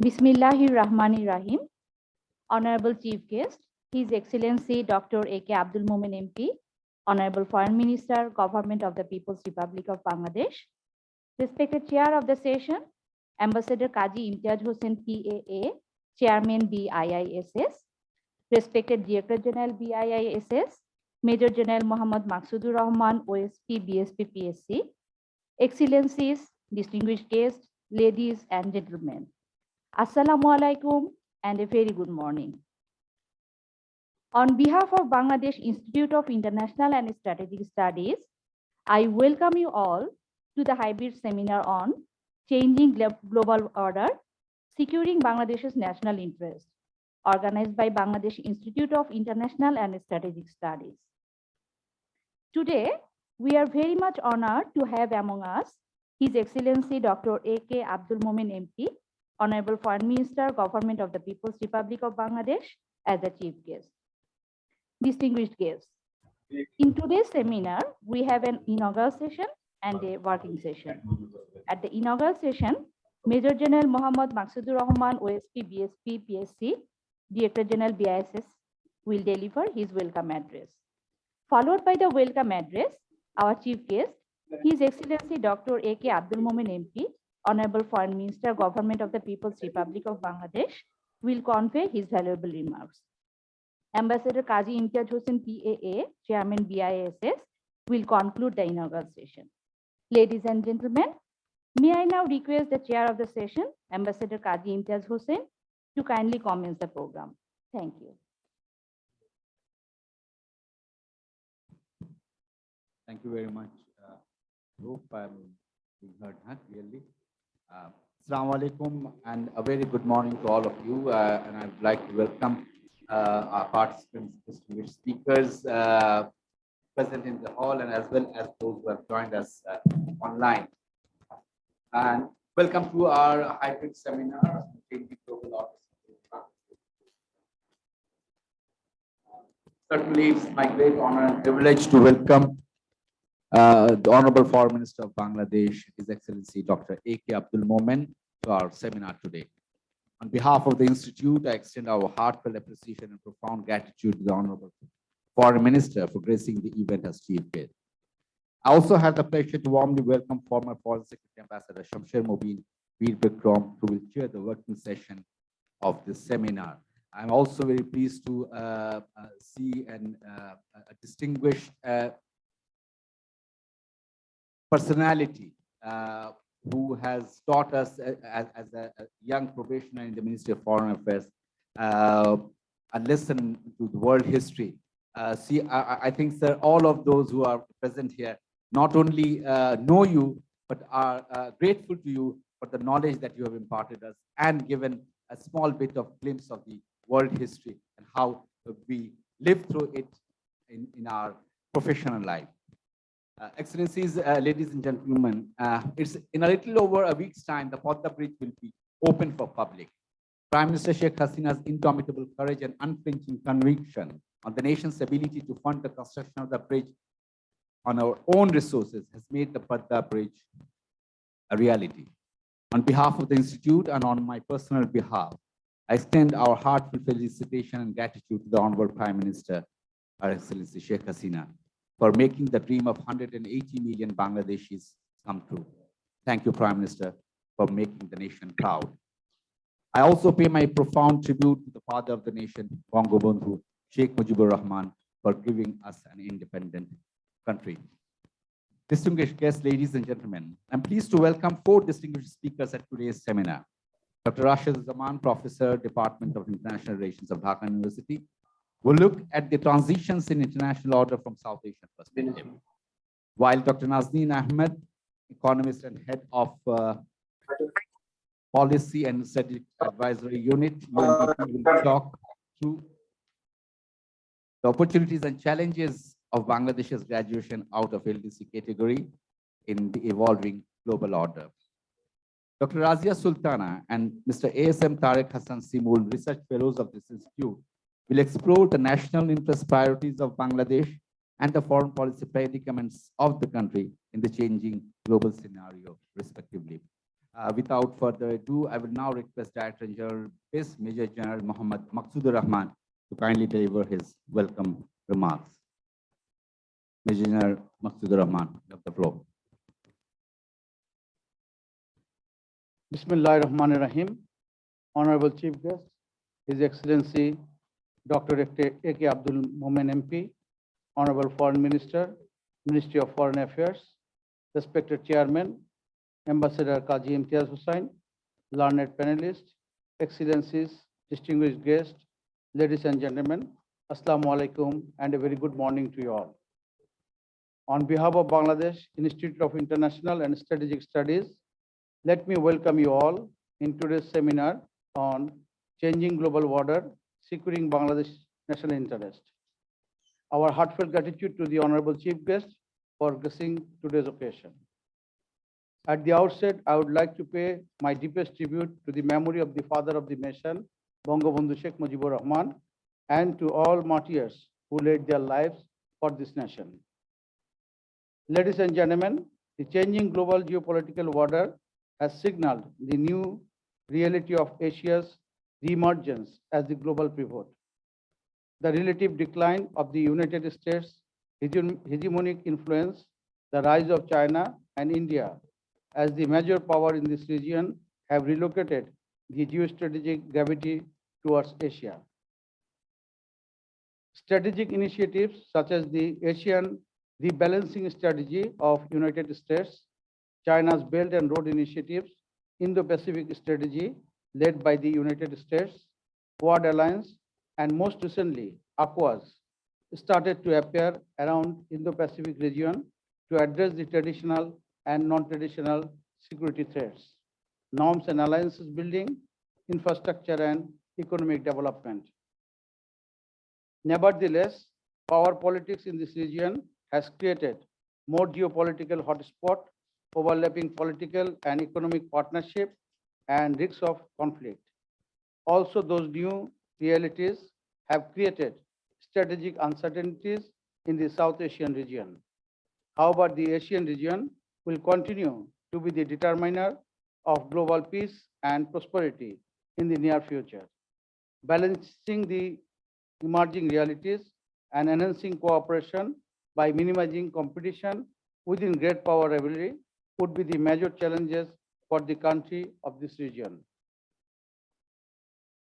Bismillahirrahmanirrahim. Honorable Chief Guest, His Excellency Dr. A.K. Abdul Momen MP, Honorable Foreign Minister, Government of the People's Republic of Bangladesh, respected Chair of the session, Ambassador Kaji Imtiaz Hossain PAA, Chairman BIISS, respected Director General BIISS, Major General Muhammad Maqsudur Rahman, OSP BSP PSC, Excellencies, distinguished guests, ladies and gentlemen. Assalamu alaikum and a very good morning. On behalf of Bangladesh Institute of International and Strategic Studies, I welcome you all to the hybrid seminar on Changing Global Order, Securing Bangladesh's National Interest, organized by Bangladesh Institute of International and Strategic Studies. Today, we are very much honored to have among us His Excellency Dr. A.K. Abdul Momen MP, Honorable Foreign Minister, Government of the People's Republic of Bangladesh, as the chief guest. Distinguished guests, in today's seminar, we have an inaugural session and a working session. At the inaugural session, Major General Muhammad Maqsudur Rahman, OSP BSP PSC, Director General BISS, will deliver his welcome address. Followed by the welcome address, our chief guest, His Excellency Dr. A.K. Abdul Momen MP, Honorable Foreign Minister, Government of the People's Republic of Bangladesh, will convey his valuable remarks. Ambassador Kaji Imtiaz Hossain PAA, Chairman BISS, will conclude the inaugural session. Ladies and gentlemen, may I now request the chair of the session, Ambassador Kaji Imtiaz Hossain, to kindly commence the program. Thank you. Thank you very much. Hope I'm being heard clearly. Assalamu alaikum and a very good morning to all of you. And I'd like to welcome our participants, distinguished speakers present in the hall, and as well as those who have joined us online. And welcome to our hybrid seminar on changing global order. Certainly, it's my great honor and privilege to welcome the Honorable Foreign Minister of Bangladesh, His Excellency Dr. A.K. Abdul Momen, to our seminar today. On behalf of the Institute, I extend our heartfelt appreciation and profound gratitude to the Honorable Foreign Minister for gracing the event as chief guest. I also have the pleasure to warmly welcome former Foreign Secretary Ambassador Shamsher Mobeen Veer Bikram, who will chair the working session of this seminar. I'm also very pleased to see a distinguished personality who has taught us as a young professional in the Ministry of Foreign Affairs a lesson to the world history. I think, sir, all of those who are present here not only know you, but are grateful to you for the knowledge that you have imparted us and given a small bit of glimpse of the world history and how we live through it in our professional life. Excellencies, ladies and gentlemen, it's in a little over a week's time, the Podda Bridge will be open for public. Prime Minister Sheikh Hasina's indomitable courage and unflinching conviction on the nation's ability to fund the construction of the bridge on our own resources has made the Podda Bridge a reality. On behalf of the Institute and on my personal behalf, I extend our heartfelt felicitation and gratitude to the Honorable Prime Minister, Her Excellency Sheikh Hasina, for making the dream of 180 million Bangladeshis come true. Thank you, Prime Minister, for making the nation proud. I also pay my profound tribute to the father of the nation, Bangabandhu Sheikh Mujibur Rahman, for giving us an independent country. Distinguished guests, ladies and gentlemen, I'm pleased to welcome four distinguished speakers at today's seminar. Dr. Rashid Zaman, Professor, Department of International Relations of Dhaka University, will look at the transitions in international order from South Asian perspective. While Dr. Nazneen Ahmed, economist and head of Policy and Strategic Advisory Unit, UNDP, will talk through the opportunities and challenges of Bangladesh's graduation out of LDC category in the evolving global order. Dr. Razia Sultana and Mr. ASM Tariq Hassan Simul, research fellows of this institute, will explore the national interest priorities of Bangladesh and the foreign policy predicaments of the country in the changing global scenario, respectively. Without further ado, I will now request Director General BIS, Major General Muhammad Maqsudur Rahman, to kindly deliver his welcome remarks. Major General Maqsudur Rahman, you have the floor. Bismillahir Rahmanir Rahim. Honorable Chief Guest, His Excellency Dr. A.K. Abdul Momen MP, Honorable Foreign Minister, Ministry of Foreign Affairs, respected Chairman, Ambassador Kazi Imtiaz Hussain, learned panelists, Excellencies, distinguished guests, ladies and gentlemen, Assalamu alaikum and a very good morning to you all. On behalf of Bangladesh Institute of International and Strategic Studies, let me welcome you all in today's seminar on changing global order, securing Bangladesh national interest. Our heartfelt gratitude to the Honorable Chief Guest for gracing today's occasion. At the outset, I would like to pay my deepest tribute to the memory of the father of the nation, Bangabandhu Sheikh Mujibur Rahman, and to all martyrs who laid their lives for this nation. Ladies and gentlemen, the changing global geopolitical order has signaled the new reality of Asia's reemergence as the global pivot. The relative decline of the United States' hegemonic influence, the rise of China and India as the major power in this region have relocated the geostrategic gravity towards Asia. Strategic initiatives such as the Asian rebalancing strategy of United States, China's Belt and Road initiatives, Indo-Pacific Strategy led by the United States, Quad Alliance, and most recently, AQUAS, started to appear around Indo-Pacific region to address the traditional and non-traditional security threats, norms and alliances building, infrastructure and economic development. Nevertheless, power politics in this region has created more geopolitical hotspot, overlapping political and economic partnership, and risks of conflict. Also, those new realities have created strategic uncertainties in the South Asian region. However, the Asian region will continue to be the determiner of global peace and prosperity in the near future. Balancing the emerging realities and enhancing cooperation by minimizing competition within great power rivalry would be the major challenges for the country of this region.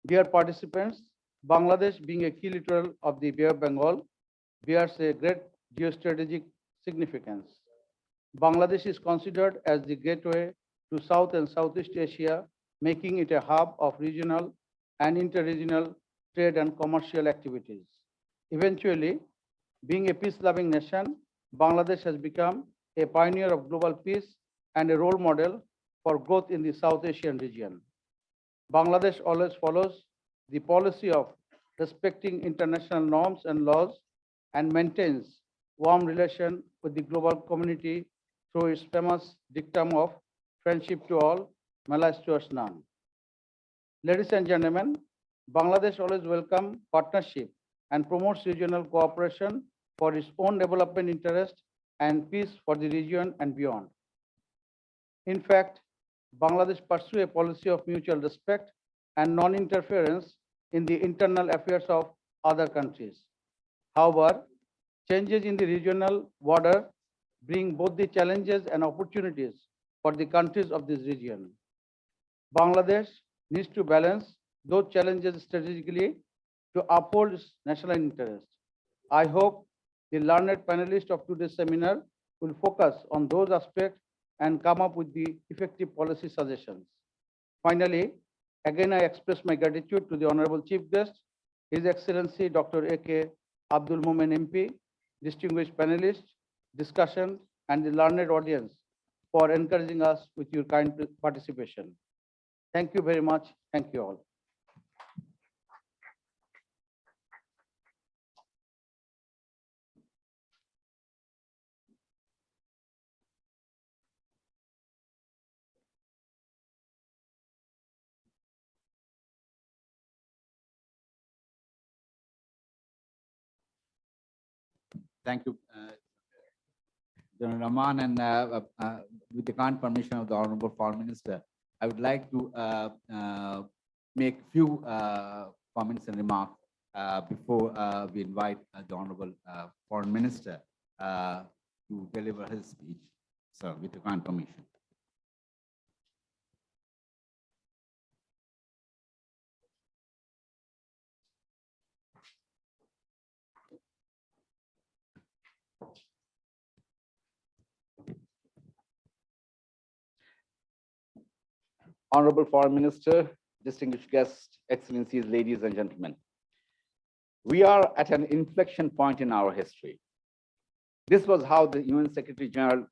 Dear participants, Bangladesh, being a key littoral of the Bay of Bengal, bears a great geostrategic significance. Bangladesh is considered as the gateway to South and Southeast Asia, making it a hub of regional and interregional trade and commercial activities. Eventually, being a peace-loving nation, Bangladesh has become a pioneer of global peace and a role model for growth in the South Asian region. Bangladesh always follows the policy of respecting international norms and laws and maintains warm relation with the global community through its famous dictum of friendship to all, malice towards none. Ladies and gentlemen, Bangladesh always welcomes partnership and promotes regional cooperation for its own development interest and peace for the region and beyond. In fact, Bangladesh pursues a policy of mutual respect and non-interference in the internal affairs of other countries. However, changes in the regional border bring both the challenges and opportunities for the countries of this region. Bangladesh needs to balance those challenges strategically to uphold its national interest. I hope the learned panelists of today's seminar will focus on those aspects and come up with the effective policy suggestions. Finally, again, I express my gratitude to the Honorable Chief Guest, His Excellency Dr. A.K. Abdul Momen MP, distinguished panelists, discussion, and the learned audience for encouraging us with your kind participation. Thank you very much. Thank you all. Thank you, General Rahman, and with the kind permission of the Honorable Foreign Minister, I would like to make few comments and remarks before we invite the Honorable Foreign Minister to deliver his speech. So, with the kind permission. Honorable Foreign Minister, distinguished guests, excellencies, ladies and gentlemen. We are at an inflection point in our history. This was how the UN Secretary General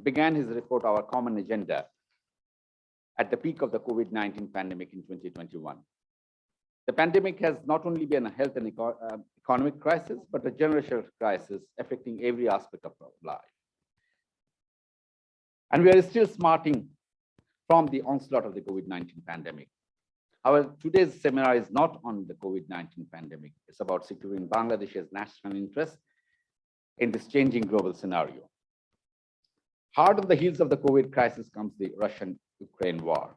began his report, Our Common Agenda, at the peak of the COVID-19 pandemic in 2021. The pandemic has not only been a health and economic crisis, but a generational crisis affecting every aspect of our life. And we are still smarting from the onslaught of the COVID-19 pandemic. Our today's seminar is not on the COVID-19 pandemic. It's about securing Bangladesh's national interests in this changing global scenario. Hard on the heels of the COVID crisis comes the Russian-Ukraine war.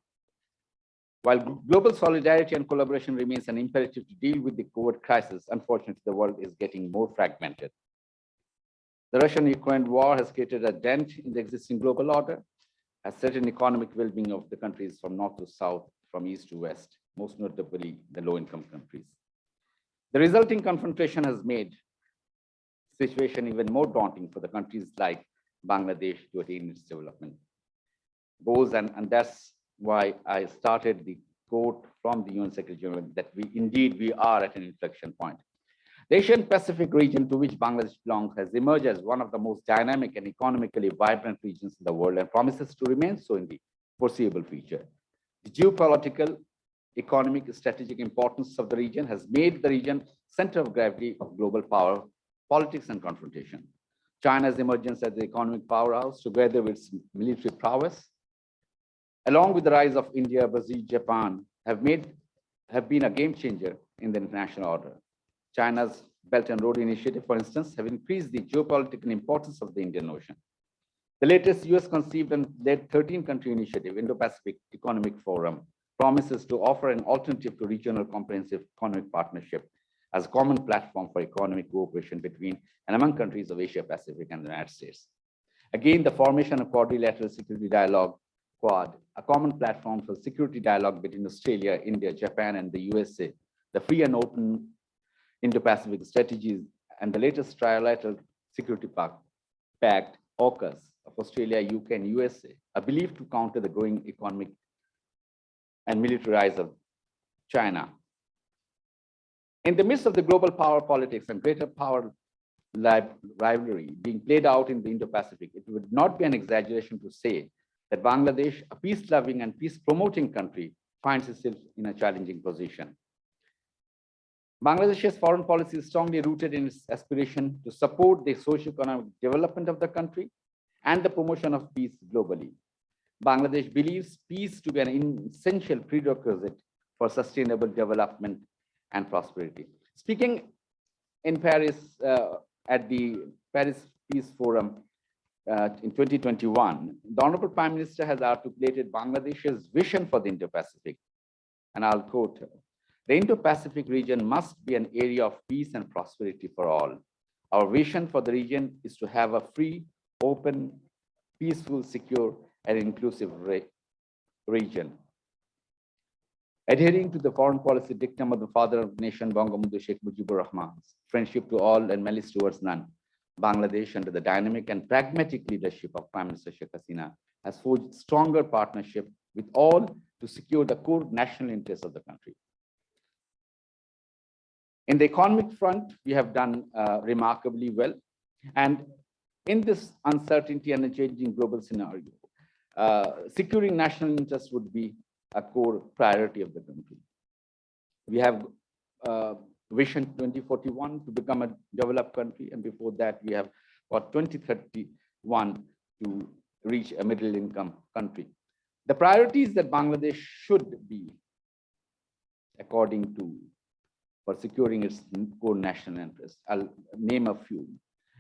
While global solidarity and collaboration remains an imperative to deal with the COVID crisis, unfortunately, the world is getting more fragmented. The Russian-Ukraine war has created a dent in the existing global order, has threatened economic well-being of the countries from north to south, from east to west, most notably the low-income countries. The resulting confrontation has made the situation even more daunting for the countries like Bangladesh to attain its development goals, and that's why I started the quote from the UN Secretary General that we are at an inflection point. The Asian Pacific region, to which Bangladesh belongs, has emerged as one of the most dynamic and economically vibrant regions in the world and promises to remain so in the foreseeable future. The geopolitical, economic, strategic importance of the region has made the region center of gravity of global power, politics, and confrontation. China's emergence as the economic powerhouse, together with its military prowess, along with the rise of India, Brazil, Japan, have been a game changer in the international order. China's Belt and Road Initiative, for instance, have increased the geopolitical importance of the Indian Ocean. The latest US-conceived and led 13-country initiative, Indo-Pacific Economic Forum, promises to offer an alternative to regional comprehensive economic partnership as a common platform for economic cooperation between and among countries of Asia Pacific and the United States. Again, the formation of Quadrilateral Security Dialogue, Quad, a common platform for security dialogue between Australia, India, Japan, and the USA, the free and open Indo-Pacific strategies, and the latest trilateral security pact, AUKUS, of Australia, UK, and USA, are believed to counter the growing economic and military rise of China. In the midst of the global power politics and greater power rivalry being played out in the Indo-Pacific, it would not be an exaggeration to say that Bangladesh, a peace-loving and peace-promoting country, finds itself in a challenging position. Bangladesh's foreign policy is strongly rooted in its aspiration to support the socio-economic development of the country and the promotion of peace globally. Bangladesh believes peace to be an essential prerequisite for sustainable development and prosperity. Speaking in Paris at the Paris Peace Forum in 2021, the Honorable Prime Minister has articulated Bangladesh's vision for the Indo-Pacific, and I'll quote her. The Indo-Pacific region must be an area of peace and prosperity for all. Our vision for the region is to have a free, open, peaceful, secure, and inclusive region. Adhering to the foreign policy dictum of the father of the nation, Bangamundhu Sheikh Mujibur Rahman's friendship to all and malice towards none, Bangladesh, under the dynamic and pragmatic leadership of Prime Minister Sheikh Hasina, has forged stronger partnership with all to secure the core national interests of the country. In the economic front, we have done remarkably well. And in this uncertainty and a changing global scenario, securing national interests would be a core priority of the country. We have Vision 2041 to become a developed country, and before that, we have got 2031 to reach a middle income country. The priorities that Bangladesh should be according to for securing its core national interests, I'll name a few,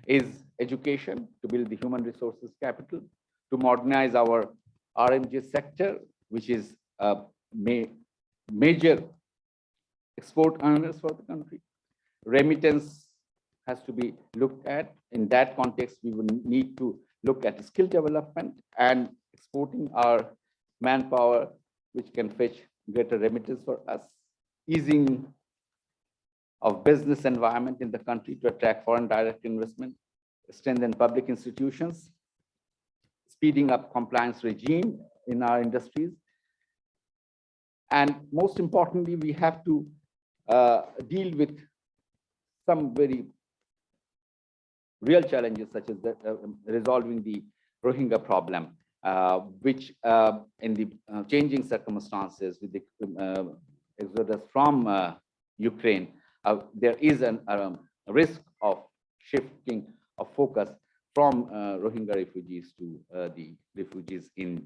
is education, to build the human resources capital, to modernize our RMG sector, which is a major export earners for the country. Remittance has to be looked at. In that context, we will need to look at skill development and exporting our manpower, which can fetch greater remittance for us, easing of business environment in the country to attract foreign direct investment, strengthen public institutions, speeding up compliance regime in our industries. And most importantly, we have to deal with some very real challenges, such as resolving the Rohingya problem, which in the changing circumstances with the exodus from Ukraine, there is a risk of shifting of focus from Rohingya refugees to the refugees in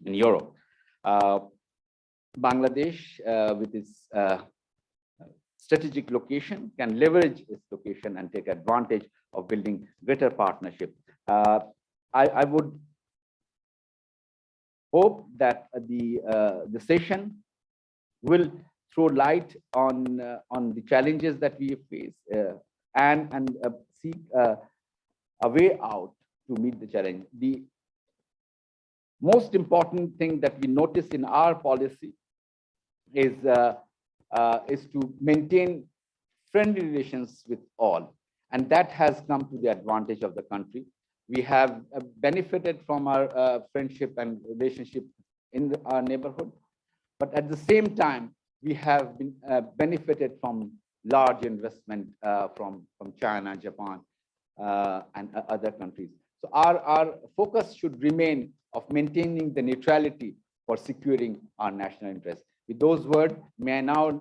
Europe. Bangladesh, with its strategic location, can leverage its location and take advantage of building greater partnership. I would hope that the session will throw light on the challenges that we face and seek a way out to meet the challenge. The most important thing that we notice in our policy is to maintain friendly relations with all, and that has come to the advantage of the country. We have benefited from our friendship and relationship in our neighborhood, but at the same time, we have been benefited from large investment from China, Japan, and other countries. So our focus should remain of maintaining the neutrality for securing our national interests. With those words, may I now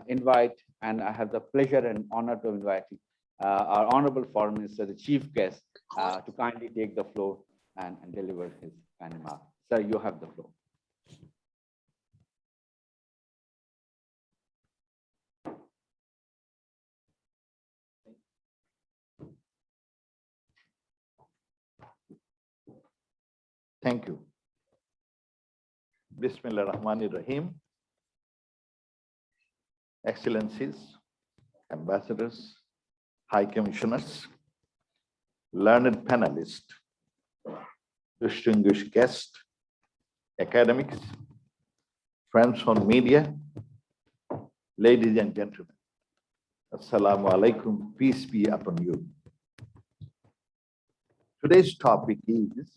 invite, and I have the pleasure and honor to invite our Honorable Foreign Minister, the Chief Guest, to kindly take the floor and deliver his final remarks. Sir, you have the floor. Thank you. Bismillah Rahmanir Rahim. Excellencies, ambassadors, high commissioners, learned panelists, distinguished guests, academics, friends on media, ladies and gentlemen. Assalamu alaikum, peace be upon you. Today's topic is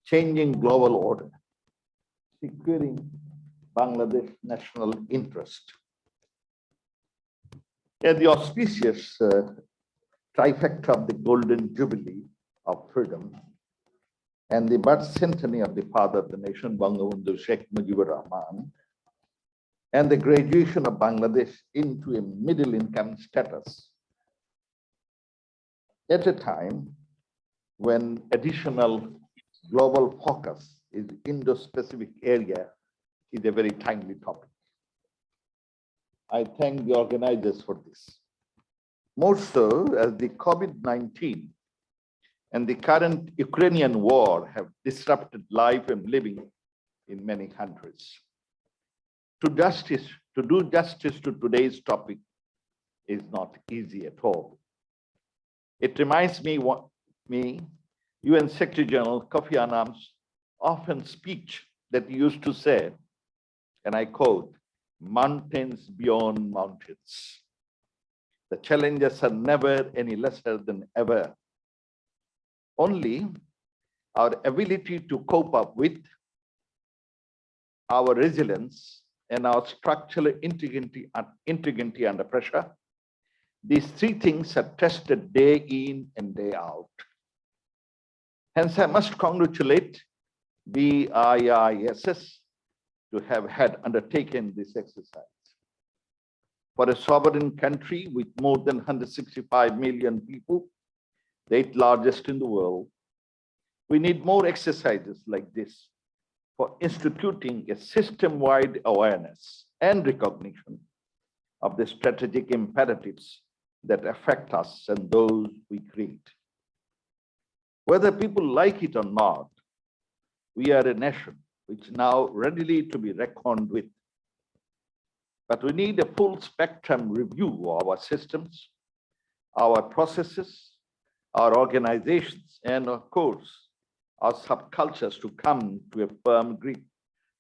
changing global order, securing Bangladesh national interest. At the auspicious trifecta of the Golden Jubilee of Freedom and the birth centenary of the father of the nation, Bangabandhu Sheikh Mujibur Rahman, and the graduation of Bangladesh into a middle income status, at a time when additional global focus is Indo-Pacific area is a very timely topic. I thank the organizers for this. More so as the COVID-19 and the current Ukrainian war have disrupted life and living in many countries. To do justice to today's topic is not easy at all. It reminds me UN Secretary General Kofi Annan's often speech that he used to say, and I quote, "Mountains beyond mountains." The challenges are never any lesser than ever. Only our ability to cope up with, our resilience, and our structural integrity under pressure, these three things are tested day in and day out. Hence, I must congratulate BIISS to have had undertaken this exercise. For a sovereign country with more than 165 million people, the 8th largest in the world, we need more exercises like this for instituting a system-wide awareness and recognition of the strategic imperatives that affect us and those we create. Whether people like it or not, we are a nation which is now readily to be reckoned with. But we need a full spectrum review of our systems, our processes, our organizations, and of course, our subcultures to come to a firm grip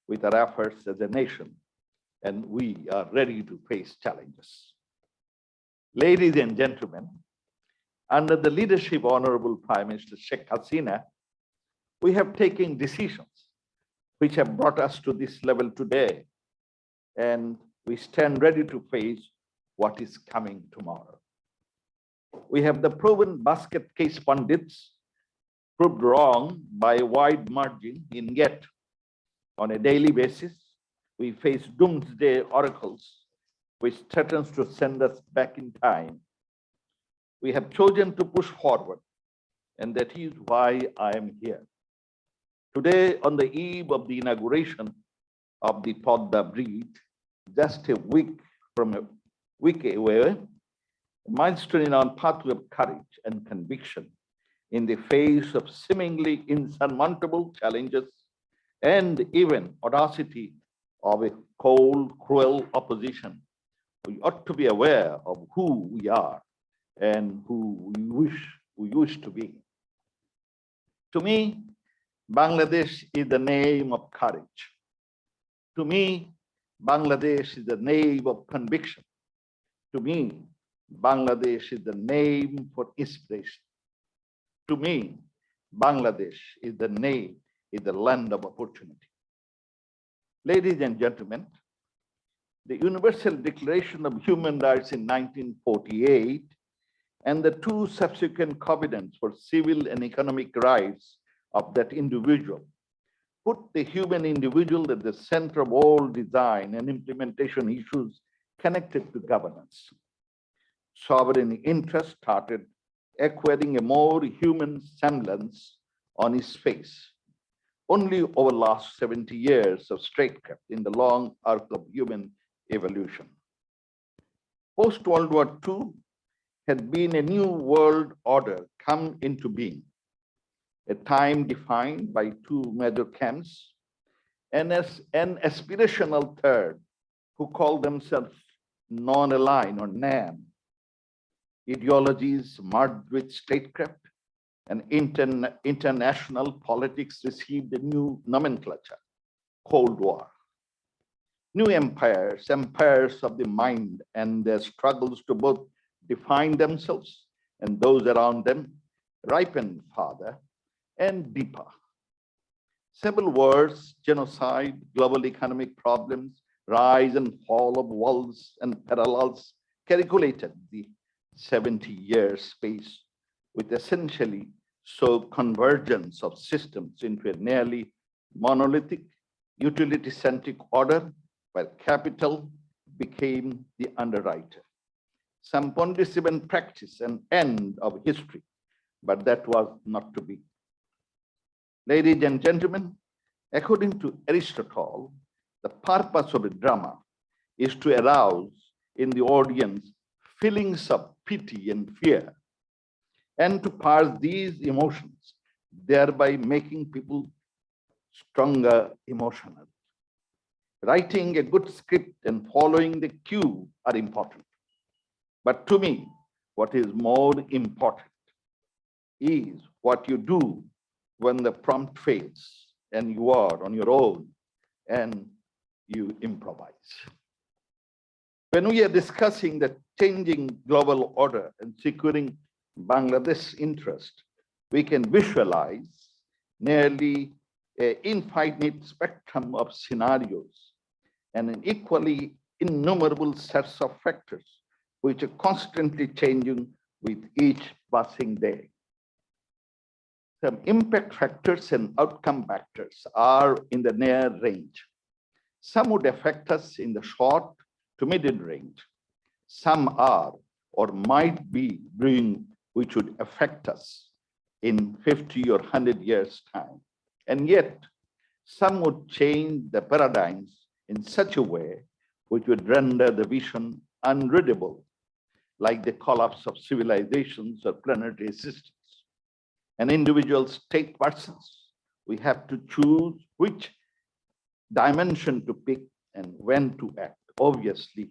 with our efforts as a nation, and we are ready to face challenges. Ladies and gentlemen, under the leadership of Honorable Prime Minister Sheikh Hasina, we have taken decisions which have brought us to this level today, and we stand ready to face what is coming tomorrow. We have the proven basket case pundits proved wrong by a wide margin, and yet on a daily basis, we face doomsday oracles which threatens to send us back in time. We have chosen to push forward, and that is why I am here. Today, on the eve of the inauguration of the Podda Bridge, just a week away, a milestone in our pathway of courage and conviction in the face of seemingly insurmountable challenges and even audacity of a cold, cruel opposition. We ought to be aware of who we are and who we wish to be. To me, Bangladesh is the name of courage. To me, Bangladesh is the name of conviction. To me, Bangladesh is the name for inspiration. To me, Bangladesh is the name, is the land of opportunity. Ladies and gentlemen, the Universal Declaration of Human Rights in 1948 and the two subsequent covenants for civil and economic rights of that individual put the human individual at the center of all design and implementation issues connected to governance. Sovereign interest started acquiring a more human semblance on his face. Only over the last 70 years of statecraft in the long arc of human evolution. Post-World War II had been a new world order come into being, a time defined by two major camps, and as an aspirational third who called themselves non-aligned or NAM. Ideologies merged with statecraft and international politics received a new nomenclature, Cold War. New empires, empires of the mind and their struggles to both define themselves and those around them, ripened farther and deeper. Several words, genocide, global economic problems, rise and fall of walls and parallels, calculated the 70-year space with essentially so convergence of systems into a nearly monolithic, utility-centric order where capital became the underwriter. Some participant practice an end of history, but that was not to be. Ladies and gentlemen, according to Aristotle, the purpose of a drama is to arouse in the audience feelings of pity and fear, and to parse these emotions, thereby making people stronger emotionally. Writing a good script and following the cue are important. But to me, what is more important is what you do when the prompt fails and you are on your own and you improvise. When we are discussing the changing global order and securing Bangladesh's interest, we can visualize nearly an infinite spectrum of scenarios and an equally innumerable sets of factors which are constantly changing with each passing day. Some impact factors and outcome factors are in the near range. Some would affect us in the short to middle range. Some are or might be brewing which would affect us in 50 or 100 years' time. And yet, some would change the paradigms in such a way which would render the vision unreadable, like the collapse of civilizations or planetary systems. And individual state persons, we have to choose which dimension to pick and when to act. Obviously,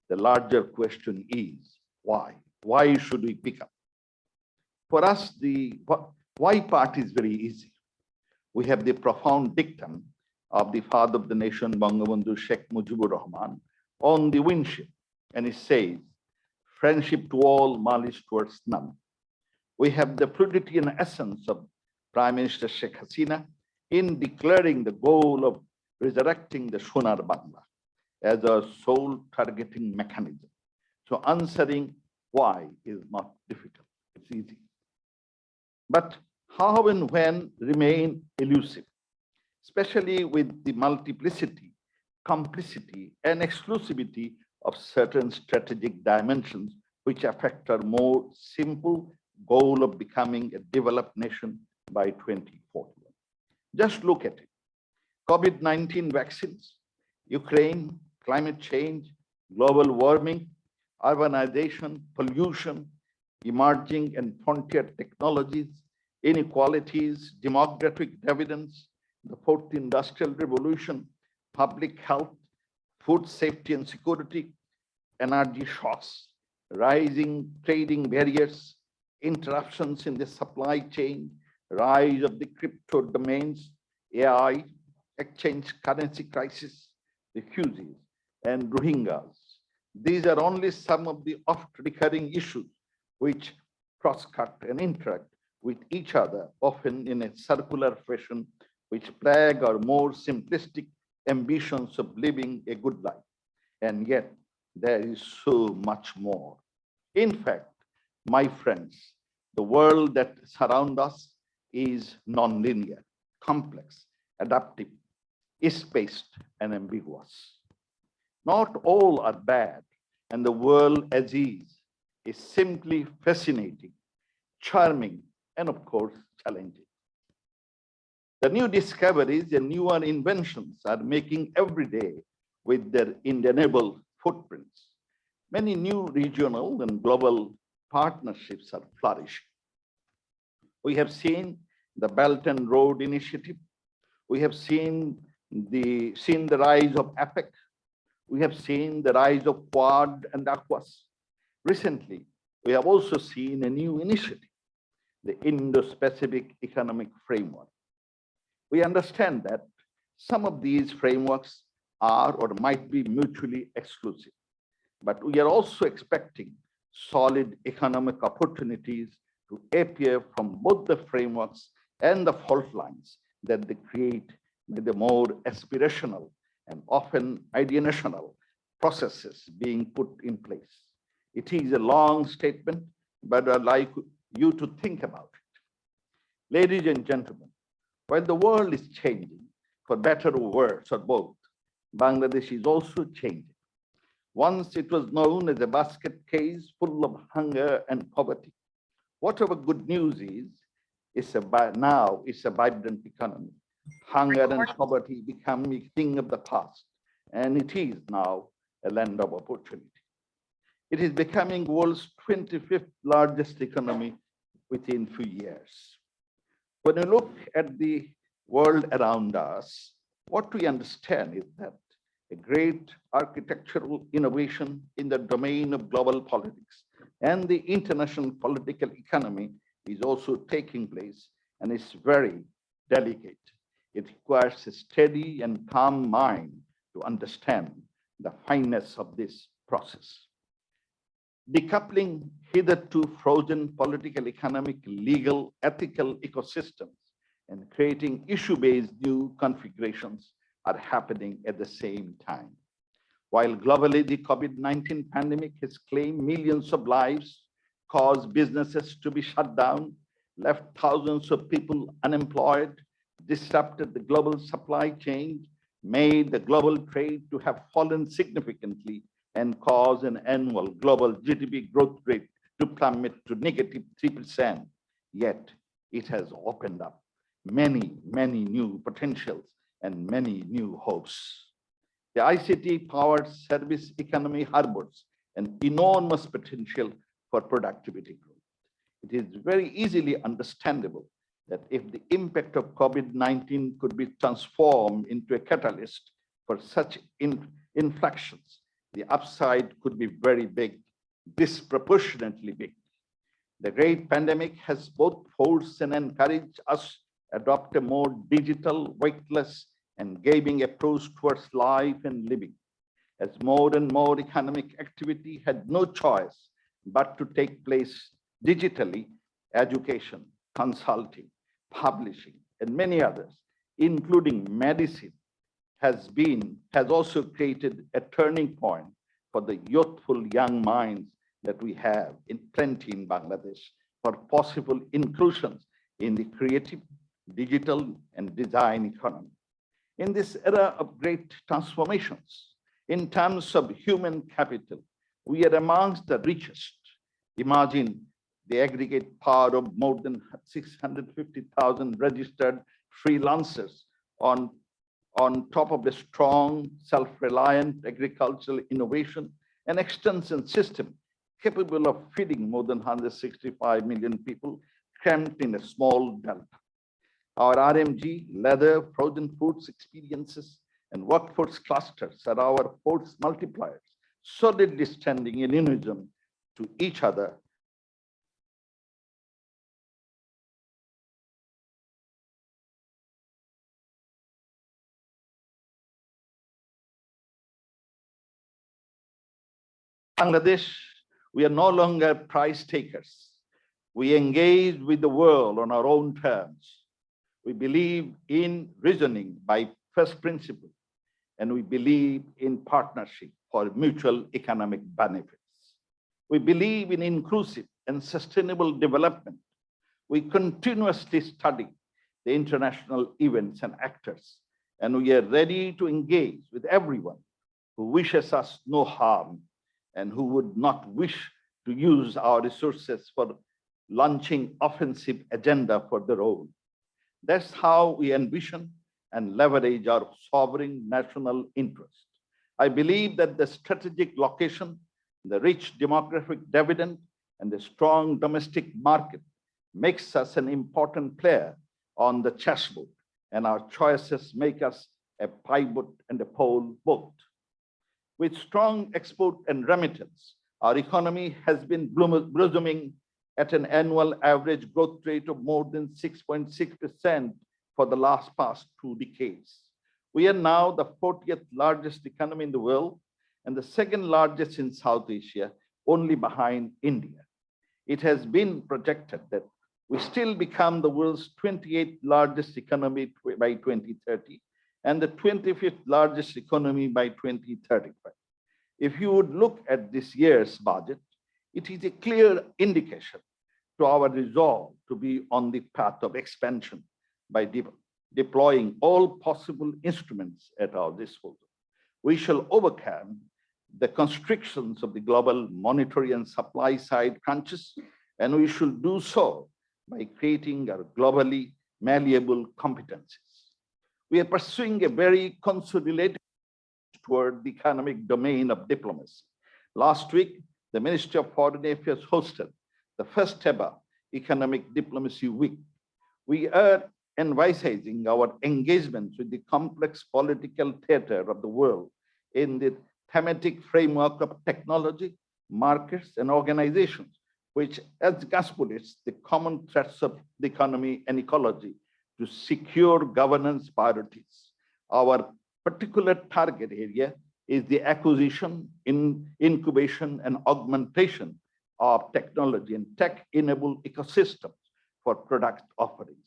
the larger question is why? Why should we pick up? For us, the why part is very easy. We have the profound dictum of the father of the nation, Bangabandhu Sheikh Mujibur Rahman, on the windshield, and it says, friendship to all, malice towards none. We have the fluidity and essence of Prime Minister Sheikh Hasina in declaring the goal of resurrecting the Sonar Bangla as a sole targeting mechanism. So answering why is not difficult, it's easy. But how and when remain elusive, especially with the multiplicity, complicity, and exclusivity of certain strategic dimensions which affect our more simple goal of becoming a developed nation by 2041. Just look at it. COVID-19 vaccines, Ukraine, climate change, global warming, urbanization, pollution, emerging and frontier technologies, inequalities, demographic dividends, the fourth industrial revolution, public health, food safety and security, energy shocks, rising trading barriers, interruptions in the supply chain, rise of the crypto domains, AI, exchange currency crisis, refugees, and Rohingyas. These are only some of the oft-recurring issues which cross-cut and interact with each other, often in a circular fashion, which plague our more simplistic ambitions of living a good life. And yet, there is so much more. In fact, my friends, the world that surrounds us is nonlinear, complex, adaptive, spaced, and ambiguous. Not all are bad, and the world as is simply fascinating, charming, and of course, challenging. The new discoveries and newer inventions are making every day with their indelible footprints. Many new regional and global partnerships are flourishing. We have seen the Belt and Road Initiative. We have seen the rise of APEC. We have seen the rise of Quad and AQUAS. Recently, we have also seen a new initiative, the Indo-Pacific Economic Framework. We understand that some of these frameworks are or might be mutually exclusive, but we are also expecting solid economic opportunities to appear from both the frameworks and the fault lines that they create with the more aspirational and often ideational processes being put in place. It is a long statement, but I'd like you to think about it. Ladies and gentlemen, while the world is changing, for better or worse or both, Bangladesh is also changing. Once it was known as a basket case full of hunger and poverty. Whatever good news is now it's a vibrant economy. Hunger and poverty become a thing of the past, and it is now a land of opportunity. It is becoming world's 25th largest economy within few years. When we look at the world around us, what we understand is that a great architectural innovation in the domain of global politics and the international political economy is also taking place, and it's very delicate. It requires a steady and calm mind to understand the fineness of this process. decoupling hitherto frozen political, economic, legal, ethical ecosystems and creating issue-based new configurations are happening at the same time. While globally, the COVID-19 pandemic has claimed millions of lives, caused businesses to be shut down, left thousands of people unemployed, disrupted the global supply chain, made the global trade to have fallen significantly, and caused an annual global GDP growth rate to plummet to -3%. Yet it has opened up many, many new potentials and many new hopes. The ICT-powered service economy harbors an enormous potential for productivity growth. It is very easily understandable that if the impact of COVID-19 could be transformed into a catalyst for such inflections, the upside could be very big, disproportionately big. The great pandemic has both forced and encouraged us to adopt a more digital, weightless, and gaming approach towards life and living, as more and more economic activity had no choice but to take place digitally. Education, consulting, publishing, and many others, including medicine, has also created a turning point for the youthful young minds that we have in plenty in Bangladesh for possible inclusions in the creative, digital, and design economy. In this era of great transformations, in terms of human capital, we are amongst the richest. Imagine the aggregate power of more than 650,000 registered freelancers on top of the strong, self-reliant agricultural innovation and extension system capable of feeding more than 165 million people cramped in a small delta. Our RMG, leather, frozen foods experiences, and workforce clusters are our force multipliers, solidly standing in unison to each other. Bangladesh, we are no longer price takers. We engage with the world on our own terms. We believe in reasoning by first principle, and we believe in partnership for mutual economic benefits. We believe in inclusive and sustainable development. We continuously study the international events and actors, and we are ready to engage with everyone who wishes us no harm and who would not wish to use our resources for launching offensive agenda for their own. That's how we envision and leverage our sovereign national interest. I believe that the strategic location, the rich demographic dividend, and the strong domestic market makes us an important player on the chessboard, and our choices make us a pivot and a pole both. With strong export and remittance, our economy has been blossoming at an annual average growth rate of more than 6.6% for the past 2 decades. We are now the 40th largest economy in the world and the second largest in South Asia, only behind India. It has been projected that we still become the world's 28th largest economy by 2030 and the 25th largest economy by 2035. If you would look at this year's budget, it is a clear indication to our resolve to be on the path of expansion by deploying all possible instruments at our disposal. We shall overcome the constrictions of the global monetary and supply side crunches, and we should do so by creating our globally malleable competencies. We are pursuing a very consolidated toward the economic domain of diplomacy. Last week, the Ministry of Foreign Affairs hosted the first ever Economic Diplomacy Week. We are emphasizing our engagement with the complex political theater of the world in the thematic framework of technology, markets, and organizations, which encapsulates the common threats of the economy and ecology to secure governance priorities. Our particular target area is the acquisition, incubation, and augmentation of technology and tech-enabled ecosystems for product offerings.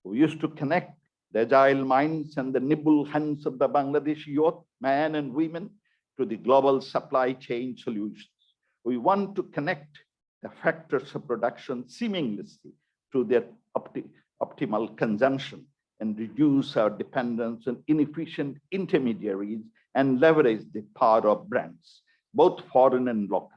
We used to connect the agile minds and the nimble hands of the Bangladeshi youth, men and women, to the global supply chain solutions. We want to connect the factors of production seamlessly to their optimal consumption and reduce our dependence on inefficient intermediaries and leverage the power of brands, both foreign and local.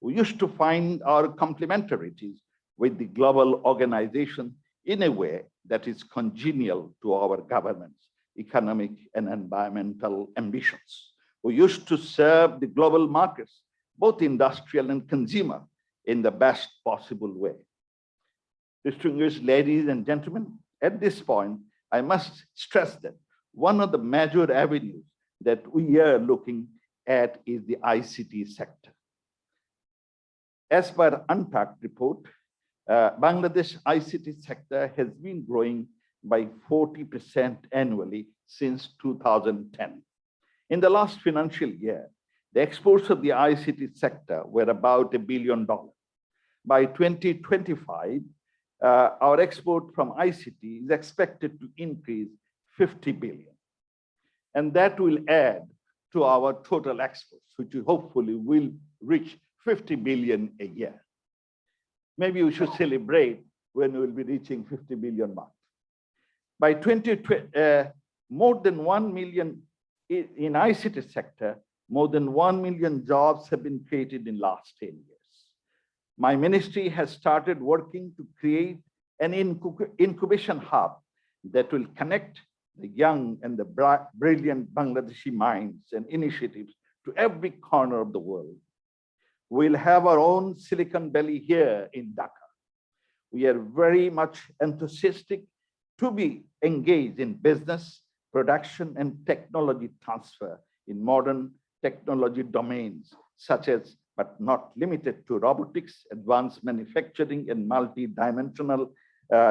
We used to find our complementarities with the global organization in a way that is congenial to our government's economic and environmental ambitions. We used to serve the global markets, both industrial and consumer, in the best possible way. Distinguished ladies and gentlemen, at this point, I must stress that one of the major avenues that we are looking at is the ICT sector. As per Unpacked report, Bangladesh ICT sector has been growing by 40% annually since 2010. In the last financial year, the exports of the ICT sector were about $1 billion. By 2025, our export from ICT is expected to increase 50 billion. And that will add to our total exports, which hopefully will reach 50 billion a year. Maybe we should celebrate when we will be reaching 50 billion mark. By 2020, more than 1 million in ICT sector, more than 1 million jobs have been created in last 10 years. My ministry has started working to create an incubation hub that will connect the young and the brilliant Bangladeshi minds and initiatives to every corner of the world. We'll have our own Silicon Valley here in Dhaka. We are very much enthusiastic to be engaged in business, production, and technology transfer in modern technology domains, such as, but not limited to, robotics, advanced manufacturing, and multi-dimensional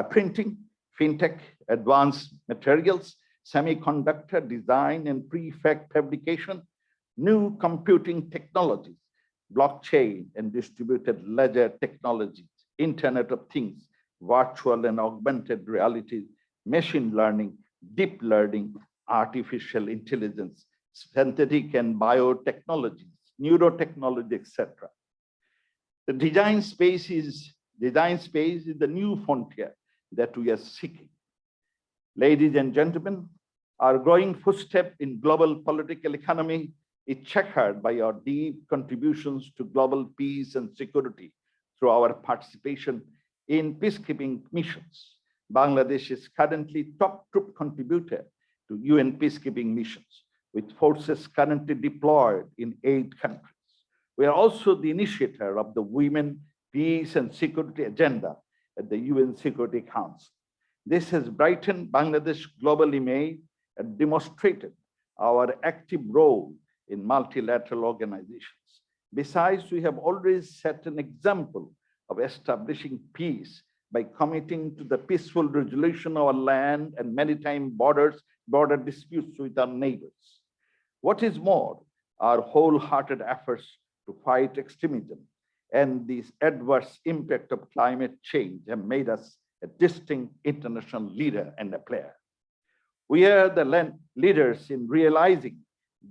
printing, fintech, advanced materials, semiconductor design and prefab fabrication, new computing technologies, blockchain and distributed ledger technologies, Internet of Things, virtual and augmented reality, machine learning, deep learning, artificial intelligence, synthetic and biotechnologies, neurotechnology, etc. The design space is the new frontier that we are seeking. Ladies and gentlemen, our growing footstep in global political economy is checkered by our deep contributions to global peace and security through our participation in peacekeeping missions. Bangladesh is currently top troop contributor to UN peacekeeping missions, with forces currently deployed in 8 countries. We are also the initiator of the Women, Peace and Security Agenda at the UN Security Council. This has brightened Bangladesh's global image and demonstrated our active role in multilateral organizations. Besides, we have already set an example of establishing peace by committing to the peaceful resolution of our land and maritime border disputes with our neighbors. What is more, our wholehearted efforts to fight extremism and the adverse impact of climate change have made us a distinct international leader and a player. We are the leaders in realizing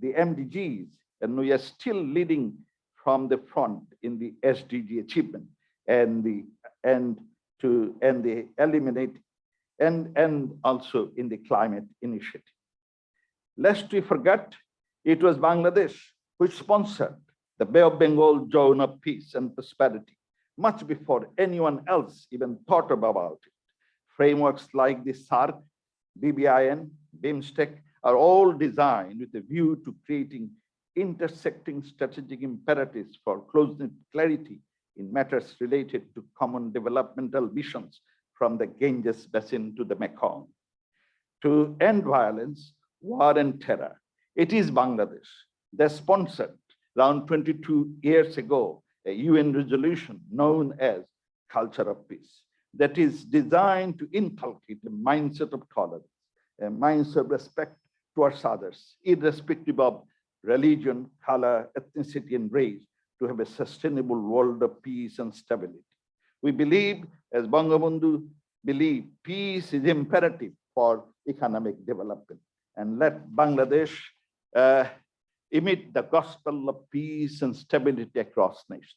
the MDGs, and we are still leading from the front in the SDG achievement and also in the climate initiative. Lest we forget, it was Bangladesh which sponsored the Bay of Bengal zone of peace and prosperity, much before anyone else even thought about it. Frameworks like the SARC, BBIN, BIMSTEC are all designed with a view to creating intersecting strategic imperatives for closeness clarity in matters related to common developmental visions from the Ganges Basin to the Mekong. To end violence, war and terror, it is Bangladesh that sponsored around 22 years ago a UN resolution known as Culture of Peace that is designed to inculcate a mindset of tolerance, a mindset of respect towards others, irrespective of religion, color, ethnicity, and race to have a sustainable world of peace and stability. We believe, as Bangabandhu believed, peace is imperative for economic development. And let Bangladesh emit the gospel of peace and stability across nations.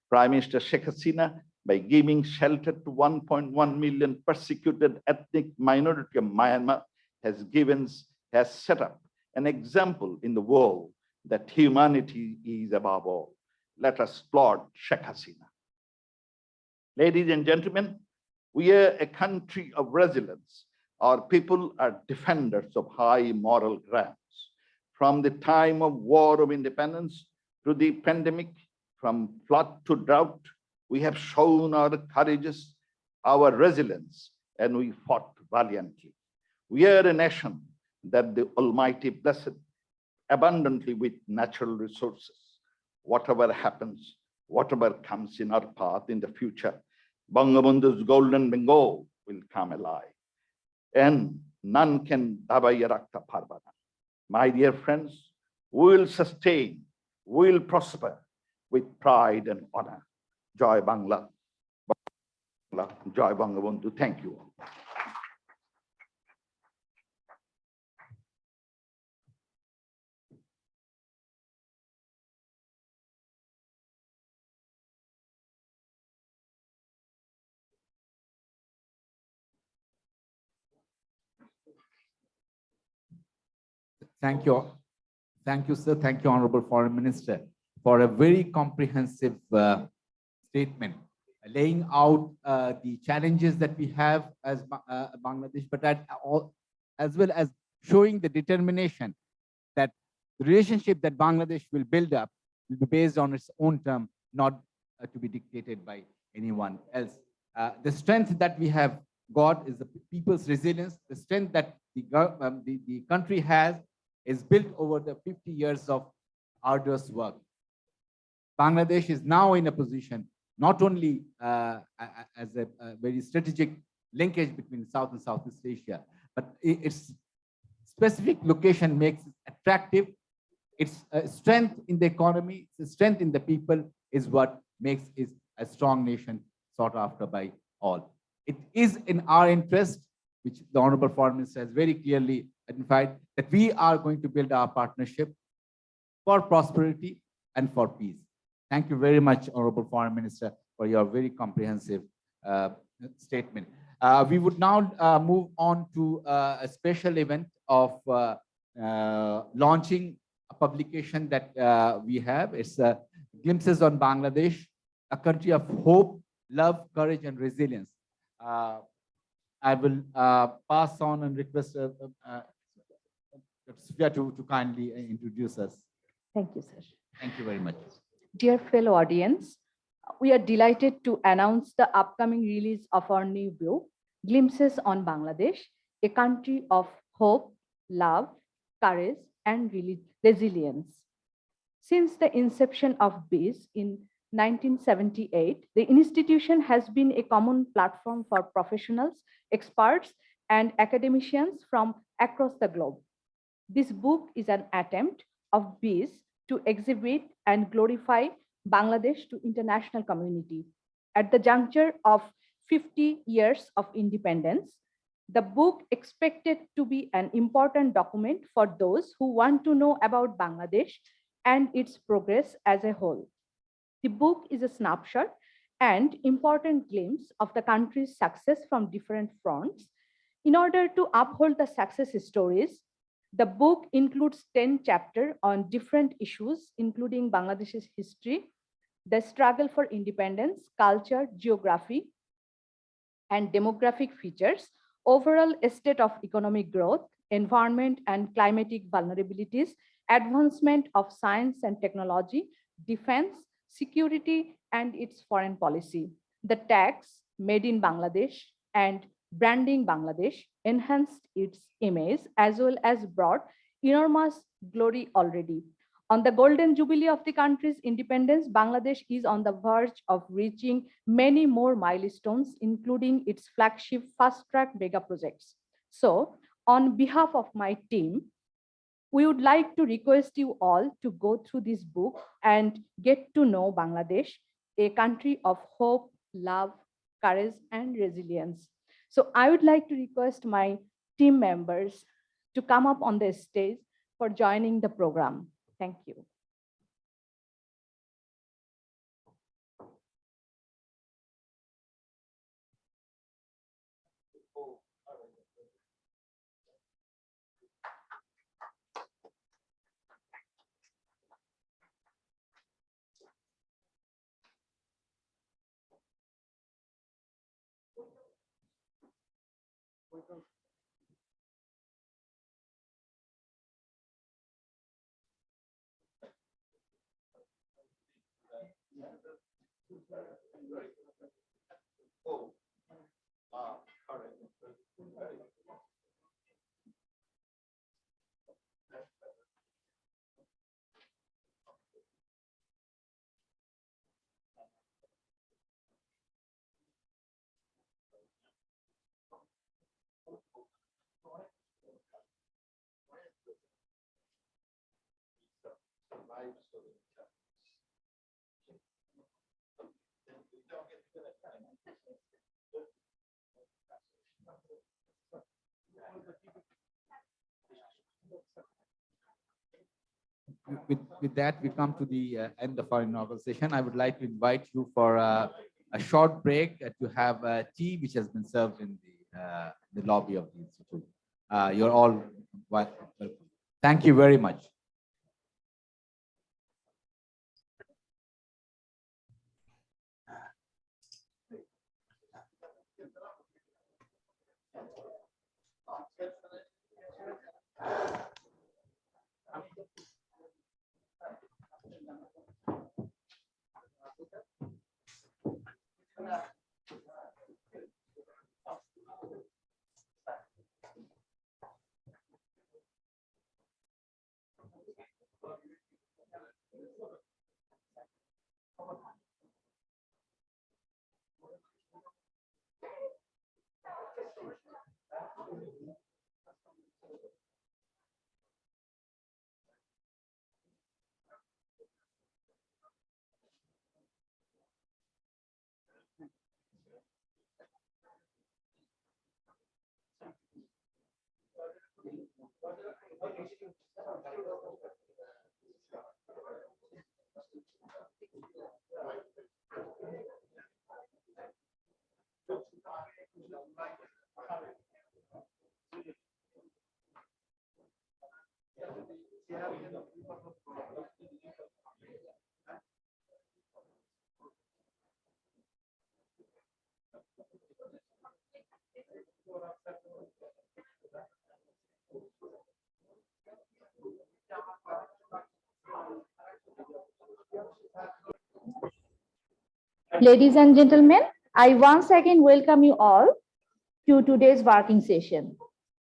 Prime Minister Sheikh Hasina, by giving shelter to 1.1 million persecuted ethnic minority of Myanmar, has set up an example in the world that humanity is above all. Let us applaud Sheikh Hasina. Ladies and gentlemen, we are a country of resilience. Our people are defenders of high moral grounds. From the time of War of Independence to the pandemic, from flood to drought, we have shown our courageous, our resilience, and we fought valiantly. We are a nation that the Almighty blessed abundantly with natural resources. Whatever happens, whatever comes in our path in the future, Bangabandhu's golden Bengal will come alive. And none can dabaiya rakhta parbana. My dear friends, we will sustain, we will prosper with pride and honor. Joy Bangla, Joy Bangabandhu. Thank you all. Thank you. Thank you, sir. Thank you, Honorable Foreign Minister, for a very comprehensive statement, laying out the challenges that we have as Bangladesh, but as well as showing the determination that the relationship that Bangladesh will build up will be based on its own term, not to be dictated by anyone else. The strength that we have got is the people's resilience. The strength that the country has is built over the 50 years of arduous work. Bangladesh is now in a position not only as a very strategic linkage between South and Southeast Asia, but its specific location makes it attractive. Its strength in the economy, its strength in the people is what makes it a strong nation sought after by all. It is in our interest, which the Honorable Foreign Minister has very clearly identified, that we are going to build our partnership for prosperity and for peace. Thank you very much, Honorable Foreign Minister, for your very comprehensive statement. We would now move on to a special event of launching a publication that we have. It's Glimpses on Bangladesh, a country of hope, love, courage, and resilience. I will pass on and request Sophia to kindly introduce us. Thank you, sir. Thank you very much. Dear fellow audience, we are delighted to announce the upcoming release of our new book, Glimpses on Bangladesh, a country of hope, love, courage, and resilience. Since the inception of BIS in 1978, the institution has been a common platform for professionals, experts, and academicians from across the globe. This book is an attempt of BIS to exhibit and glorify Bangladesh to international community. At the juncture of 50 years of independence, the book expected to be an important document for those who want to know about Bangladesh and its progress as a whole. The book is a snapshot and important glimpse of the country's success from different fronts. In order to uphold the success stories, the book includes 10 chapters on different issues, including Bangladesh's history, the struggle for independence, culture, geography, and demographic features, overall state of economic growth, environment and climatic vulnerabilities, advancement of science and technology, defense, security, and its foreign policy. The tags made in Bangladesh and branding Bangladesh enhanced its image as well as brought enormous glory already. On the golden jubilee of the country's independence, Bangladesh is on the verge of reaching many more milestones, including its flagship fast-track mega projects. So, on behalf of my team, We would like to request you all to go through this book and get to know Bangladesh, a country of hope, love, courage, and resilience. So I would like to request my team members to come up on the stage for joining the program. Thank you. With that, we come to the end of our inaugural session. I would like to invite you for a short break to have tea, which has been served in the lobby of the institute. You're all welcome. Thank you very much. Ladies and gentlemen, I once again welcome you all to today's working session.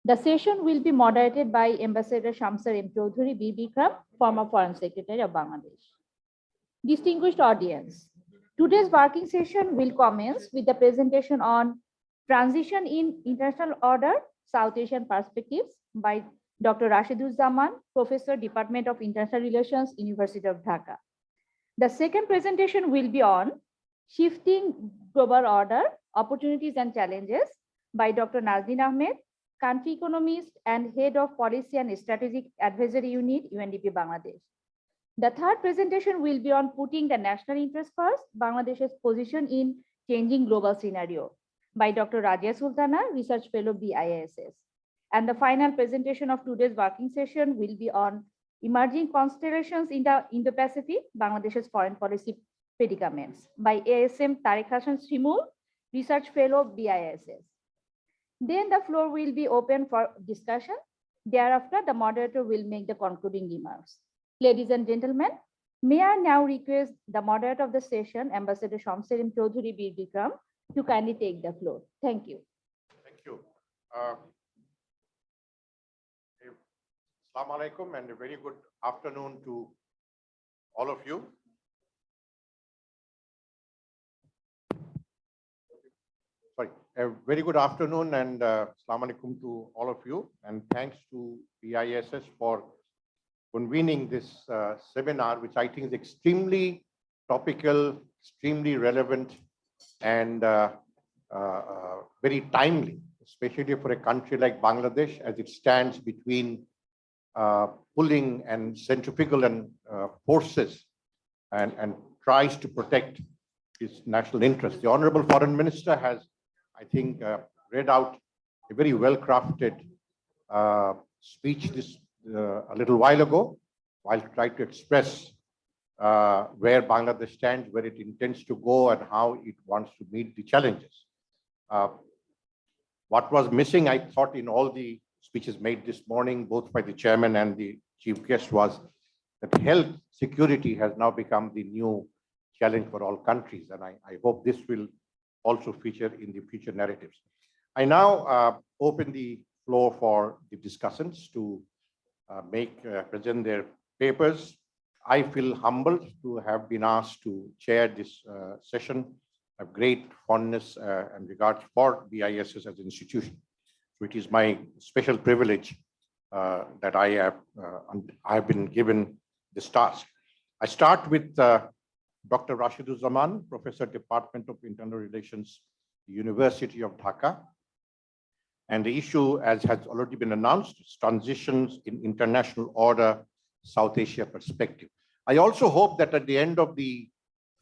The session will be moderated by Ambassador Shamsar M. Chaudhuri B. Bikram, former Foreign Secretary of Bangladesh. Distinguished audience, today's working session will commence with the presentation on Transition in International Order, South Asian Perspectives by Dr. Rashiduzzaman, Professor, Department of International Relations, University of Dhaka. The second presentation will be on Shifting Global Order, Opportunities and Challenges by Dr. Nazdin Ahmed, Country Economist and Head of Policy and Strategic Advisory Unit, UNDP Bangladesh. The third presentation will be on Putting the National Interest First, Bangladesh's Position in Changing Global Scenario by Dr. Rajia Sultana, Research Fellow, BISS. And the final presentation of today's working session will be on Emerging Constellations in the Indo-Pacific, Bangladesh's Foreign Policy Predicaments by ASM Tariq Hassan Shimul, Research Fellow, BISS. Then the floor will be open for discussion. Thereafter, the moderator will make the concluding remarks. Ladies and gentlemen, may I now request the moderator of the session, Ambassador Shamsar M. Chaudhuri B. Bikram, to kindly take the floor. Thank you. Thank you. Assalamu alaikum and a very good afternoon to all of you. Sorry, a very good afternoon and Assalamu alaikum to all of you, and thanks to BISS for convening this seminar, which I think is extremely topical, extremely relevant, and very timely, especially for a country like Bangladesh, as it stands between pulling and centrifugal and forces and tries to protect its national interests. The Honorable Foreign Minister has, I think, read out a very well-crafted speech a little while ago, while trying to express where Bangladesh stands, where it intends to go, and how it wants to meet the challenges. What was missing, I thought, in all the speeches made this morning, both by the chairman and the chief guest, was that health security has now become the new challenge for all countries. And I hope this will also feature in the future narratives. I now open the floor for the discussants to present their papers. I feel humbled to have been asked to chair this session. I have great fondness and regard for BISS as an institution. So it is my special privilege that I have been given this task. I start with Dr. Rashiduzzaman, Professor, Department of Internal Relations, University of Dhaka. And the issue, as has already been announced, is transitions in international order, South Asia perspective. I also hope that at the end of the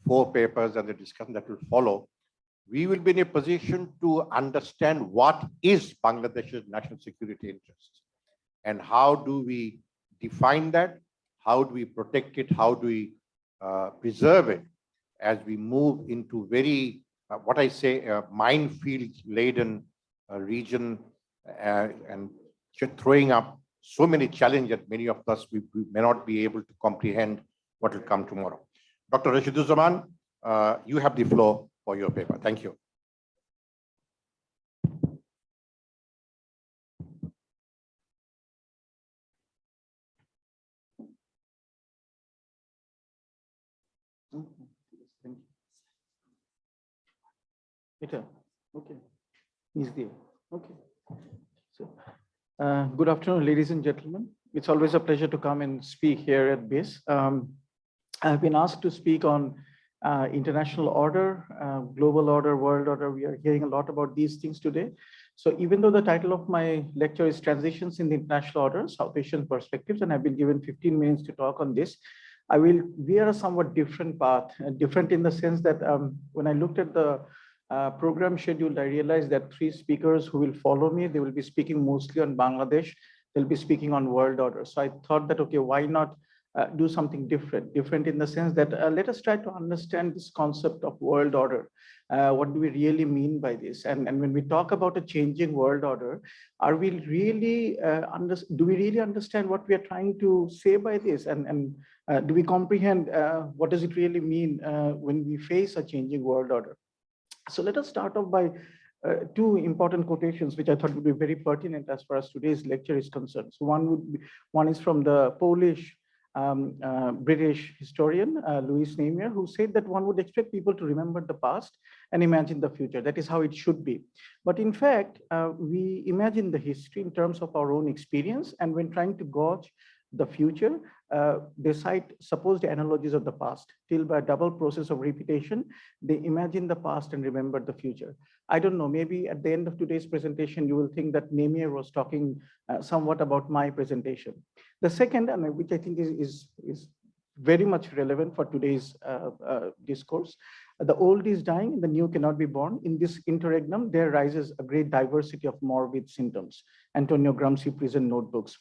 4 papers and the discussion that will follow, we will be in a position to understand what is Bangladesh's national security interests and how do we define that, how do we protect it, how do we preserve it as we move into very, what I say, minefield-laden region and throwing up so many challenges that many of us we may not be able to comprehend what will come tomorrow. Dr. Rashiduzzaman, you have the floor for your paper. Thank you. Okay, he's there. Okay. So, good afternoon, ladies and gentlemen. It's always a pleasure to come and speak here at BIS. I've been asked to speak on international order, global order, world order. We are hearing a lot about these things today. So even though the title of my lecture is Transitions in the International Order, South Asian Perspectives, and I've been given 15 minutes to talk on this, I will veer a somewhat different path, different in the sense that when I looked at the program schedule, I realized that 3 speakers who will follow me, they will be speaking mostly on Bangladesh. They'll be speaking on world order. So I thought that, okay, why not do something different in the sense that let us try to understand this concept of world order. What do we really mean by this? And when we talk about a changing world order, are we really do we really understand what we are trying to say by this? And do we comprehend what does it really mean when we face a changing world order? So let us start off by 2 important quotations, which I thought would be very pertinent as far as today's lecture is concerned. So one is from the Polish British historian, Louis Namier, who said that one would expect people to remember the past and imagine the future. That is how it should be. But in fact, we imagine the history in terms of our own experience, and when trying to gauge the future, they cite supposed analogies of the past. Till by a double process of repetition, they imagine the past and remember the future. I don't know, maybe at the end of today's presentation, you will think that Namier was talking somewhat about my presentation. The second, and which I think is very much relevant for today's discourse, the old is dying, the new cannot be born. In this interregnum, there rises a great diversity of morbid symptoms. Antonio Gramsci prison notebooks.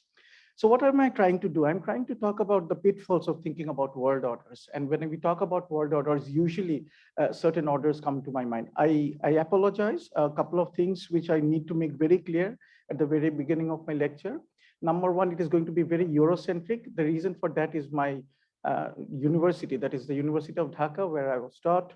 So what am I trying to do? I'm trying to talk about the pitfalls of thinking about world orders. And when we talk about world orders, usually certain orders come to my mind. I apologize, a couple of things which I need to make very clear at the very beginning of my lecture. Number one, it is going to be very Eurocentric. The reason for that is my university, that is the University of Dhaka, where I was taught.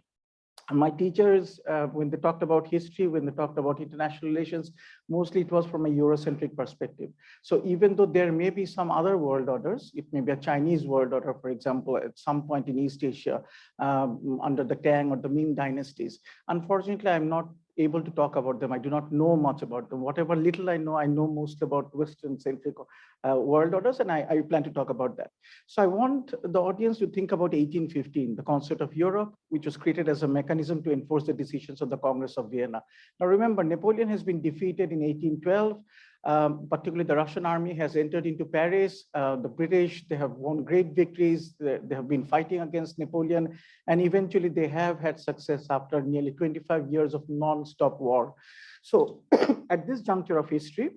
My teachers, when they talked about history, when they talked about international relations, mostly it was from a Eurocentric perspective. So even though there may be some other world orders, it may be a Chinese world order, for example, at some point in East Asia, under the Tang or the Ming dynasties. Unfortunately, I'm not able to talk about them. I do not know much about them. Whatever little I know most about Western-centric world orders, and I plan to talk about that. So I want the audience to think about 1815, the concept of Europe, which was created as a mechanism to enforce the decisions of the Congress of Vienna. Now remember, Napoleon has been defeated in 1812. Particularly the Russian army has entered into Paris. The British, they have won great victories. They have been fighting against Napoleon, and eventually they have had success after nearly 25 years of non-stop war. So at this juncture of history,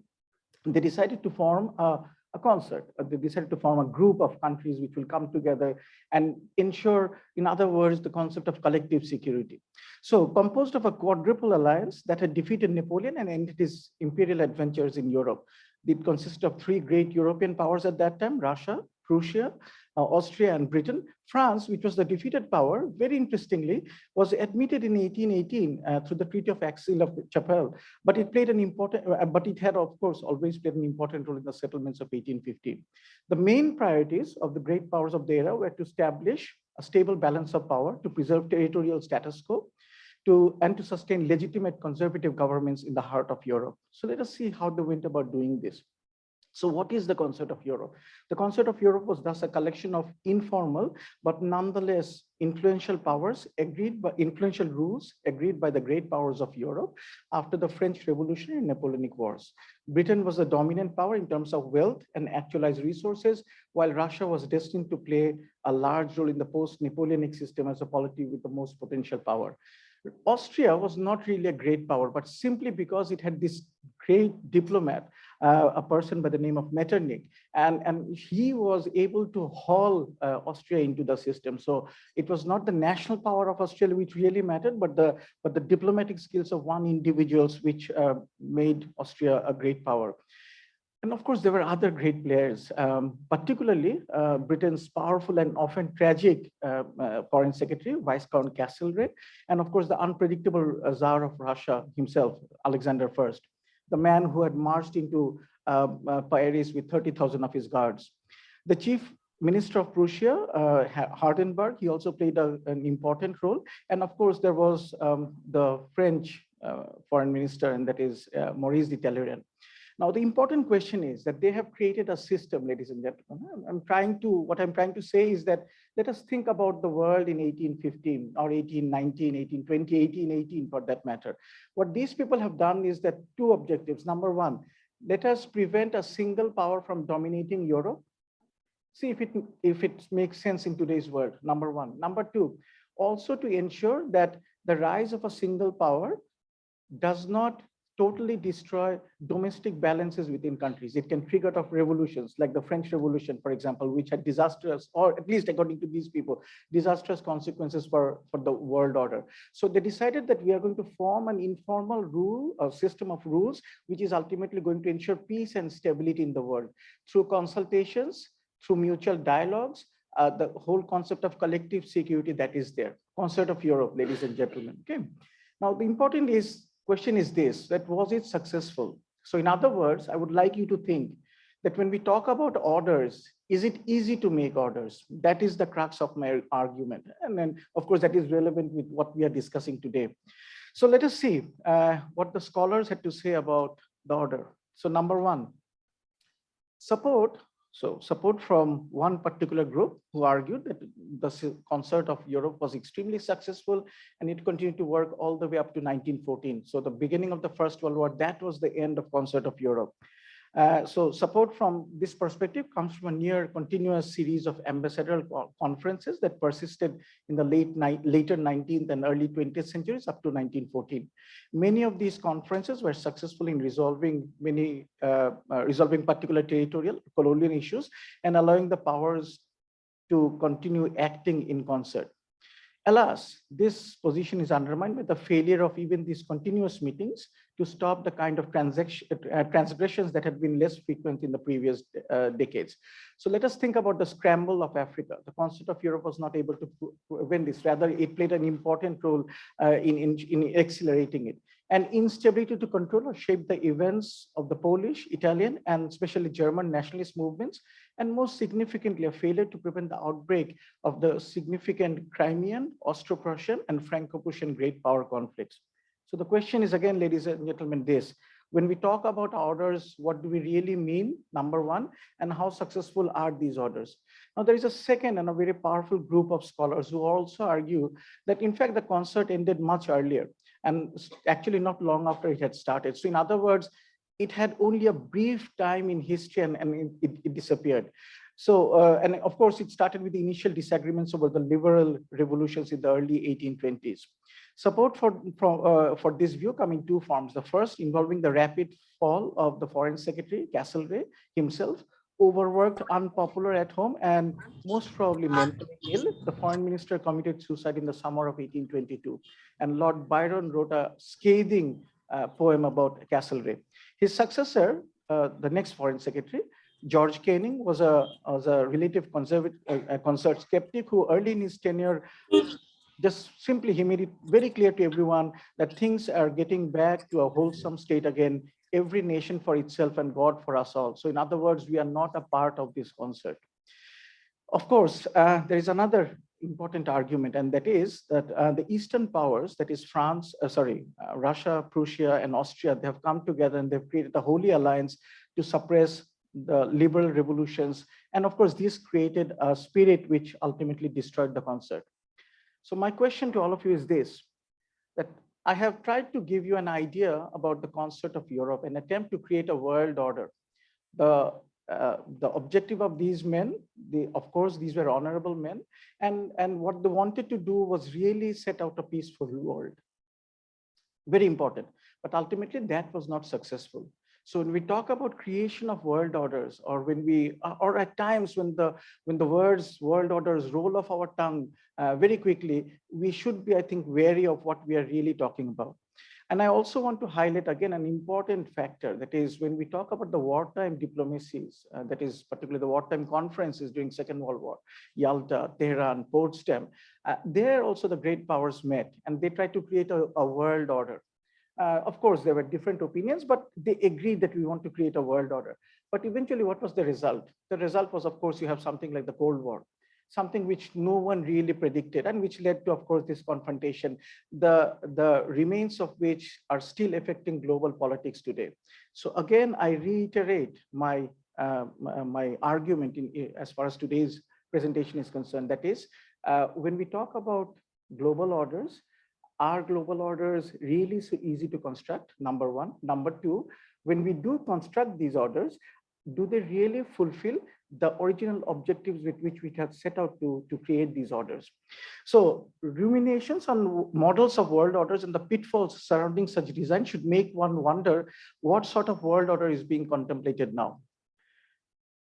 they decided to form a concert. They decided to form a group of countries which will come together and ensure, in other words, the concept of collective security. So composed of a quadruple alliance that had defeated Napoleon and ended his imperial adventures in Europe. It consisted of three great European powers at that time: Russia, Prussia, Austria, and Britain. France, which was the defeated power, very interestingly, was admitted in 1818 through the Treaty of Aix-la Chapelle, but it played an important, but it had, of course, always played an important role in the settlements of 1815. The main priorities of the great powers of the era were to establish a stable balance of power, to preserve territorial status quo, and to sustain legitimate conservative governments in the heart of Europe. So let us see how they went about doing this. So what is the concept of Europe? The concept of Europe was thus a collection of informal, but nonetheless influential powers influential rules agreed by the great powers of Europe after the French Revolution and Napoleonic Wars. Britain was the dominant power in terms of wealth and actualized resources, while Russia was destined to play a large role in the post-Napoleonic system as a polity with the most potential power. Austria was not really a great power, but simply because it had this great diplomat, a person by the name of Metternich, and he was able to haul Austria into the system. So it was not the national power of Austria which really mattered, but the diplomatic skills of one individual which made Austria a great power. And of course, there were other great players, particularly Britain's powerful and often tragic Foreign Secretary, Viscount Castlereagh, and of course, the unpredictable Tsar of Russia himself, Alexander I, the man who had marched into Paris with 30,000 of his guards. The chief minister of Prussia, Hardenberg, he also played an important role. And of course, there was the French foreign minister, and that is Maurice de Talleyrand. Now, the important question is that they have created a system, ladies and gentlemen. What I'm trying to say is that let us think about the world in 1815 or 1819, 1820, 1818 for that matter. What these people have done is that two objectives. Number one, let us prevent a single power from dominating Europe. See if it makes sense in today's world, number one. Number two, also to ensure that the rise of a single power does not totally destroy domestic balances within countries. It can trigger off revolutions like the French Revolution, for example, which had disastrous, or at least according to these people, disastrous consequences for the world order. So they decided that we are going to form an informal rule or system of rules, which is ultimately going to ensure peace and stability in the world through consultations, through mutual dialogues, the whole concept of collective security that is there. Concert of Europe, ladies and gentlemen. Okay. Now, the important question is this, that was it successful? So in other words, I would like you to think that when we talk about orders, is it easy to make orders? That is the crux of my argument. And then, of course, that is relevant with what we are discussing today. So let us see what the scholars had to say about the order. So number one, support. So support from one particular group who argued that the concert of Europe was extremely successful and it continued to work all the way up to 1914. So the beginning of the First World War, that was the end of concert of Europe. So support from this perspective comes from a near continuous series of ambassadorial conferences that persisted in the later 19th and early 20th centuries up to 1914. Many of these conferences were successful in resolving particular territorial colonial issues and allowing the powers to continue acting in concert. Alas, this position is undermined by the failure of even these continuous meetings to stop the kind of transgressions that had been less frequent in the previous decades. So let us think about the Scramble of Africa. The concept of Europe was not able to prevent this. Rather, it played an important role in accelerating it. And instability to control or shape the events of the Polish, Italian, and especially German nationalist movements, and most significantly, a failure to prevent the outbreak of the significant Crimean, Austro-Prussian, and Franco-Prussian great power conflicts. So the question is again, ladies and gentlemen, this: when we talk about orders, what do we really mean? Number one, and how successful are these orders? Now, there is a second and a very powerful group of scholars who also argue that in fact the concert ended much earlier and actually not long after it had started. So in other words, it had only a brief time in history and it disappeared. So, and of course, it started with the initial disagreements over the liberal revolutions in the early 1820s. Support for this view come in two forms. The first involving the rapid fall of the Foreign Secretary, Castlereagh himself, overworked, unpopular at home, and most probably mentally ill. The foreign minister committed suicide in the summer of 1822. And Lord Byron wrote a scathing poem about Castlereagh. His successor, the next foreign secretary, George Canning, was a relative conservative, concert skeptic who early in his tenure just simply he made it very clear to everyone that things are getting back to a wholesome state again, every nation for itself and God for us all. So in other words, we are not a part of this concert. Of course, there is another important argument, and that is that the Eastern powers, that is Russia, Prussia, and Austria, they have come together and they've created a holy alliance to suppress the liberal revolutions. And of course, this created a spirit which ultimately destroyed the concert. So my question to all of you is this, that I have tried to give you an idea about the concert of Europe, an attempt to create a world order. The objective of these men, of course, these were honorable men, and what they wanted to do was really set out a peaceful world. Very important, but ultimately that was not successful. So when we talk about creation of world orders, or when we, or at times when the words world orders roll off our tongue very quickly, we should be, I think, wary of what we are really talking about. And I also want to highlight again an important factor, that is when we talk about the wartime diplomacies, that is particularly the wartime conferences during Second World War, Yalta, Tehran, Potsdam, there also the great powers met and they tried to create a world order. Of course, there were different opinions, but they agreed that we want to create a world order. But eventually, what was the result? The result was, of course, you have something like the Cold War, something which no one really predicted and which led to, of course, this confrontation, the remains of which are still affecting global politics today. So again, I reiterate my argument as far as today's presentation is concerned. That is, when we talk about global orders, are global orders really so easy to construct? Number one. Number two, when we do construct these orders, do they really fulfill the original objectives with which we have set out to create these orders? So ruminations on models of world orders and the pitfalls surrounding such design should make one wonder what sort of world order is being contemplated now.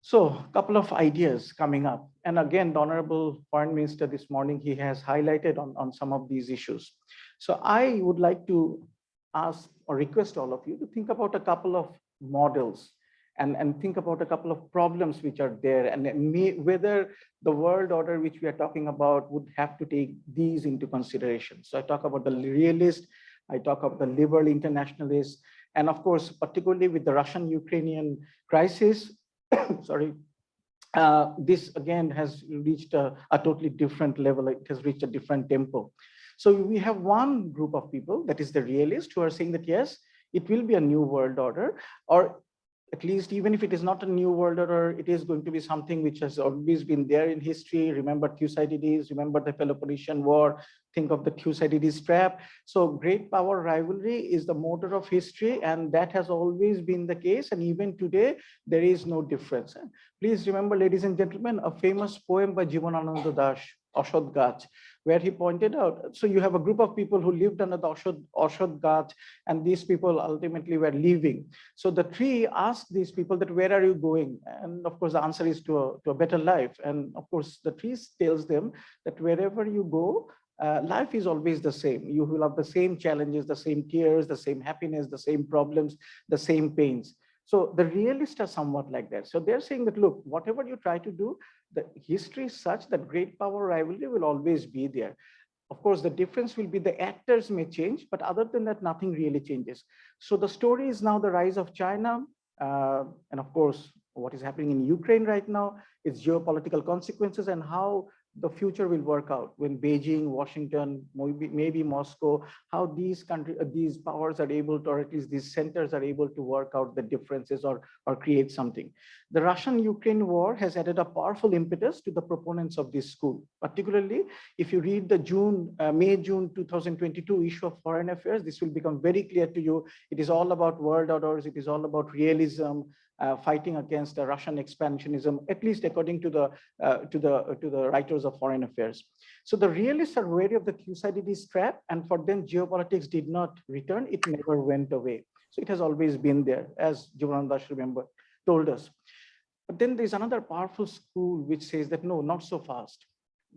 So a couple of ideas coming up. And again, the Honorable Foreign Minister this morning, he has highlighted on some of these issues. So I would like to ask or request all of you to think about a couple of models and think about a couple of problems which are there and whether the world order which we are talking about would have to take these into consideration. So I talk about the realist, I talk about the liberal internationalist, and of course, particularly with the Russian-Ukrainian crisis, sorry, this again has reached a totally different level. It has reached a different tempo. So we have one group of people, that is the realists, who are saying that yes, it will be a new world order, or at least even if it is not a new world order, it is going to be something which has always been there in history. Remember Thucydides, remember the Peloponnesian War, think of the Thucydides trap. So great power rivalry is the motor of history, and that has always been the case. And even today, there is no difference. Please remember, ladies and gentlemen, a famous poem by Jivanananda Das, Ashod Gach, where he pointed out, so you have a group of people who lived under the Ashod Gach, and these people ultimately were leaving. So the tree asked these people that, where are you going? And of course, the answer is to a better life. And of course, the tree tells them that wherever you go, life is always the same. You will have the same challenges, the same tears, the same happiness, the same problems, the same pains. So the realists are somewhat like that. So they're saying that, look, whatever you try to do, the history is such that great power rivalry will always be there. Of course, the difference will be the actors may change, but other than that, nothing really changes. So the story is now the rise of China. And of course, what is happening in Ukraine right now, its geopolitical consequences and how the future will work out when Beijing, Washington, maybe Moscow, how these countries, these powers are able to, or at least these centers are able to work out the differences or create something. The Russian-Ukraine war has added a powerful impetus to the proponents of this school. Particularly, if you read the May-June 2022 issue of Foreign Affairs, this will become very clear to you. It is all about world orders. It is all about realism, fighting against the Russian expansionism, at least according to the writers of Foreign Affairs. So the realists are wary of the Thucydides trap, and for them, geopolitics did not return. It never went away. So it has always been there, as Jivanandash told us. But then there's another powerful school which says that no, not so fast.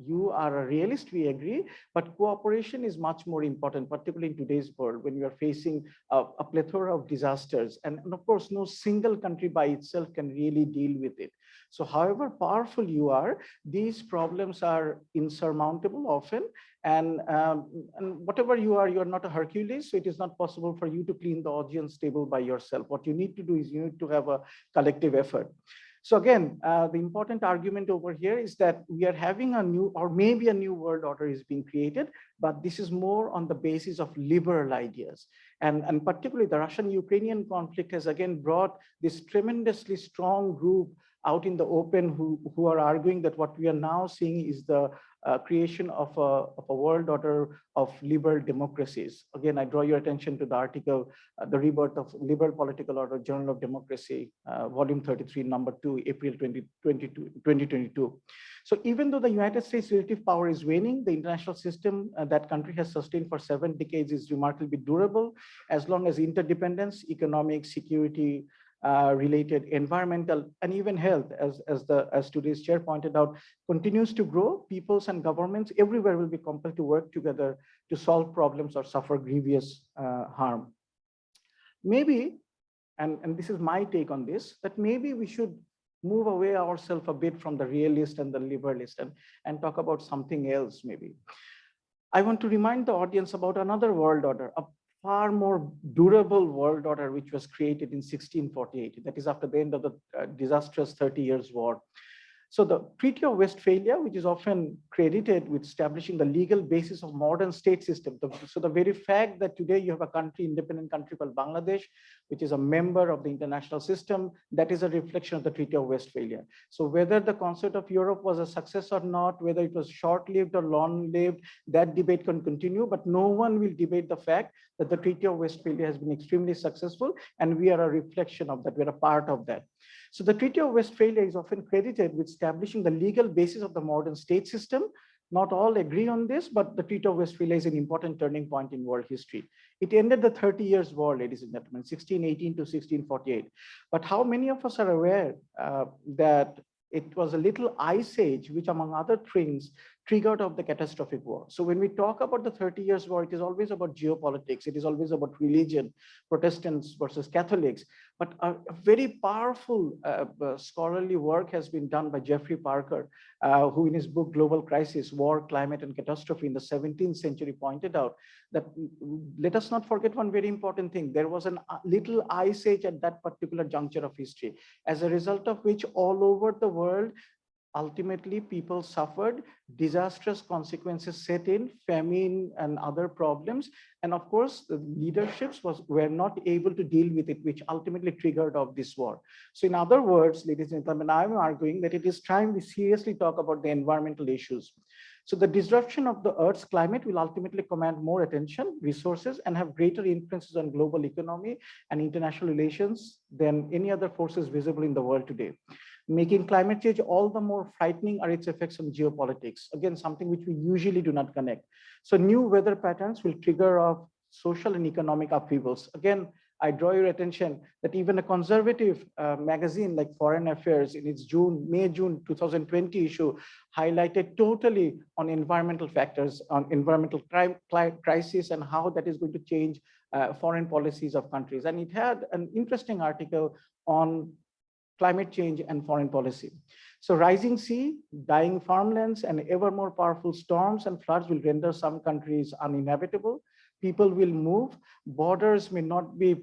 You are a realist, we agree, but cooperation is much more important, particularly in today's world when you are facing a plethora of disasters. And of course, no single country by itself can really deal with it. So however powerful you are, these problems are insurmountable often. And whatever you are not a Hercules, so it is not possible for you to clean the audience table by yourself. What you need to do is you need to have a collective effort. So again, the important argument over here is that we are having a new, or maybe a new world order is being created, but this is more on the basis of liberal ideas. And particularly the Russian-Ukrainian conflict has again brought this tremendously strong group out in the open who are arguing that what we are now seeing is the creation of a world order of liberal democracies. Again, I draw your attention to the article, The Rebirth of Liberal Political Order, Journal of Democracy, volume 33, number 2, April 2022. So even though the United States relative power is waning, the international system that country has sustained for 7 decades is remarkably durable, as long as interdependence, economic, security, related, environmental, and even health, as today's chair pointed out, continues to grow. Peoples and governments everywhere will be compelled to work together to solve problems or suffer grievous harm. Maybe, and this is my take on this, that maybe we should move away ourselves a bit from the realist and the liberalist and talk about something else maybe. I want to remind the audience about another world order, a far more durable world order which was created in 1648. That is after the end of the disastrous 30 Years' War. So the Treaty of Westphalia, which is often credited with establishing the legal basis of modern state system. So the very fact that today you have a country, independent country called Bangladesh, which is a member of the international system, that is a reflection of the Treaty of Westphalia. So whether the Concert of Europe was a success or not, whether it was short-lived or long-lived, that debate can continue, but no one will debate the fact that the Treaty of Westphalia has been extremely successful, and we are a reflection of that, we're a part of that. So the Treaty of Westphalia is often credited with establishing the legal basis of the modern state system. Not all agree on this, but the Treaty of Westphalia is an important turning point in world history. It ended the 30 Years' War, ladies and gentlemen, 1618 to 1648. But how many of us are aware that it was a little ice age, which among other things triggered off the catastrophic war. So when we talk about the 30 Years' War, it is always about geopolitics. It is always about religion, Protestants versus Catholics. But a very powerful scholarly work has been done by Jeffrey Parker, who in his book, Global Crisis, War, Climate, and Catastrophe in the 17th century pointed out that let us not forget one very important thing. There was a little ice age at that particular juncture of history, as a result of which all over the world, ultimately people suffered, disastrous consequences set in, famine and other problems. And of course, the leaderships were not able to deal with it, which ultimately triggered off this war. So in other words, ladies and gentlemen, I'm arguing that it is time we seriously talk about the environmental issues. So the disruption of the Earth's climate will ultimately command more attention, resources, and have greater influences on global economy and international relations than any other forces visible in the world today. Making climate change all the more frightening are its effects on geopolitics. Again, something which we usually do not connect. So new weather patterns will trigger off social and economic upheavals. Again, I draw your attention that even a conservative magazine like Foreign Affairs in its May-June 2020 issue highlighted totally on environmental factors, on environmental crisis and how that is going to change foreign policies of countries. And it had an interesting article on climate change and foreign policy. So rising sea, dying farmlands, and ever more powerful storms and floods will render some countries uninhabitable. People will move. Borders may not be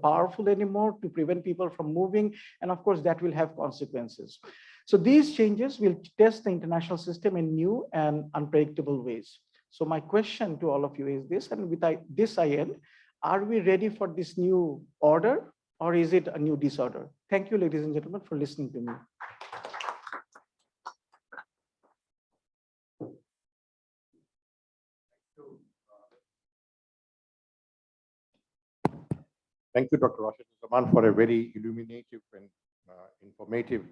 powerful anymore to prevent people from moving. And of course, that will have consequences. So these changes will test the international system in new and unpredictable ways. So my question to all of you is this, and with this I end, are we ready for this new order, or is it a new disorder? Thank you, ladies and gentlemen, for listening to me. Thank you, Dr. Rashid Zaman, for a very illuminative and informative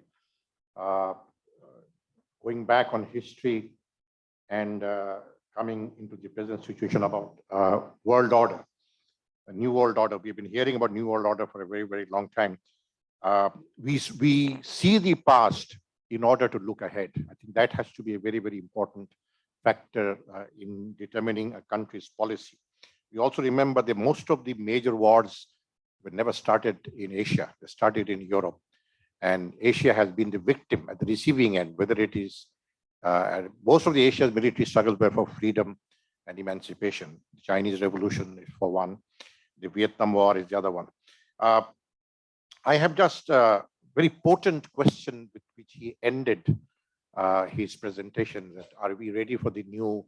going back on history and coming into the present situation about world order, a new world order. We've been hearing about new world order for a very, very long time. We see the past in order to look ahead. I think that has to be a very, very important factor in determining a country's policy. We also remember that most of the major wars were never started in Asia. They started in Europe. And Asia has been the victim at the receiving end, whether it is, most of the Asia's military struggles were for freedom and emancipation. The Chinese Revolution is for one. The Vietnam War is the other one. I have just a very potent question with which he ended his presentation, that are we ready for the new,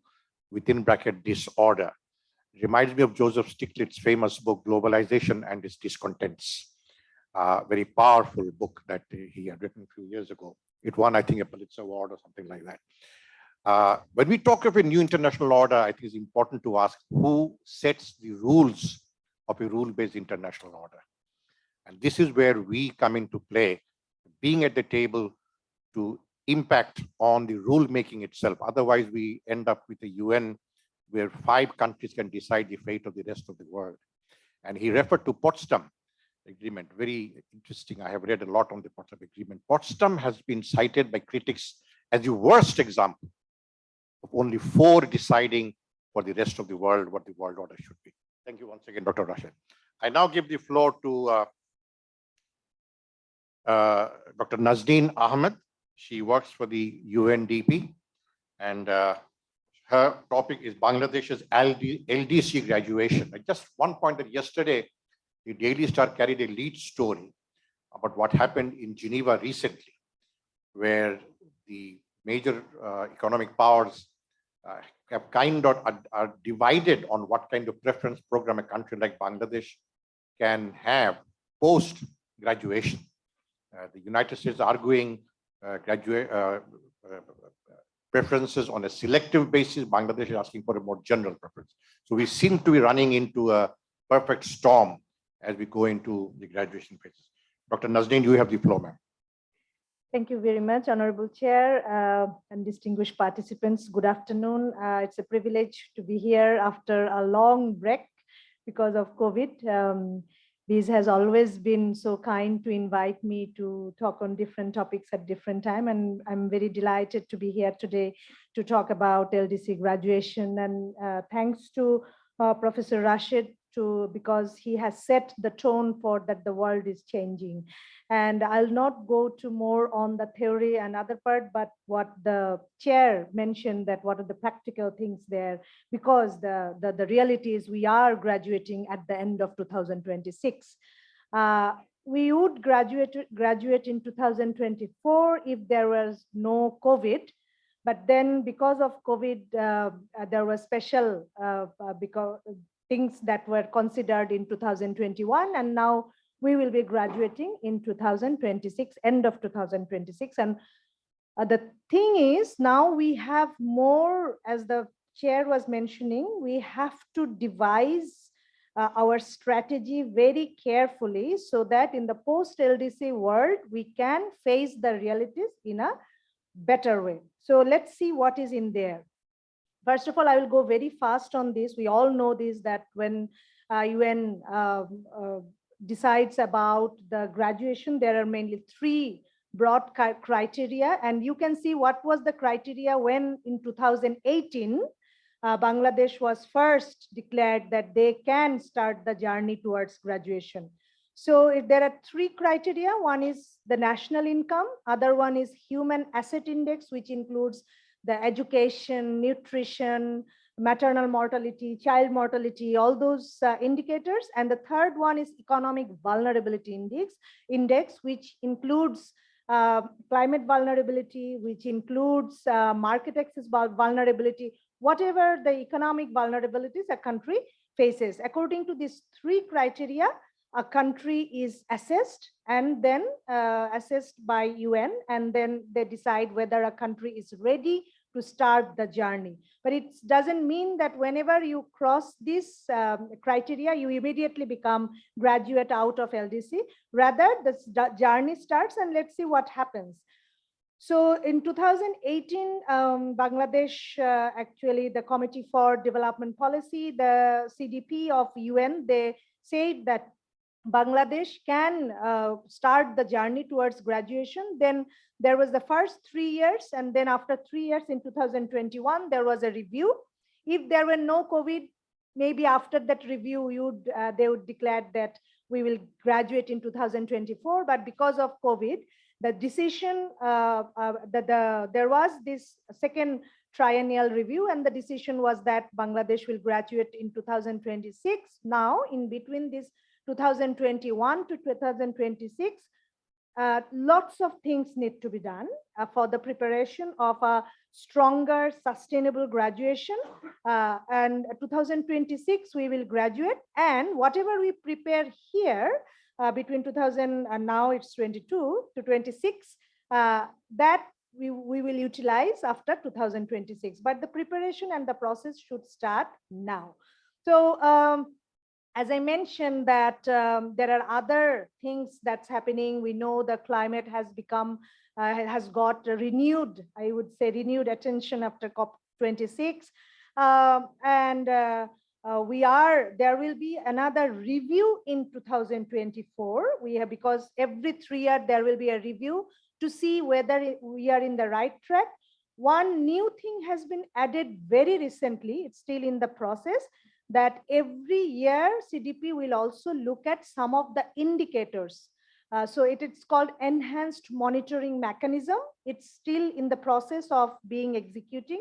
within bracket, disorder? It reminds me of Joseph Stiglitz's famous book, Globalization and Its Discontents. Very powerful book that he had written a few years ago. It won, I think, a Pulitzer Award or something like that. When we talk of a new international order, I think it's important to ask who sets the rules of a rule-based international order. And this is where we come into play, being at the table to impact on the rule-making itself. Otherwise, we end up with a UN where 5 countries can decide the fate of the rest of the world. And he referred to Potsdam Agreement, very interesting. I have read a lot on the Potsdam Agreement. Potsdam has been cited by critics as the worst example of only 4 deciding for the rest of the world what the world order should be. Thank you once again, Dr. Rashid. I now give the floor to Dr. Nazneen Ahmed. She works for the UNDP, and her topic is Bangladesh's LDC graduation. And just one point that yesterday, the Daily Star carried a lead story about what happened in Geneva recently, where the major economic powers have kind of are divided on what kind of preference program a country like Bangladesh can have post graduation. The United States arguing preferences on a selective basis. Bangladesh is asking for a more general preference. So we seem to be running into a perfect storm as we go into the graduation phases. Dr. Nazneen, you have the floor, ma'am. Thank you very much, Honorable Chair and distinguished participants. Good afternoon. It's a privilege to be here after a long break because of COVID. Biz has always been so kind to invite me to talk on different topics at different time, and I'm very delighted to be here today to talk about LDC graduation. And thanks to Professor Rashid because he has set the tone for that the world is changing. And I'll not go to more on the theory and other part, but what the chair mentioned, that what are the practical things there, because the reality is we are graduating at the end of 2026. We would graduate in 2024 if there was no COVID. But then because of COVID, there were special things that were considered in 2021, and now we will be graduating in 2026, end of 2026. And the thing is, now we have more, as the chair was mentioning, we have to devise our strategy very carefully so that in the post-LDC world, we can face the realities in a better way. So let's see what is in there. First of all, I will go very fast on this. We all know this, that when UN decides about the graduation, there are mainly 3 broad criteria. And you can see what was the criteria when in 2018, Bangladesh was first declared that they can start the journey towards graduation. So if there are 3 criteria, one is the national income, other one is human asset index, which includes the education, nutrition, maternal mortality, child mortality, all those indicators. And the third one is economic vulnerability index, which includes climate vulnerability, which includes market access vulnerability, whatever the economic vulnerabilities a country faces. According to these three criteria, a country is assessed and then assessed by UN, and then they decide whether a country is ready to start the journey. But it doesn't mean that whenever you cross this criteria, you immediately become graduate out of LDC. Rather, the journey starts, and let's see what happens. So in 2018, Bangladesh, actually the Committee for Development Policy, the CDP of UN, they said that Bangladesh can start the journey towards graduation. Then there was the first 3 years, and then after 3 years in 2021, there was a review. If there were no COVID, maybe after that review, they would declare that we will graduate in 2024. But because of COVID, the decision there was this second triennial review, and the decision was that Bangladesh will graduate in 2026. Now, in between this 2021 to 2026, lots of things need to be done for the preparation of a stronger, sustainable graduation. And 2026, we will graduate, and whatever we prepare here between 2000 and now it's 22 to 26, that we will utilize after 2026. But the preparation and the process should start now. So as I mentioned that there are other things that's happening. We know the climate has become, has got renewed, I would say renewed attention after COP26. There will be another review in 2024. Because every 3 years there will be a review to see whether we are in the right track. One new thing has been added very recently, it's still in the process, that every year CDP will also look at some of the indicators. So it's called enhanced monitoring mechanism. It's still in the process of being executing.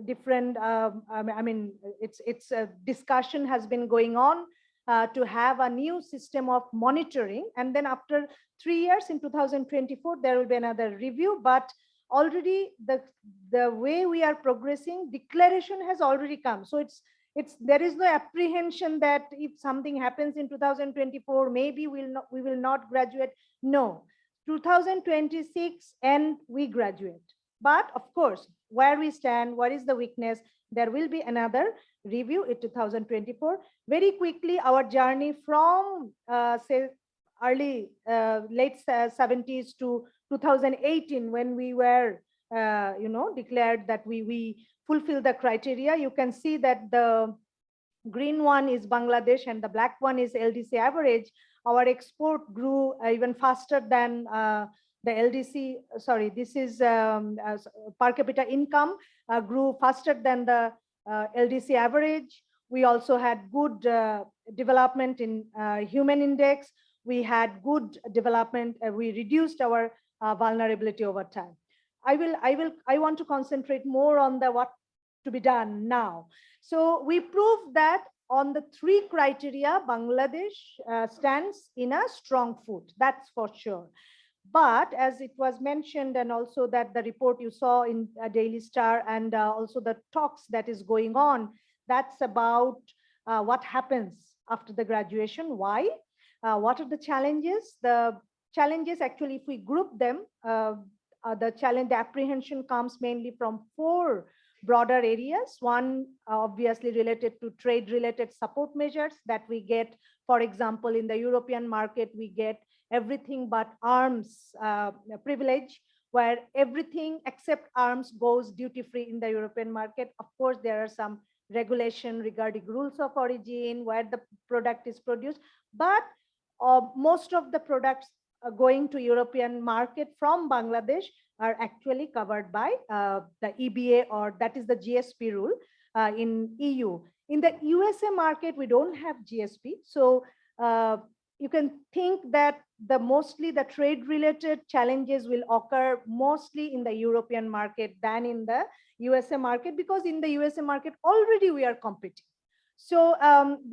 Different, I mean, it's a discussion has been going on to have a new system of monitoring. And then after 3 years in 2024, there will be another review. But already the way we are progressing, declaration has already come. So there is no apprehension that if something happens in 2024, maybe we will not graduate. No, 2026 and we graduate. But of course, where we stand, what is the weakness, there will be another review in 2024. Very quickly, our journey from say late 70s to 2018, when we were declared that we fulfill the criteria. You can see that the green one is Bangladesh and the black one is LDC average. Our export grew even faster than the LDC, sorry, this is per capita income grew faster than the LDC average. We also had good development in human index. We had good development. We reduced our vulnerability over time. I want to concentrate more on the what to be done now. So we proved that on the 3 criteria, Bangladesh stands in a strong foot. That's for sure. But as it was mentioned, and also that the report you saw in Daily Star, and also the talks that is going on, that's about what happens after the graduation. Why? What are the challenges? The challenges, actually, if we group them, the apprehension comes mainly from 4 broader areas. One, obviously related to trade-related support measures that we get. For example, in the European market, we get everything but arms privilege, where everything except arms goes duty-free in the European market. Of course, there are some regulation regarding rules of origin, where the product is produced, but most of the products going to European market from Bangladesh are actually covered by the EBA, or that is the GSP rule in EU. In the USA market, we don't have GSP. So you can think that mostly the trade related challenges will occur mostly in the European market than in the USA market, because in the USA market already we are competing. So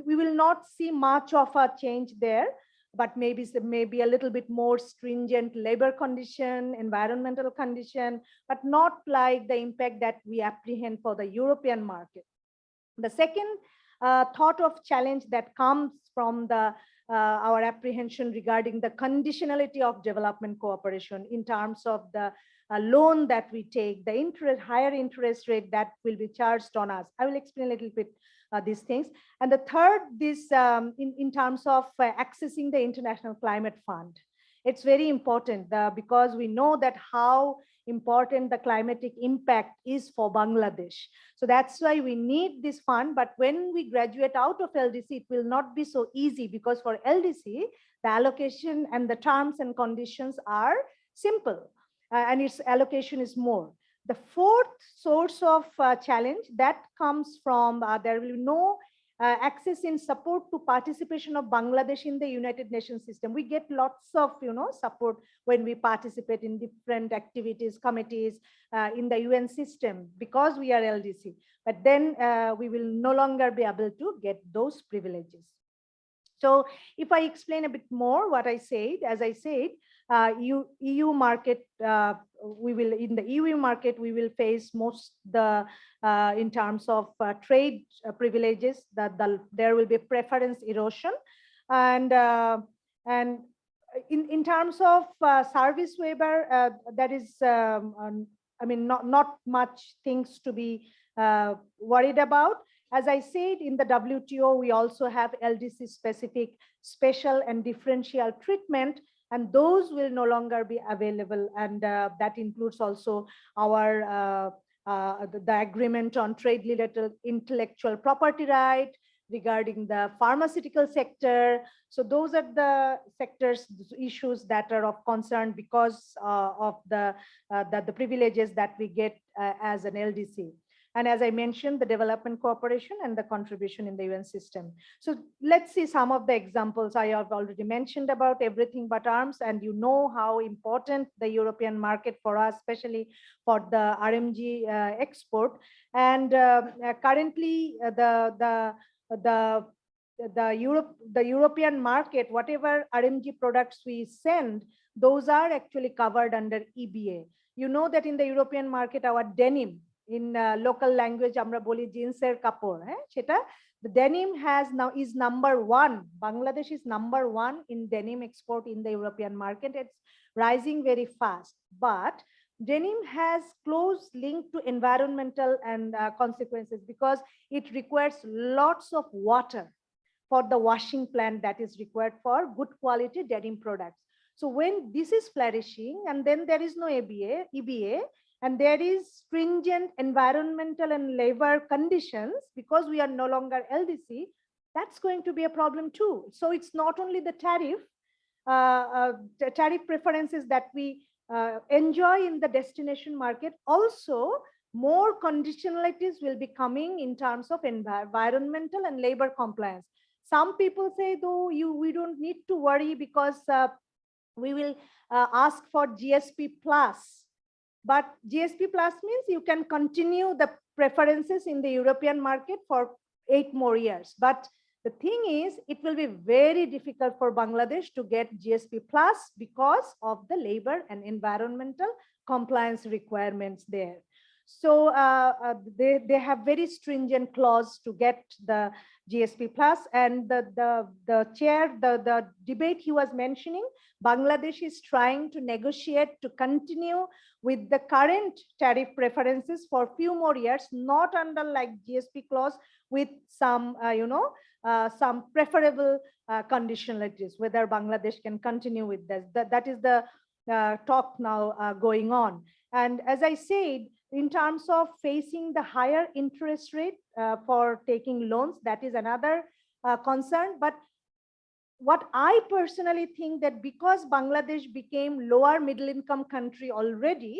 we will not see much of a change there. but maybe a little bit more stringent labor condition, environmental condition, but not like the impact that we apprehend for the European market. The second thought of challenge that comes from our apprehension regarding the conditionality of development cooperation in terms of the loan that we take, the higher interest rate that will be charged on us. I will explain a little bit these things. And the third, this in terms of accessing the International Climate Fund. It's very important because we know that how important the climatic impact is for Bangladesh. So that's why we need this fund. But when we graduate out of LDC, it will not be so easy, because for LDC, the allocation and the terms and conditions are simple and its allocation is more. The fourth source of challenge that comes from there will be no access in support to participation of Bangladesh in the United Nations system. We get lots of support when we participate in different activities, committees in the UN system because we are LDC. But then we will no longer be able to get those privileges. So if I explain a bit more what I said, as I said, EU market, in the EU market, we will face most in terms of trade privileges, that there will be preference erosion. And in terms of service waiver, that is, I mean, not much things to be worried about. As I said, in the WTO, we also have LDC specific special and differential treatment, and those will no longer be available. And that includes also our the agreement on trade-related intellectual property right regarding the pharmaceutical sector. So those are the sectors, issues that are of concern because of the privileges that we get as an LDC. And as I mentioned, the development cooperation and the contribution in the UN system. So let's see some of the examples. I have already mentioned about everything but arms, and you know how important the European market for us, especially for the RMG export. And currently, the European market, whatever RMG products we send, those are actually covered under EBA. You know that in the European market, our denim, in local language, আমরা বলি জিন্সের কাপড়, সেটা the denim is #1. Bangladesh is #1 in denim export in the European market. It's rising very fast, but denim has close link to environmental and consequences because it requires lots of water for the washing plant that is required for good quality denim products. So when this is flourishing, and then there is no EBA, and there is stringent environmental and labor conditions because we are no longer LDC, that's going to be a problem too. So it's not only the tariff preferences that we enjoy in the destination market, also more conditionalities will be coming in terms of environmental and labor compliance. Some people say, though, we don't need to worry because we will ask for GSP plus. But GSP plus means you can continue the preferences in the European market for 8 more years. But the thing is, it will be very difficult for Bangladesh to get GSP plus because of the labor and environmental compliance requirements there. So they have very stringent clause to get the GSP plus. And the chair, the debate he was mentioning, Bangladesh is trying to negotiate to continue with the current tariff preferences for a few more years, not under like GSP clause, with some some preferable conditionalities, whether Bangladesh can continue with this. That is the talk now going on. And as I said, in terms of facing the higher interest rate for taking loans, that is another concern. But what I personally think that because Bangladesh became lower middle income country already,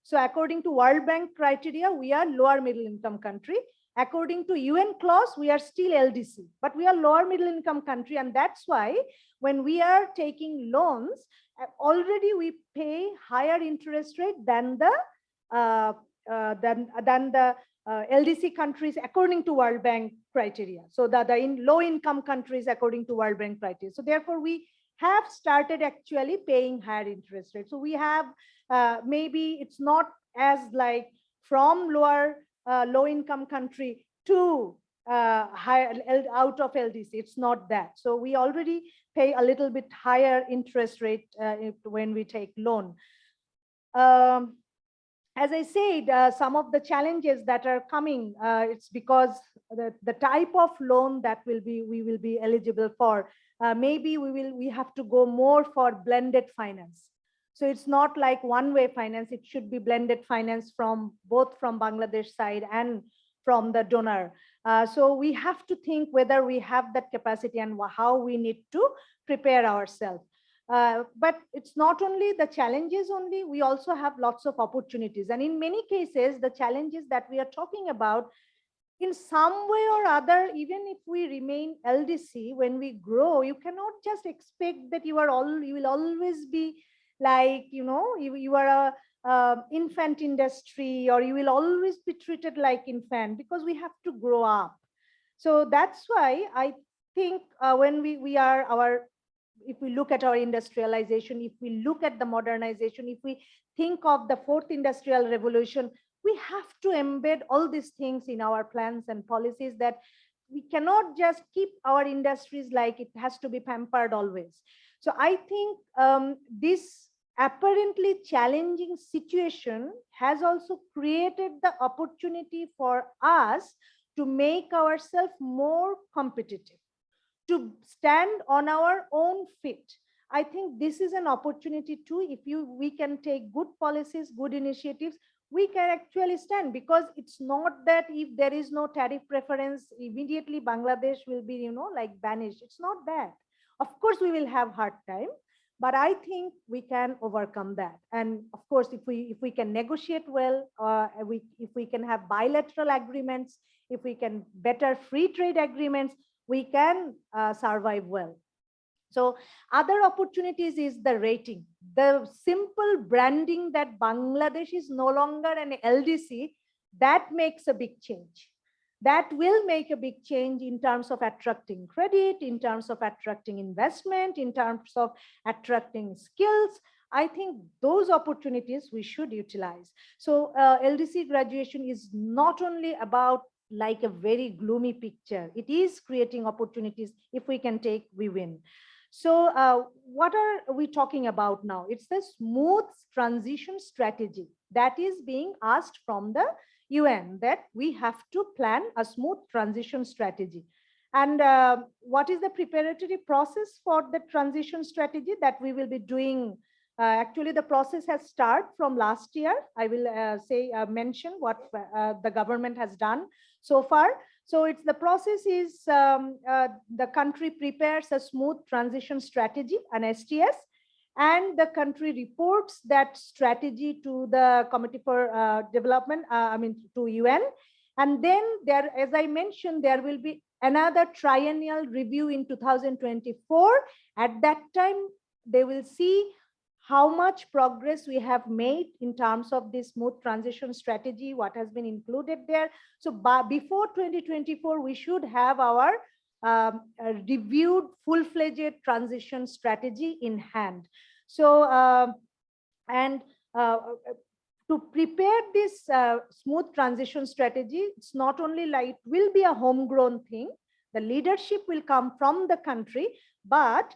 so according to World Bank criteria, we are lower middle income country. According to UN clause, we are still LDC, but we are lower middle income country. And that's why when we are taking loans, already we pay higher interest rate than the LDC countries according to World Bank criteria. So in low income countries according to World Bank criteria. So therefore we have started actually paying higher interest rates. So we have, maybe it's not as like from low income country to higher out of LDC. It's not that. So we already pay a little bit higher interest rate when we take loan. As I said, some of the challenges that are coming, it's because the type of loan that we will be eligible for. Maybe we have to go more for blended finance. So it's not like one-way finance. It should be blended finance from both from Bangladesh side and from the donor. So we have to think whether we have that capacity and how we need to prepare ourselves. But it's not only the challenges only, we also have lots of opportunities. And in many cases, the challenges that we are talking about, in some way or other, even if we remain LDC, when we grow, you cannot just expect that you will always be like, you are a infant industry, or you will always be treated like infant, because we have to grow up. So that's why I think when if we look at our industrialization, if we look at the modernization, if we think of the fourth industrial revolution, we have to embed all these things in our plans and policies, that we cannot just keep our industries like it has to be pampered always. So I think this apparently challenging situation has also created the opportunity for us to make ourselves more competitive, to stand on our own feet. I think this is an opportunity too. If we can take good policies, good initiatives, we can actually stand, because it's not that if there is no tariff preference, immediately Bangladesh will be, like banished. It's not that. Of course, we will have hard time, but I think we can overcome that. And of course, if we can negotiate well, if we can have bilateral agreements, if we can better free trade agreements, we can survive well. So other opportunities is the rating. The simple branding that Bangladesh is no longer an LDC, that makes a big change. That will make a big change in terms of attracting credit, in terms of attracting investment, in terms of attracting skills. I think those opportunities we should utilize. So LDC graduation is not only about like a very gloomy picture. It is creating opportunities. If we can take, we win. So what are we talking about now? It's the smooth transition strategy that is being asked from the UN, that we have to plan a smooth transition strategy. And what is the preparatory process for the transition strategy that we will be doing? Actually, the process has started from last year. I will mention what the government has done so far. So it's the process is the country prepares a smooth transition strategy, an STS, and the country reports that strategy to the Committee for Development, to UN. And then there, as I mentioned, there will be another triennial review in 2024. At that time, they will see how much progress we have made in terms of this smooth transition strategy, what has been included there. So before 2024, we should have our reviewed full-fledged transition strategy in hand. So, to prepare this smooth transition strategy, it's not only like it will be a homegrown thing, the leadership will come from the country, but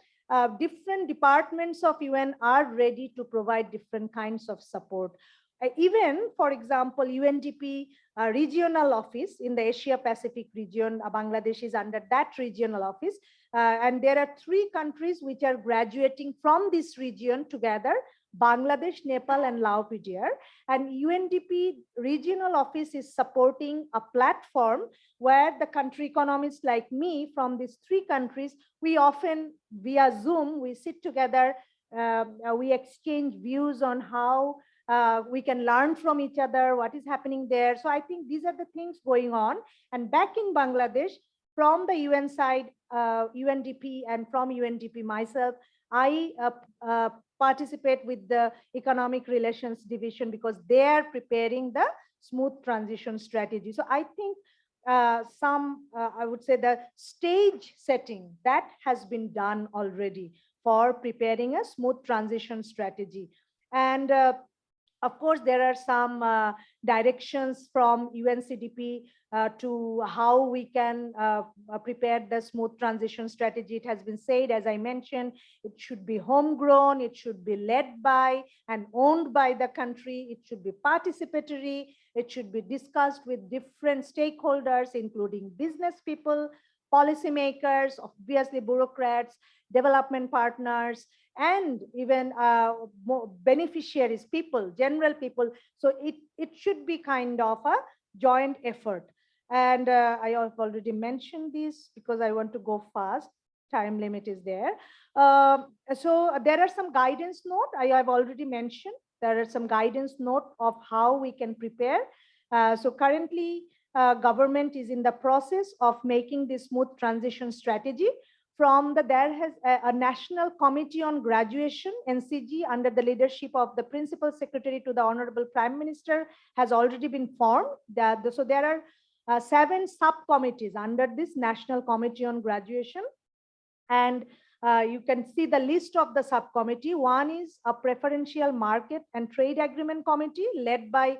different departments of UN are ready to provide different kinds of support. Even, for example, UNDP regional office in the Asia Pacific region, Bangladesh is under that regional office. And there are 3 countries which are graduating from this region together: Bangladesh, Nepal, and Laos PDR. And UNDP regional office is supporting a platform where the country economists like me from these 3 countries, we often via Zoom, we sit together, we exchange views on how we can learn from each other, what is happening there. So I think these are the things going on. And back in Bangladesh, from the UN side, UNDP, and from UNDP myself, I participate with the Economic Relations Division, because they are preparing the smooth transition strategy. So I think I would say the stage setting that has been done already. for preparing a smooth transition strategy. And of course, there are some directions from UNCDP to how we can prepare the smooth transition strategy. It has been said, as I mentioned, it should be homegrown, it should be led by and owned by the country, it should be participatory, it should be discussed with different stakeholders, including business people, policymakers, obviously bureaucrats, development partners, and even beneficiaries, people, general people. So it should be kind of a joint effort. And I have already mentioned this because I want to go fast. Time limit is there. So there are some guidance note I have already mentioned. There are some guidance note of how we can prepare. So currently, government is in the process of making this smooth transition strategy. There has a National Committee on Graduation, NCG, under the leadership of the Principal Secretary to the Honorable Prime Minister, has already been formed. So there are 7 subcommittees under this National Committee on Graduation. And you can see the list of the subcommittee. One is a Preferential Market and Trade Agreement Committee led by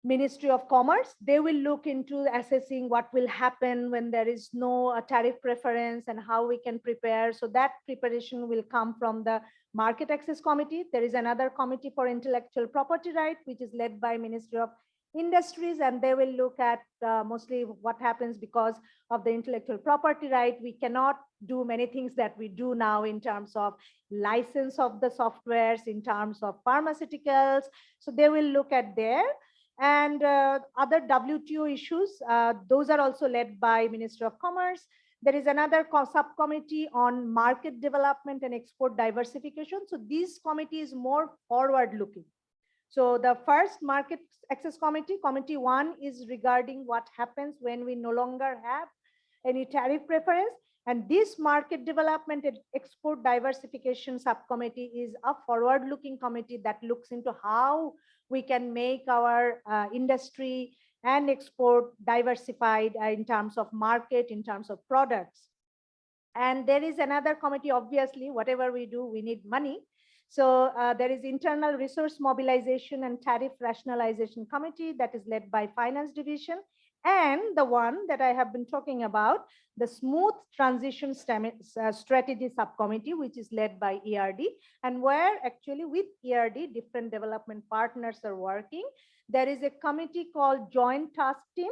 Ministry of Commerce. They will look into assessing what will happen when there is no tariff preference and how we can prepare. So that preparation will come from the Market Access Committee. There is another committee for intellectual property right, which is led by Ministry of Industries, and they will look at mostly what happens because of the intellectual property right. We cannot do many things that we do now in terms of license of the softwares, in terms of pharmaceuticals. So they will look at there. And other WTO issues, those are also led by Ministry of Commerce. There is another subcommittee on market development and export diversification. So this committee is more forward looking. So the first Market Access Committee, Committee 1, is regarding what happens when we no longer have any tariff preference. And this Market Development and Export Diversification Subcommittee is a forward looking committee that looks into how we can make our industry and export diversified in terms of market, in terms of products. And there is another committee, obviously, whatever we do, we need money. So there is Internal Resource Mobilization and Tariff Rationalization Committee that is led by Finance Division, and the one that I have been talking about, the Smooth Transition Strategy Subcommittee, which is led by ERD, and where actually with ERD, different development partners are working. There is a committee called Joint Task Team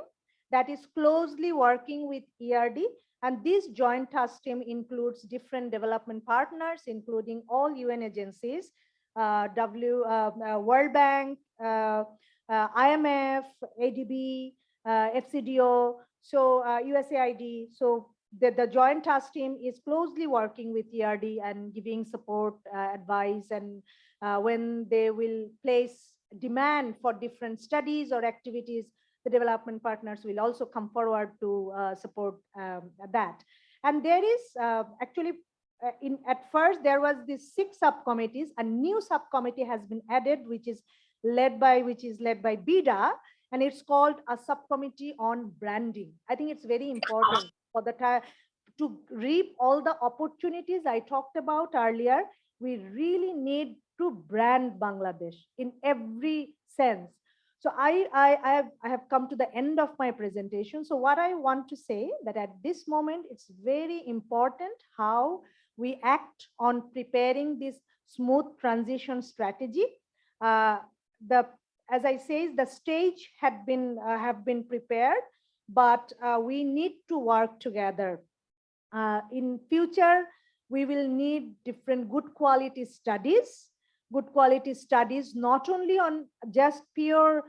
that is closely working with ERD. And this joint task team includes different development partners, including all UN agencies, World Bank, IMF, ADB, FCDO, so USAID. So the joint task team is closely working with ERD and giving support, advice, and when they will place demand for different studies or activities, the development partners will also come forward to support that. And there is actually, at first there was these 6 subcommittees. A new subcommittee has been added, which is led by BIDA, and it's called a Subcommittee on Branding. I think it's very important for the to reap all the opportunities I talked about earlier. We really need to brand Bangladesh in every sense. So I have come to the end of my presentation. So what I want to say that at this moment, it's very important how we act on preparing this smooth transition strategy. As I say, the stage have been prepared, but we need to work together. In future, we will need different good quality studies, not only on just pure,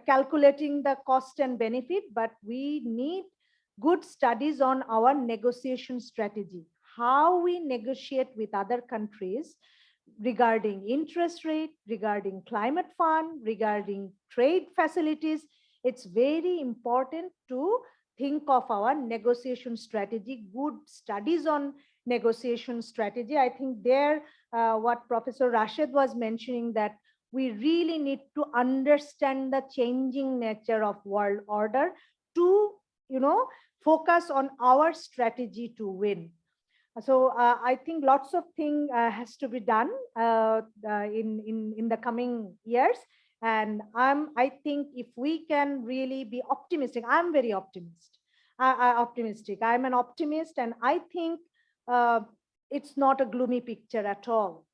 calculating the cost and benefit, but we need good studies on our negotiation strategy, how we negotiate with other countries regarding interest rate, regarding climate fund, regarding trade facilities. It's very important to think of our negotiation strategy, good studies on negotiation strategy. I think there, what Professor Rashid was mentioning, that we really need to understand the changing nature of world order to, focus on our strategy to win. So I think lots of things has to be done in the coming years. And I think if we can really be optimistic, I'm very optimistic. I'm an optimist, and I think it's not a gloomy picture at all.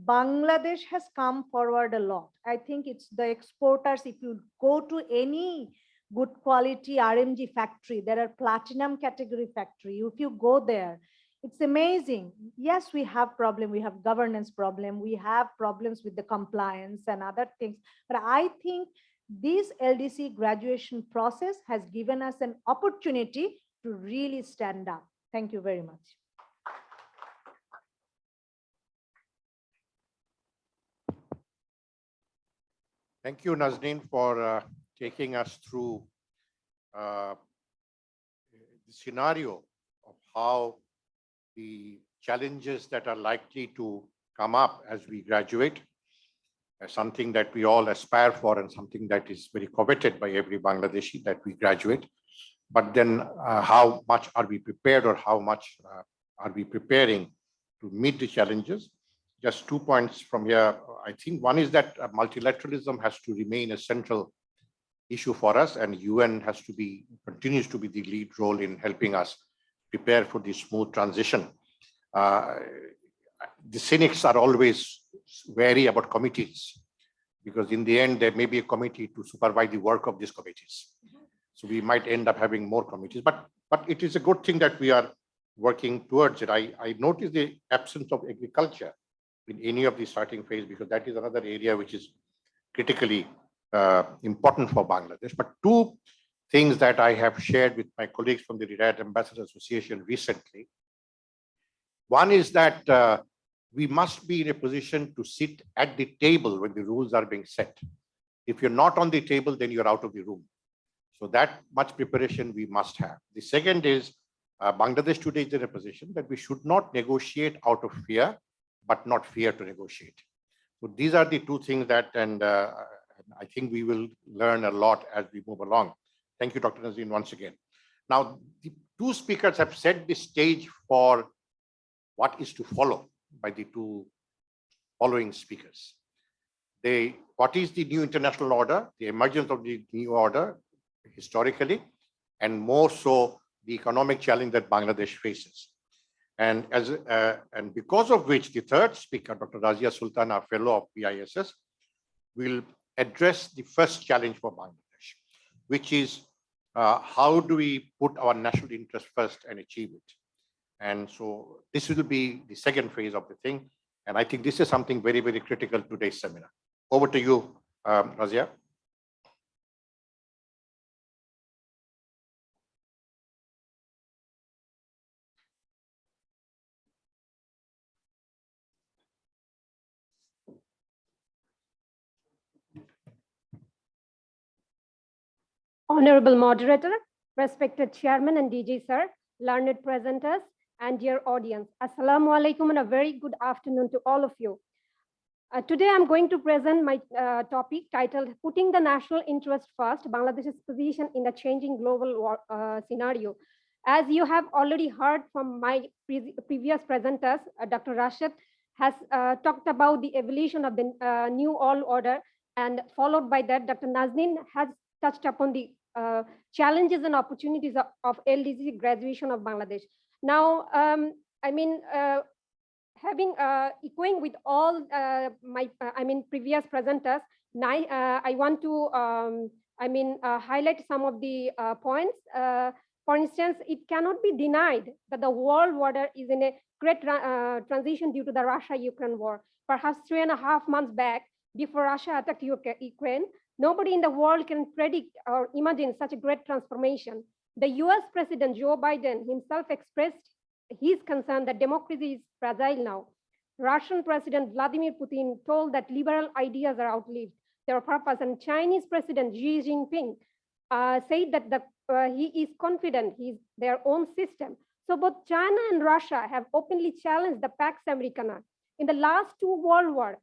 Bangladesh has come forward a lot. I think it's the exporters. If you go to any good quality RMG factory, there are platinum category factory. If you go there, it's amazing. Yes, we have problem. We have governance problem. We have problems with the compliance and other things. But I think this LDC graduation process has given us an opportunity to really stand up. Thank you very much. Thank you, Nazneen, for taking us through the scenario of how the challenges that are likely to come up as we graduate, something that we all aspire for and something that is very coveted by every Bangladeshi, that we graduate. But then how much are we prepared, or how much are we preparing to meet the challenges? Just 2 points from here. I think one is that multilateralism has to remain a central issue for us, and UN has to be, continues to be the lead role in helping us prepare for the smooth transition. The cynics are always wary about committees, because in the end, there may be a committee to supervise the work of these committees. So we might end up having more committees, but it is a good thing that we are working towards it. I noticed the absence of agriculture in any of the starting phase, because that is another area which is critically important for Bangladesh. But two things that I have shared with my colleagues from the Retired Ambassadors Association recently. One is that we must be in a position to sit at the table when the rules are being set. If you're not on the table, then you're out of the room. So that much preparation we must have. The second is Bangladesh today is in a position that we should not negotiate out of fear, but not fear to negotiate. So these are the two things that, and I think we will learn a lot as we move along. Thank you, Dr. Nazneen, once again. Now, the two speakers have set the stage for what is to follow by the two following speakers. What is the new international order, the emergence of the new order historically, and more so the economic challenge that Bangladesh faces. And because of which the third speaker, Dr. Razia Sultan, our fellow of PISS, will address the first challenge for Bangladesh, which is how do we put our national interest first and achieve it? And so this will be the second phase of the thing. And I think this is something very, very critical to today's seminar. Over to you, Razia. Honorable moderator, respected chairman and DG sir, learned presenters, and dear audience. Assalamu alaikum and a very good afternoon to all of you. Today I'm going to present my topic titled Putting the National Interest First, Bangladesh's Position in the Changing Global Scenario. As you have already heard from my previous presenters, Dr. Rashid has talked about the evolution of the new world order, and followed by that, Dr. Nazneen has touched upon the challenges and opportunities of LDC graduation of Bangladesh. Now, echoing with all my previous presenters, I want to highlight some of the points. For instance, it cannot be denied that the world order is in a great transition due to the Russia-Ukraine war. Perhaps 3.5 months back, before Russia attacked Ukraine, nobody in the world can predict or imagine such a great transformation. The US President Joe Biden himself expressed his concern that democracy is fragile now. Russian President Vladimir Putin told that liberal ideas are outlived their purpose, and Chinese President Xi Jinping said that he is confident he's their own system. So both China and Russia have openly challenged the Pax Americana. In the last two world wars,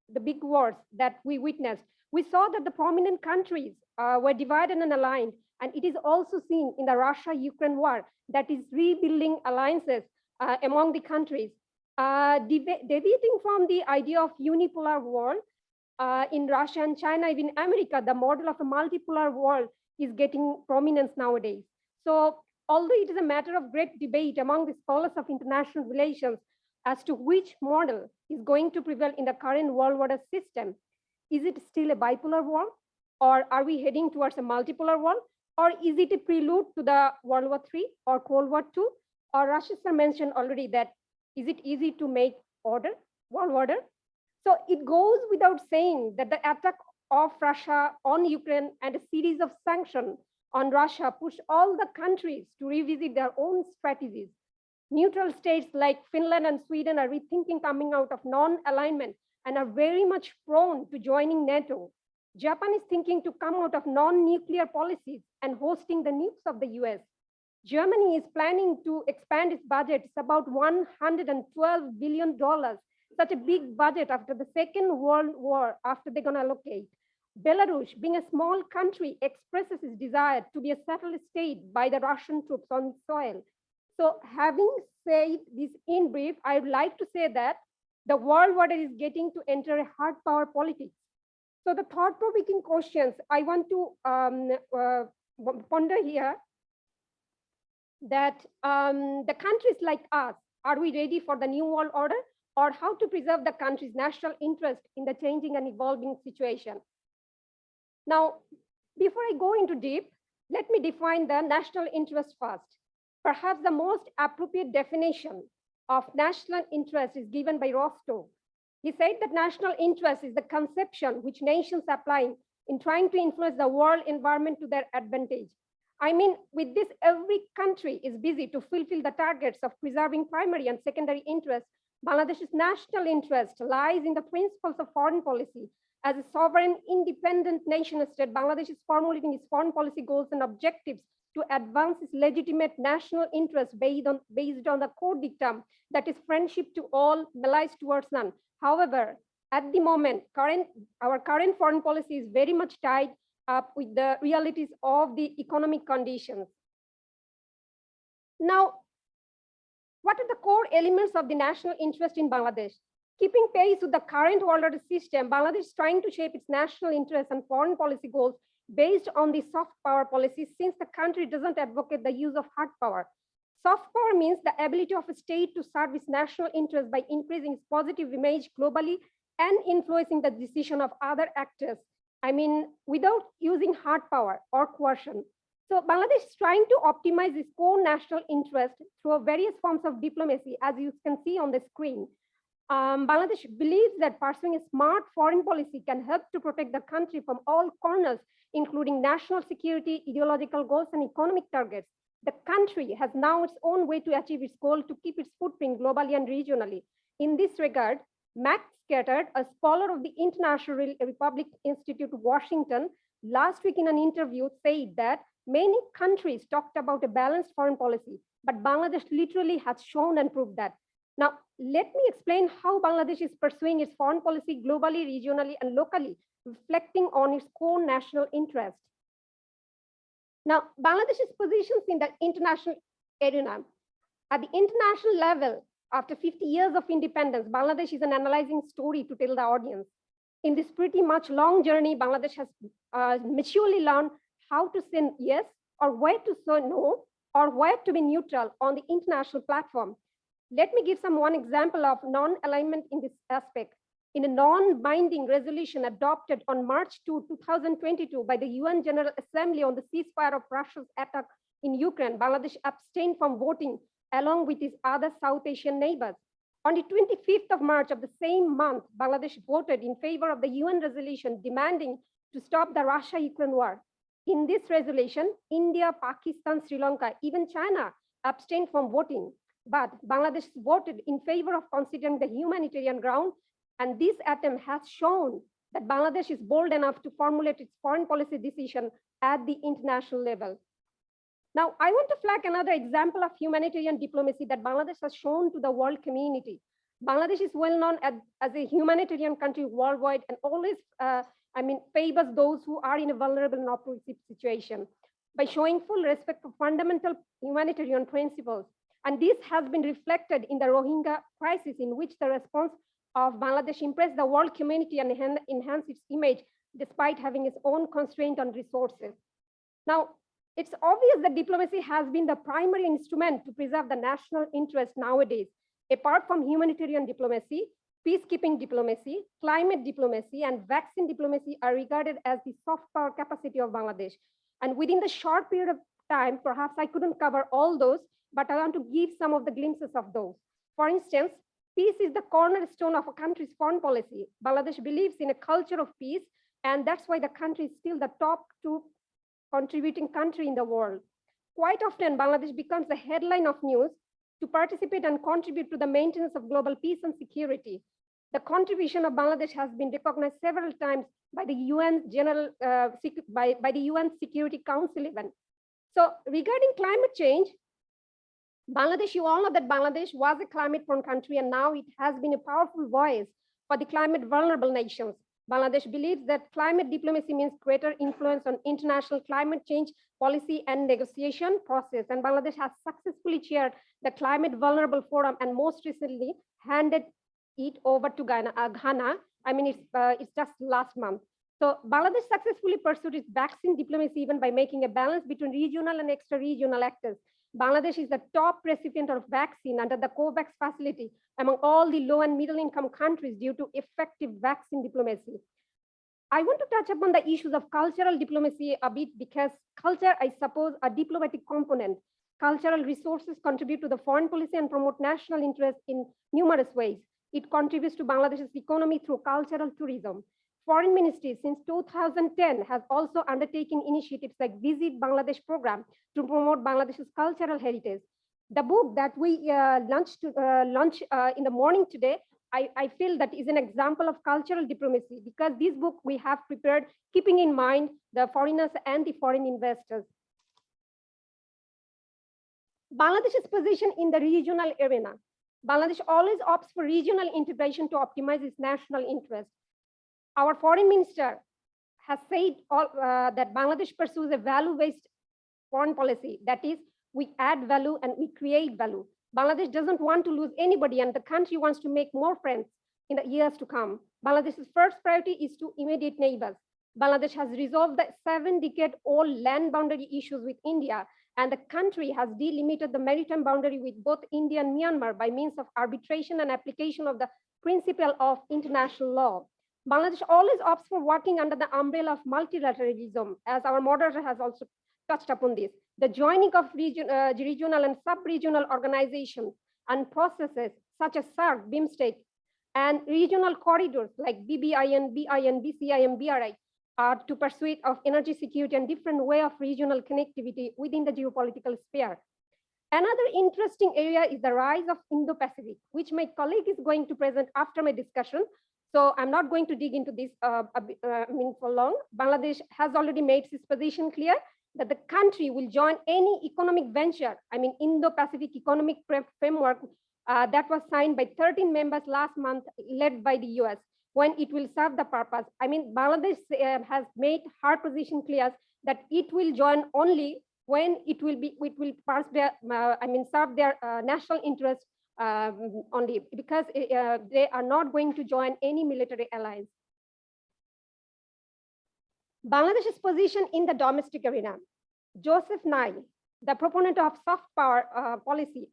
the big wars that we witnessed, we saw that the prominent countries were divided and aligned, And it is also seen in the Russia-Ukraine war that is rebuilding alliances among the countries, deviating from the idea of unipolar world. In Russia and China, even America, the model of a multipolar world is getting prominence nowadays. So although it is a matter of great debate among the scholars of international relations as to which model is going to prevail in the current world order system, is it still a bipolar world? Or are we heading towards a multipolar world? Or is it a prelude to the World War III or Cold War II? Or Rashid sir mentioned already that, is it easy to make world order? So it goes without saying that the attack of Russia on Ukraine and a series of sanctions on Russia push all the countries to revisit their own strategies. Neutral states like Finland and Sweden are rethinking coming out of non-alignment and are very much prone to joining NATO. Japan is thinking to come out of non-nuclear policies and hosting the nukes of the US. Germany is planning to expand its budget. It's about $112 billion, such a big budget after the Second World War, after they're gonna allocate. Belarus, being a small country, expresses its desire to be a settled state by the Russian troops on its soil. So having said this in brief, I would like to say that the world order is getting to enter a hard power politics. So the thought-provoking questions I want to ponder here, that the countries like us, are we ready for the new world order, or how to preserve the country's national interest in the changing and evolving situation? Now, before I go into deep, let me define the national interest first. Perhaps the most appropriate definition of national interest is given by Rostow. He said that national interest is the conception which nations apply in trying to influence the world environment to their advantage. I mean, with this, every country is busy to fulfill the targets of preserving primary and secondary interests. Bangladesh's national interest lies in the principles of foreign policy. As a sovereign, independent nation state, Bangladesh is formulating its foreign policy goals and objectives to advance its legitimate national interests based on the core dictum that is friendship to all, malice towards none. However, at the moment, our current foreign policy is very much tied up with the realities of the economic conditions. Now, what are the core elements of the national interest in Bangladesh? Keeping pace with the current world order system, Bangladesh is trying to shape its national interests and foreign policy goals based on the soft power policy, since the country doesn't advocate the use of hard power. Soft power means the ability of a state to serve its national interests by increasing its positive image globally and influencing the decision of other actors. I mean, without using hard power or coercion. So Bangladesh is trying to optimize its core national interest through various forms of diplomacy, as you can see on the screen. Bangladesh believes that pursuing a smart foreign policy can help to protect the country from all corners, including national security, ideological goals, and economic targets. The country has now its own way to achieve its goal to keep its footprint globally and regionally. In this regard, Max Scattered, a scholar of the International Republic Institute of Washington, last week in an interview said that many countries talked about a balanced foreign policy, but Bangladesh literally has shown and proved that. Now, let me explain how Bangladesh is pursuing its foreign policy globally, regionally, and locally, reflecting on its core national interest. Now, Bangladesh's positions in the international arena. At the international level, after 50 years of independence, Bangladesh is an analyzing story to tell the audience. In this pretty much long journey, Bangladesh has maturely learned how to say yes, or where to say no, or where to be neutral on the international platform. Let me give one example of non-alignment in this aspect. In a non-binding resolution adopted on March 2, 2022 by the UN General Assembly on the ceasefire of Russia's attack in Ukraine, Bangladesh abstained from voting along with its other South Asian neighbors. On the 25th of March of the same month, Bangladesh voted in favor of the UN resolution demanding to stop the Russia-Ukraine war. In this resolution, India, Pakistan, Sri Lanka, even China abstained from voting. But Bangladesh voted in favor of considering the humanitarian ground, and this attempt has shown that Bangladesh is bold enough to formulate its foreign policy decision at the international level. Now, I want to flag another example of humanitarian diplomacy that Bangladesh has shown to the world community. Bangladesh is well known as a humanitarian country worldwide and always favors those who are in a vulnerable and oppressive situation. by showing full respect for fundamental humanitarian principles. And this has been reflected in the Rohingya crisis, in which the response of Bangladesh impressed the world community and enhanced its image despite having its own constraint on resources. Now, it's obvious that diplomacy has been the primary instrument to preserve the national interest nowadays. Apart from humanitarian diplomacy, peacekeeping diplomacy, climate diplomacy, and vaccine diplomacy are regarded as the soft power capacity of Bangladesh. And within the short period of time, perhaps I couldn't cover all those, but I want to give some of the glimpses of those. For instance, peace is the cornerstone of a country's foreign policy. Bangladesh believes in a culture of peace, and that's why the country is still the top 2 contributing country in the world. Quite often, Bangladesh becomes the headline of news to participate and contribute to the maintenance of global peace and security. The contribution of Bangladesh has been recognized several times by the UN by the UN Security Council even. So regarding climate change, Bangladesh, you all know that Bangladesh was a climate-prone country, and now it has been a powerful voice for the climate-vulnerable nations. Bangladesh believes that climate diplomacy means greater influence on international climate change policy and negotiation process. And Bangladesh has successfully chaired the Climate Vulnerable Forum, and most recently handed it over to Ghana. I mean, it's just last month. So Bangladesh successfully pursued its vaccine diplomacy even by making a balance between regional and extra-regional actors. Bangladesh is the top recipient of vaccine under the COVAX facility among all the low and middle income countries due to effective vaccine diplomacy. I want to touch upon the issues of cultural diplomacy a bit, because culture, I suppose, a diplomatic component. Cultural resources contribute to the foreign policy and promote national interest in numerous ways. It contributes to Bangladesh's economy through cultural tourism. Foreign Ministry since 2010 has also undertaken initiatives like Visit Bangladesh program to promote Bangladesh's cultural heritage. The book that we launched in the morning today, I feel that is an example of cultural diplomacy, because this book we have prepared keeping in mind the foreigners and the foreign investors. Bangladesh's position in the regional arena. Bangladesh always opts for regional integration to optimize its national interest. Our foreign minister has said that Bangladesh pursues a value-based foreign policy. That is, we add value and we create value. Bangladesh doesn't want to lose anybody, and the country wants to make more friends in the years to come. Bangladesh's first priority is to immediate neighbors. Bangladesh has resolved the 7-decade-old land boundary issues with India, and the country has delimited the maritime boundary with both India and Myanmar by means of arbitration and application of the principle of international law. Bangladesh always opts for working under the umbrella of multilateralism, as our moderator has also touched upon this. The joining of regional and sub-regional organizations and processes such as SARC, BIMSTEC, and regional corridors like BBIN, BIN, BCI, and BRI are to pursuit of energy security and different way of regional connectivity within the geopolitical sphere. Another interesting area is the rise of Indo-Pacific, which my colleague is going to present after my discussion. So I'm not going to dig into this for long. Bangladesh has already made its position clear that the country will join any economic venture, Indo-Pacific Economic Framework that was signed by 13 members last month, led by the US, when it will serve the purpose. Bangladesh has made her position clear that it will join only when it will serve their national interest only, because they are not going to join any military alliance. Bangladesh's position in the domestic arena. Joseph Nye, the proponent of soft power policy,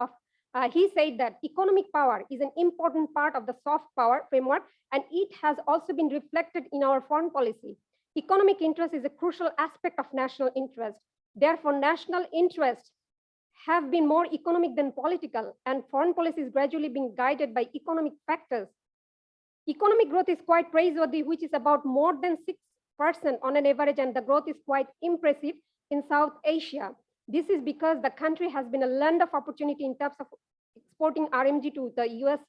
he said that economic power is an important part of the soft power framework, and it has also been reflected in our foreign policy. Economic interest is a crucial aspect of national interest. Therefore, national interests have been more economic than political, and foreign policy is gradually being guided by economic factors. Economic growth is quite praiseworthy, which is about more than 6% on an average, and the growth is quite impressive in South Asia. This is because the country has been a land of opportunity in terms of exporting RMG to the US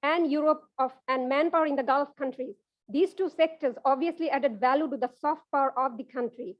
and Europe and manpower in the Gulf countries. These two sectors obviously added value to the soft power of the country.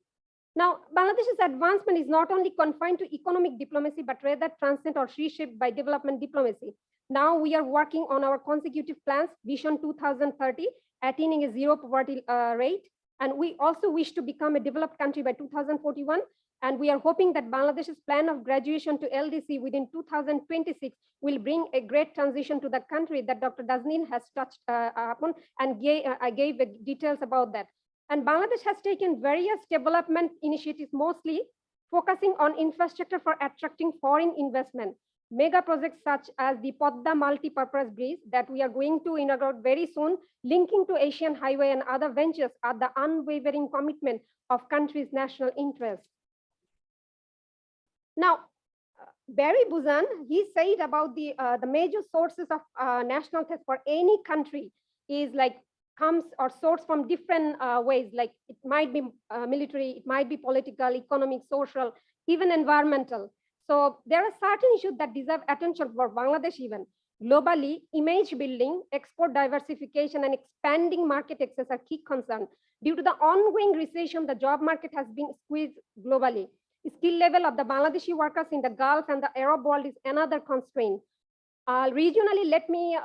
Now, Bangladesh's advancement is not only confined to economic diplomacy, but rather transcend or reshaped by development diplomacy. Now we are working on our consecutive plans, Vision 2030, attaining a zero poverty rate. And we also wish to become a developed country by 2041. And we are hoping that Bangladesh's plan of graduation to LDC within 2026 will bring a great transition to the country that Dr. Nazneen has touched upon, and I gave the details about that. And Bangladesh has taken various development initiatives, mostly focusing on infrastructure for attracting foreign investment. Mega projects such as the Podda multi-purpose bridge that we are going to inaugurate very soon, linking to Asian highway and other ventures, are the unwavering commitment of country's national interests. Now, Barry Buzan, he said about the major sources of national threats for any country is like comes or source from different ways, like it might be military, it might be political, economic, social, even environmental. So there are certain issues that deserve attention for Bangladesh even. Globally, image building, export diversification, and expanding market access are key concerns. Due to the ongoing recession, the job market has been squeezed globally. Skill level of the Bangladeshi workers in the Gulf and the Arab world is another constraint. Regionally, let me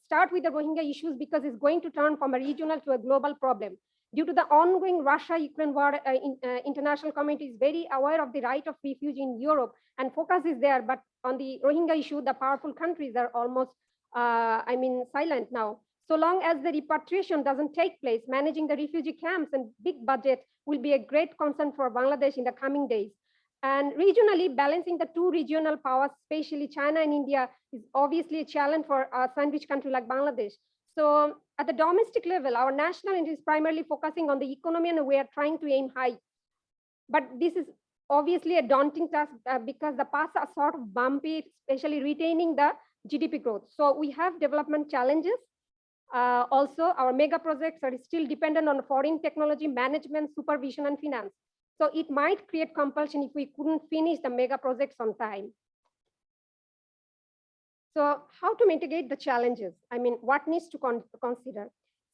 start with the Rohingya issues because it's going to turn from a regional to a global problem. Due to the ongoing Russia-Ukraine war, international community is very aware of the right of refuge in Europe and focus is there. But on the Rohingya issue, the powerful countries are almost, silent now. So long as the repatriation doesn't take place, managing the refugee camps and big budget will be a great concern for Bangladesh in the coming days. And regionally, balancing the two regional powers, especially China and India, is obviously a challenge for a sandwich country like Bangladesh. So at the domestic level, our national interest is primarily focusing on the economy and we are trying to aim high. But this is obviously a daunting task because the paths are sort of bumpy, especially retaining the GDP growth. So we have development challenges. Also, our mega projects are still dependent on foreign technology, management, supervision, and finance. So it might create compulsion if we couldn't finish the mega projects on time. So how to mitigate the challenges? I mean, what needs to consider?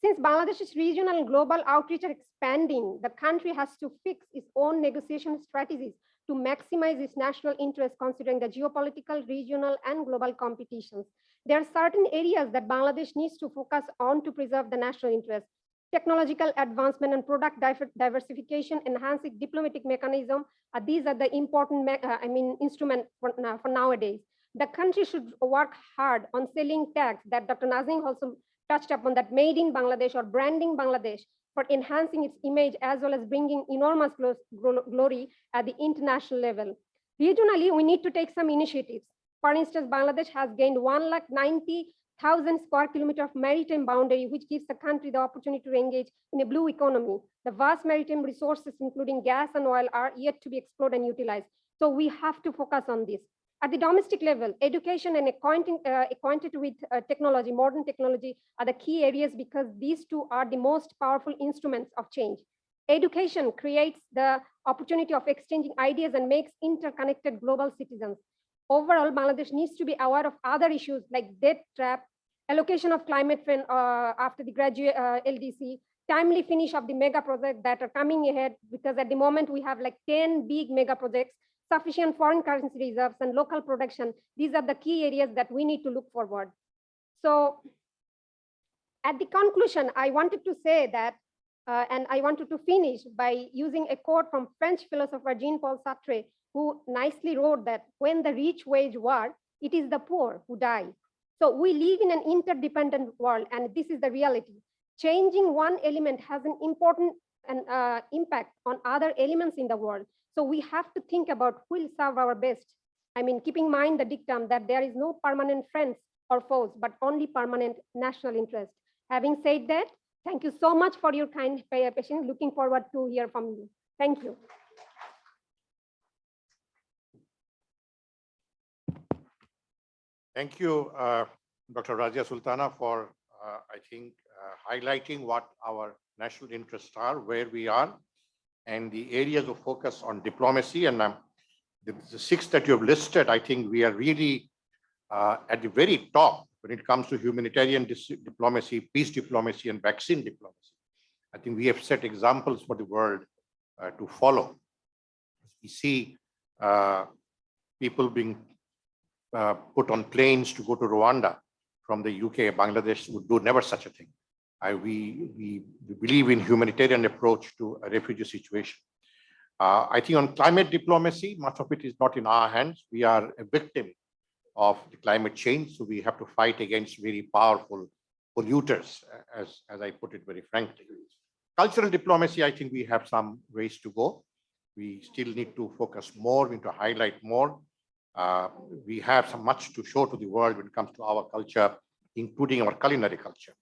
Since Bangladesh's regional and global outreach are expanding, the country has to fix its own negotiation strategies to maximize its national interests, considering the geopolitical, regional, and global competitions. There are certain areas that Bangladesh needs to focus on to preserve the national interest. Technological advancement and product diversification, enhancing diplomatic mechanism. These are the important instrument for nowadays. The country should work hard on selling tags that Dr. Nazneen also touched upon, that made in Bangladesh or branding Bangladesh for enhancing its image as well as bringing enormous glory at the international level. Regionally, we need to take some initiatives. For instance, Bangladesh has gained 190,000 square kilometers of maritime boundary, which gives the country the opportunity to engage in a blue economy. The vast maritime resources, including gas and oil, are yet to be explored and utilized. So we have to focus on this. At the domestic level, education and acquainted with technology, modern technology, are the key areas because these two are the most powerful instruments of change. Education creates the opportunity of exchanging ideas and makes interconnected global citizens. Overall, Bangladesh needs to be aware of other issues like debt trap, allocation of climate fund after the graduate LDC, timely finish of the mega projects that are coming ahead, because at the moment we have like 10 big mega projects, sufficient foreign currency reserves and local production. These are the key areas that we need to look forward. So at the conclusion, I wanted to say that, and I wanted to finish by using a quote from French philosopher Jean-Paul Sartre, who nicely wrote that when the rich wage war, it is the poor who die. So we live in an interdependent world, and this is the reality. Changing one element has an important impact on other elements in the world. So we have to think about who will serve our best. I mean, keeping in mind the dictum that there is no permanent friends or foes, but only permanent national interest. Having said that, thank you so much for your kind patience. Looking forward to hear from you. Thank you. Thank you, Dr. Razia Sultana, for, I think, highlighting what our national interests are, where we are, and the areas of focus on diplomacy. And the six that you have listed, I think we are really at the very top when it comes to humanitarian diplomacy, peace diplomacy, and vaccine diplomacy. I think we have set examples for the world to follow. We see people being put on planes to go to Rwanda from the UK. Bangladesh would do never such a thing. We believe in humanitarian approach to a refugee situation. I think on climate diplomacy, much of it is not in our hands. We are a victim of the climate change, so we have to fight against very powerful polluters, as I put it very frankly. Cultural diplomacy, I think we have some ways to go. We still need to focus more, we need to highlight more. We have so much to show to the world when it comes to our culture, including our culinary culture.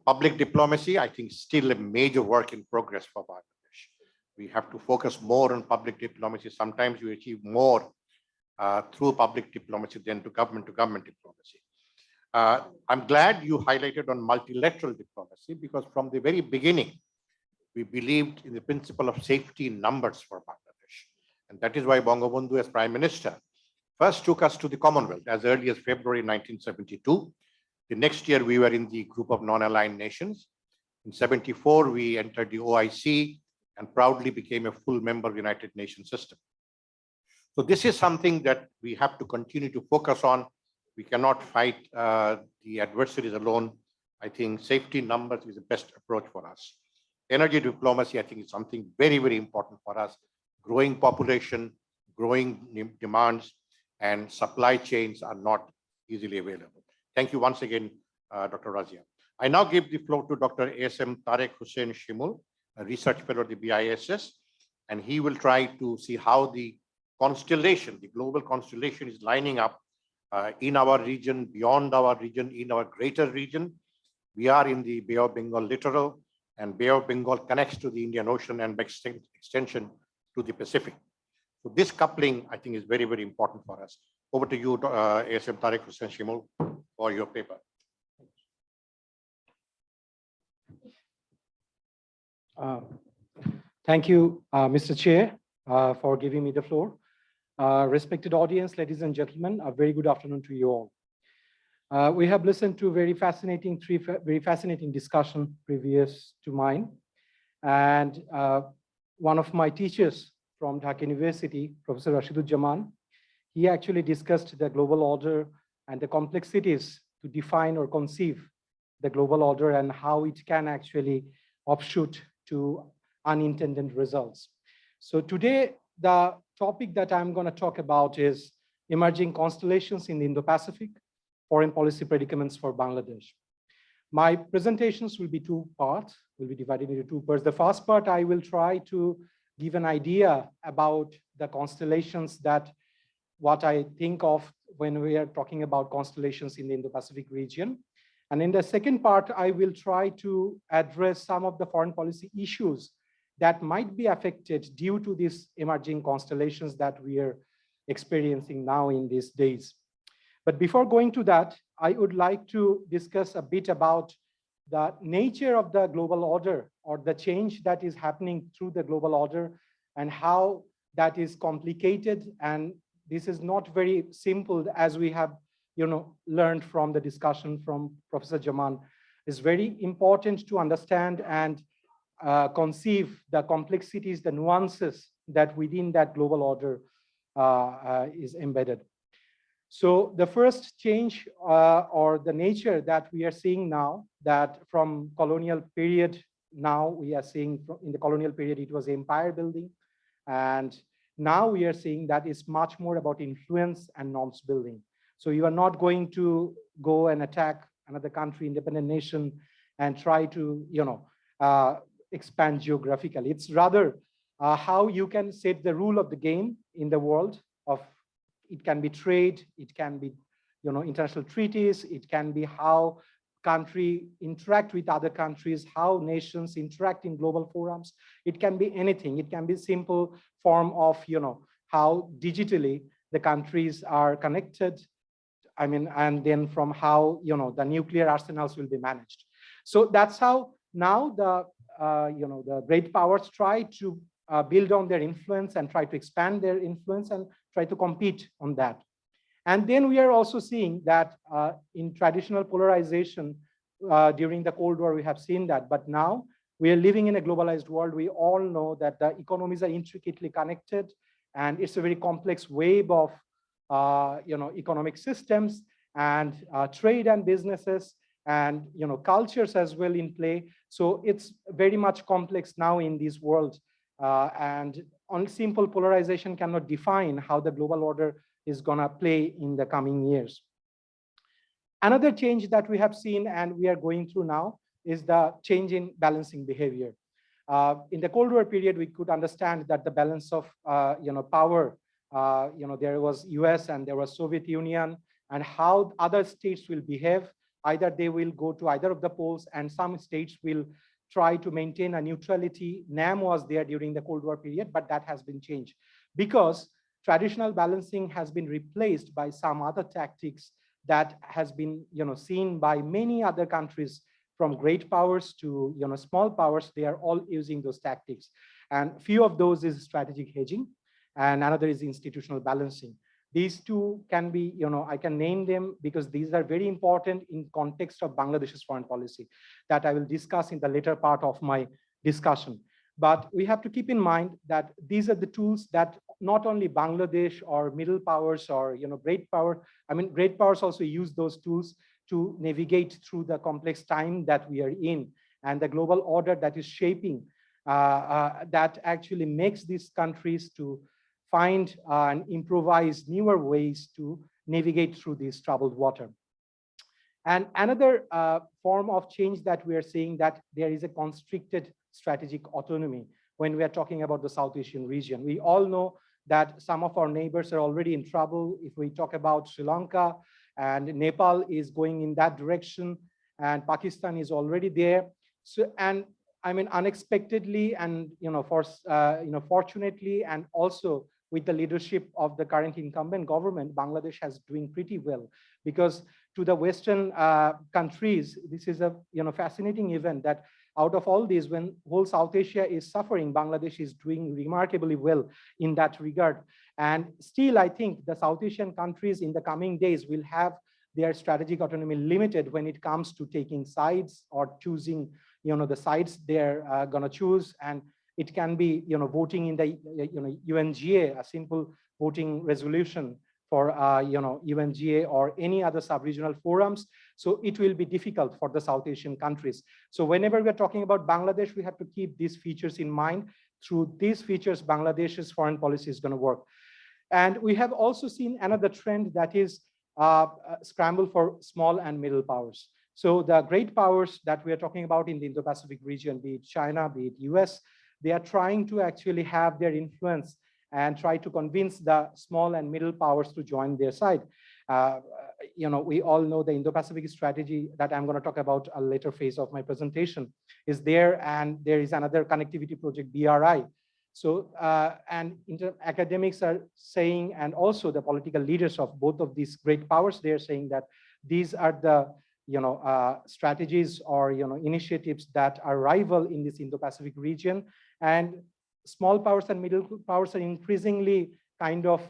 Public diplomacy, I think, still a major work in progress for Bangladesh. We have to focus more on public diplomacy. Sometimes we achieve more through public diplomacy than to government diplomacy. I'm glad you highlighted on multilateral diplomacy, because from the very beginning, we believed in the principle of safety in numbers for Bangladesh. And that is why Bangabandhu, as Prime Minister, first took us to the Commonwealth as early as February 1972. The next year, we were in the group of non-aligned nations. In 74, we entered the OIC and proudly became a full member of the United Nations system. So this is something that we have to continue to focus on. We cannot fight the adversaries alone. I think safety in numbers is the best approach for us. Energy diplomacy, I think, is something very, very important for us. Growing population, growing demands, and supply chains are not easily available. Thank you once again, Dr. Razia. I now give the floor to Dr. ASM Tarek Hussain Shimul, a research fellow at the BISS, and he will try to see how the constellation, the global constellation, is lining up in our region, beyond our region, in our greater region. We are in the Bay of Bengal littoral, and Bay of Bengal connects to the Indian Ocean and by extension to the Pacific. So this coupling, I think, is very, very important for us. Over to you, ASM Tarek Hussain Shimul, for your paper. Thank you, Mr. Chair, for giving me the floor. Respected audience, ladies and gentlemen, a very good afternoon to you all. We have listened to very fascinating discussion previous to mine. And one of my teachers from Dhaka University, Professor Rashiduzzaman, he actually discussed the global order and the complexities to define or conceive the global order and how it can actually offshoot to unintended results. So today, the topic that I'm going to talk about is emerging constellations in the Indo-Pacific, foreign policy predicaments for Bangladesh. My presentations will be two parts, will be divided into two parts. The first part, I will try to give an idea about the constellations, that what I think of when we are talking about constellations in the Indo-Pacific region. And in the second part, I will try to address some of the foreign policy issues that might be affected due to these emerging constellations that we are experiencing now in these days. But before going to that, I would like to discuss a bit about the nature of the global order, or the change that is happening through the global order, and how that is complicated. And this is not very simple, as we have learned from the discussion from Professor Jaman. It's very important to understand and conceive the complexities, the nuances that within that global order is embedded. So the first change or the nature that we are seeing now, that from colonial period, now we are seeing in the colonial period, it was empire building. And now we are seeing that it's much more about influence and norms building. So you are not going to go and attack another country, independent nation, and try to expand geographically. It's rather how you can set the rule of the game in the world. Of it can be trade, it can be international treaties, it can be how country interact with other countries, how nations interact in global forums. It can be anything. It can be simple form of how digitally the countries are connected. I mean, and then from how the nuclear arsenals will be managed. So that's how now the great powers try to build on their influence and try to expand their influence and try to compete on that. And then we are also seeing that in traditional polarization during the Cold War, we have seen that. But now we are living in a globalized world. We all know that the economies are intricately connected, and it's a very complex web of economic systems and trade and businesses and cultures as well in play. So it's very much complex now in this world. and on simple polarization cannot define how the global order is going to play in the coming years. Another change that we have seen and we are going through now is the change in balancing behavior. In the Cold War period, we could understand that the balance of power, there was US and there was Soviet Union, and how other states will behave. Either they will go to either of the poles, and some states will try to maintain a neutrality. NAM was there during the Cold War period, but that has been changed because traditional balancing has been replaced by some other tactics that has been seen by many other countries, from great powers to small powers. They are all using those tactics, and few of those is strategic hedging, and another is institutional balancing. These two can be, I can name them because these are very important in context of Bangladesh's foreign policy that I will discuss in the later part of my discussion. But we have to keep in mind that these are the tools that not only Bangladesh or middle powers or great power, great powers also use those tools to navigate through the complex time that we are in, and the global order that is shaping, that actually makes these countries to find and improvise newer ways to navigate through this troubled water. And another form of change that we are seeing, that there is a constricted strategic autonomy when we are talking about the South Asian region. We all know that some of our neighbors are already in trouble. If we talk about Sri Lanka, and Nepal is going in that direction, and Pakistan is already there. So, and unexpectedly, and fortunately, and also with the leadership of the current incumbent government, Bangladesh has doing pretty well, because to the Western countries, this is a fascinating event that out of all these, when whole South Asia is suffering, Bangladesh is doing remarkably well in that regard. And still, I think the South Asian countries in the coming days will have their strategic autonomy limited when it comes to taking sides or choosing, the sides they're going to choose. And it can be, voting in the, UNGA, a simple voting resolution for, UNGA or any other sub-regional forums. So it will be difficult for the South Asian countries. So whenever we're talking about Bangladesh, we have to keep these features in mind. Through these features, Bangladesh's foreign policy is going to work. And we have also seen another trend, that is scramble for small and middle powers. So the great powers that we are talking about in the Indo-Pacific region, be it China, be it US, they are trying to actually have their influence and try to convince the small and middle powers to join their side. We all know the Indo-Pacific strategy that I'm going to talk about a later phase of my presentation is there, and there is another connectivity project, BRI. So, and academics are saying, and also the political leaders of both of these great powers, they're saying that these are the strategies or initiatives that are rival in this Indo-Pacific region, and small powers and middle powers are increasingly kind of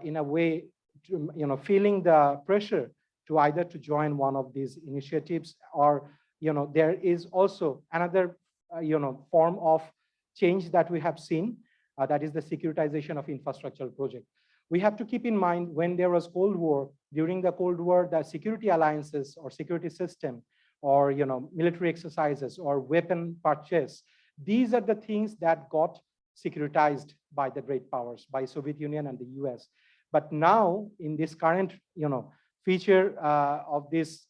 in a way to, feeling the pressure to either to join one of these initiatives, or there is also another form of change that we have seen, that is the securitization of infrastructure project. We have to keep in mind, when there was Cold War, during the Cold War, the security alliances or security system or military exercises or weapon purchase, these are the things that got securitized by the great powers, by Soviet Union and the US. But now in this current feature of this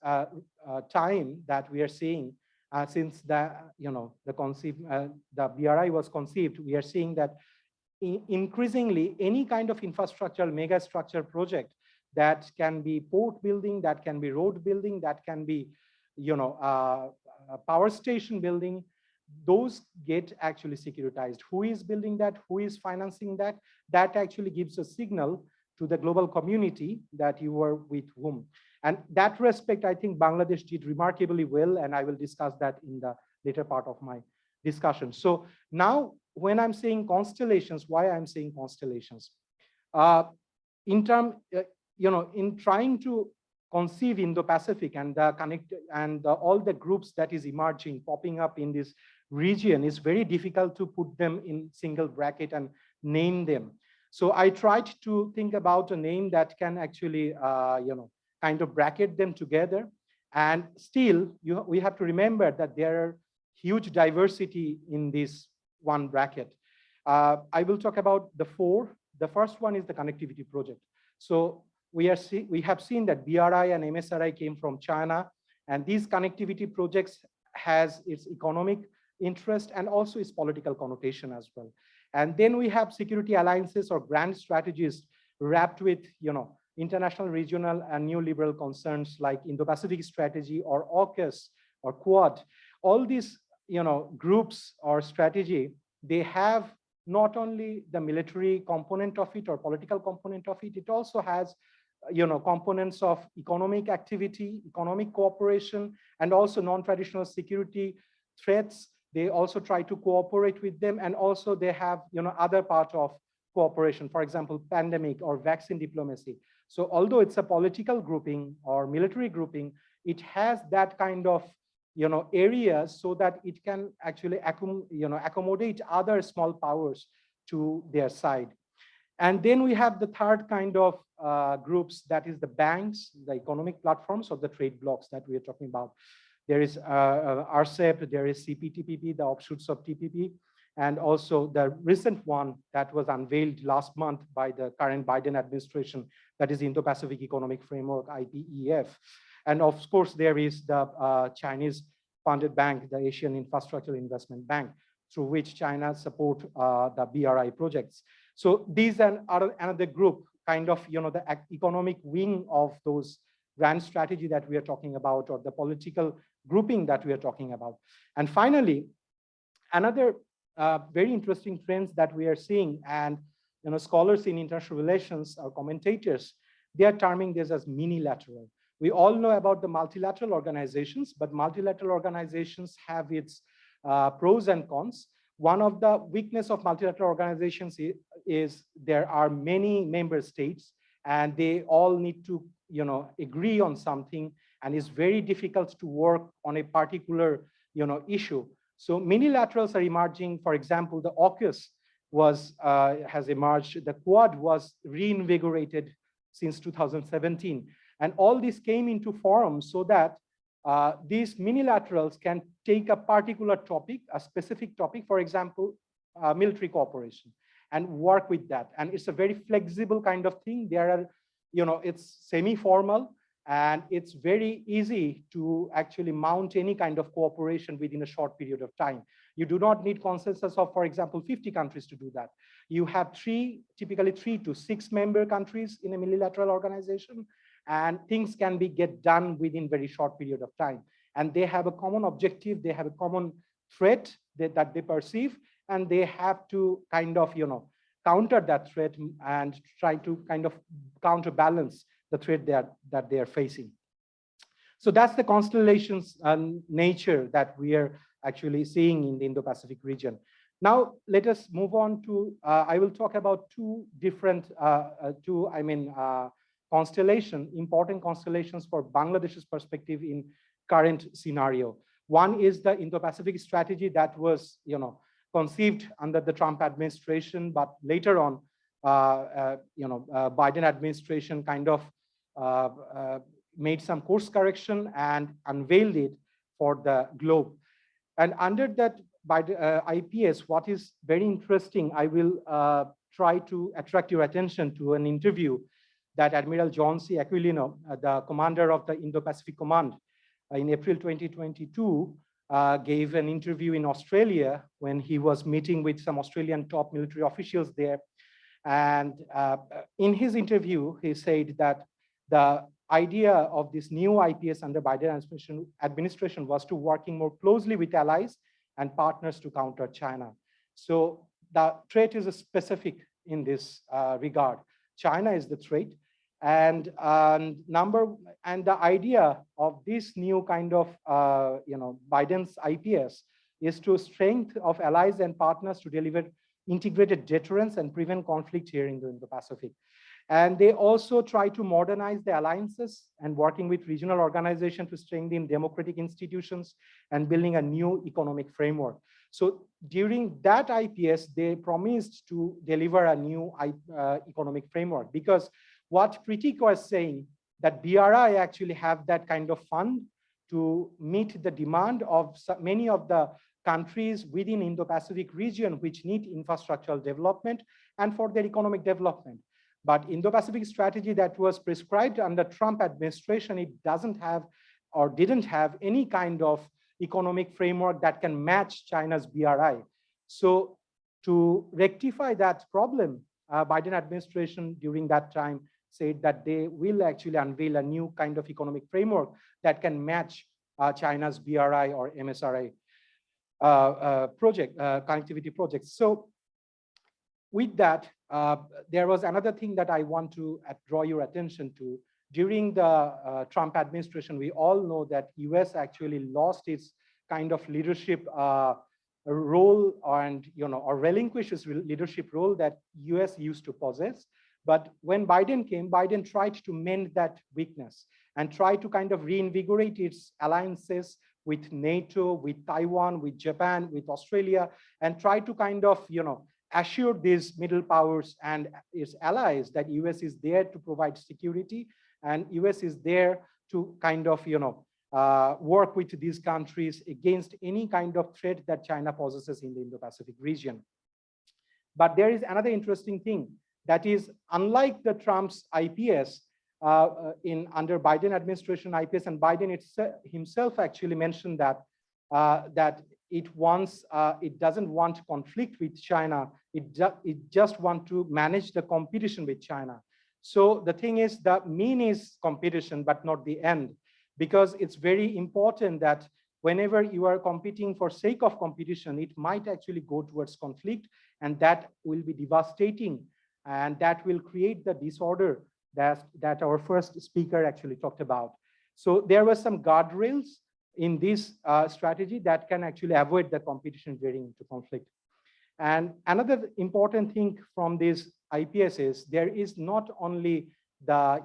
time that we are seeing, since the BRI was conceived, we are seeing that increasingly any kind of infrastructure, mega structure project that can be port building, that can be road building, that can be power station building, those get actually securitized. Who is building that? Who is financing that? That actually gives a signal to the global community that you are with whom. And that respect, I think Bangladesh did remarkably well, and I will discuss that in the later part of my discussion. So now, when I'm saying constellations, why I'm saying constellations? In trying to conceive Indo-Pacific and the connect and all the groups that is emerging, popping up in this region, is very difficult to put them in single bracket and name them. So I tried to think about a name that can actually, kind of bracket them together. And still, we have to remember that there are huge diversity in this one bracket. I will talk about the four. The first one is the connectivity project. So we have seen that BRI and MSRI came from China, and these connectivity projects has its economic interest and also its political connotation as well. And then we have security alliances or grand strategies wrapped with, international, regional, and neoliberal concerns like Indo-Pacific Strategy or AUKUS or Quad. All these, groups or strategy, they have not only the military component of it or political component of it, it also has, components of economic activity, economic cooperation, and also non-traditional security threats. They also try to cooperate with them, and also they have, other part of cooperation, for example, pandemic or vaccine diplomacy. So although it's a political grouping or military grouping, it has that kind of, areas so that it can actually, accommodate other small powers to their side. And then we have the third kind of groups, that is the banks, the economic platforms, or the trade blocs that we are talking about. There is RCEP, there is CPTPP, the offshoots of TPP, and also the recent one that was unveiled last month by the current Biden administration, that is Indo-Pacific Economic Framework, IPEF. And of course, there is the Chinese funded bank, the Asian Infrastructure Investment Bank, through which China support the BRI projects. So these are another group, kind of, the economic wing of those grand strategy that we are talking about, or the political grouping that we are talking about. And finally, another very interesting trends that we are seeing, and scholars in international relations or commentators, they are terming this as mini-lateral. We all know about the multilateral organizations, but multilateral organizations have its pros and cons. One of the weakness of multilateral organizations is there are many member states, and they all need to, agree on something, and it's very difficult to work on a particular, issue. So minilaterals are emerging. For example, the AUKUS has emerged. The Quad was reinvigorated since 2017, and all this came into forums so that these minilaterals can take a particular topic, a specific topic, for example, military cooperation, and work with that. And it's a very flexible kind of thing. There are, it's semi-formal, and it's very easy to actually mount any kind of cooperation within a short period of time. You do not need consensus of, for example, 50 countries to do that. You have typically 3 to 6 member countries in a multilateral organization, and things can get done within very short period of time. And they have a common objective, they have a common threat that they perceive, and they have to kind of, counter that threat and try to kind of counterbalance the threat that they are facing. So that's the constellations and nature that we are actually seeing in the Indo-Pacific region. Now, let us move on to, I will talk about two different, important constellations for Bangladesh's perspective in current scenario. One is the Indo-Pacific strategy that was, conceived under the Trump administration, but later on, Biden administration kind of made some course correction and unveiled it for the globe. And under that, by the IPS, what is very interesting, I will try to attract your attention to an interview that Admiral John C. Aquilino, the commander of the Indo-Pacific Command, in April 2022, gave an interview in Australia when he was meeting with some Australian top military officials there. And in his interview, he said that the idea of this new IPS under Biden administration was to working more closely with allies and partners to counter China. So the threat is specific in this regard. China is the threat, and the idea of this new kind of Biden's IPS is to strength of allies and partners to deliver integrated deterrence and prevent conflict here in the Indo-Pacific. And they also try to modernize the alliances and working with regional organizations to strengthen democratic institutions and building a new economic framework. So during that IPS, they promised to deliver a new economic framework, because what critique was saying that BRI actually have that kind of fund to meet the demand of many of the countries within Indo-Pacific region which need infrastructural development and for their economic development. But Indo-Pacific strategy that was prescribed under Trump administration, it doesn't have or didn't have any kind of economic framework that can match China's BRI. So to rectify that problem, Biden administration during that time said that they will actually unveil a new kind of economic framework that can match China's BRI or MSRI connectivity projects. So with that, there was another thing that I want to draw your attention to. During the Trump administration, we all know that US actually lost its kind of leadership role and, or relinquished its leadership role that US used to possess. But when Biden came, Biden tried to mend that weakness and try to kind of reinvigorate its alliances with NATO, with Taiwan, with Japan, with Australia, and try to kind of, assure these middle powers and its allies that US is there to provide security and US is there to kind of, work with these countries against any kind of threat that China possesses in the Indo-Pacific region. But there is another interesting thing. That is, unlike the Trump's IPS, under Biden administration IPS, and Biden himself actually mentioned that it doesn't want conflict with China. It just wants to manage the competition with China. So the thing is, the mean is competition, but not the end, because it's very important that whenever you are competing for sake of competition, it might actually go towards conflict, and that will be devastating. And that will create the disorder that our first speaker actually talked about. So there were some guardrails in this strategy that can actually avoid the competition veering into conflict. And another important thing from this IPS is there is not only the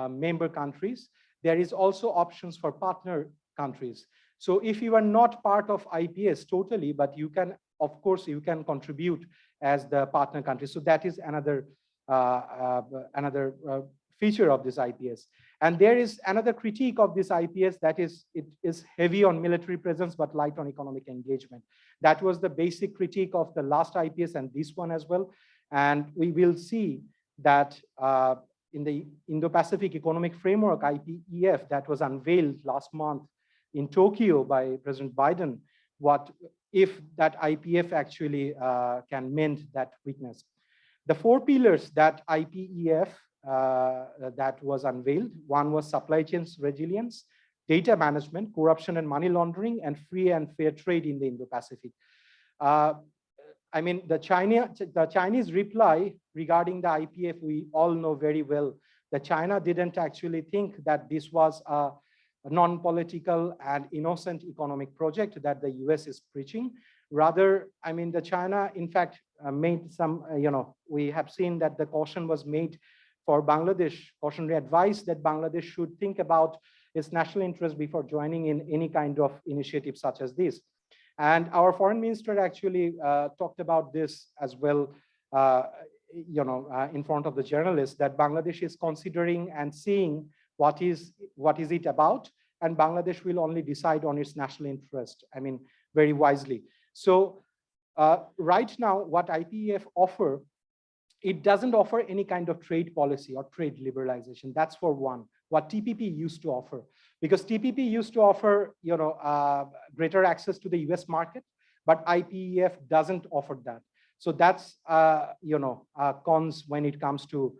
member countries, there is also options for partner countries. So if you are not part of IPS totally, but you can, of course, you can contribute as the partner country. So that is another feature of this IPS. And there is another critique of this IPS, that is, it is heavy on military presence, but light on economic engagement. That was the basic critique of the last IPS and this one as well. And we will see that in the Indo-Pacific Economic Framework, IPEF, that was unveiled last month in Tokyo by President Biden, what if that IPF actually can mend that weakness. The 4 pillars that IPEF that was unveiled, one was supply chains resilience, data management, corruption and money laundering, and free and fair trade in the Indo-Pacific. I mean, the Chinese reply regarding the IPF, we all know very well that China didn't actually think that this was a non-political and innocent economic project that the US is preaching. Rather, I mean, the China, in fact, made some, we have seen that the caution was made for Bangladesh, cautionary advice that Bangladesh should think about its national interest before joining in any kind of initiative such as this. And our foreign minister actually talked about this as well, in front of the journalists, that Bangladesh is considering and seeing what is it about, and Bangladesh will only decide on its national interest, I mean, very wisely. So right now, what IPEF offer, it doesn't offer any kind of trade policy or trade liberalization. That's for one, what TPP used to offer. Because TPP used to offer, greater access to the US market, but IPEF doesn't offer that. So that's, cons when it comes to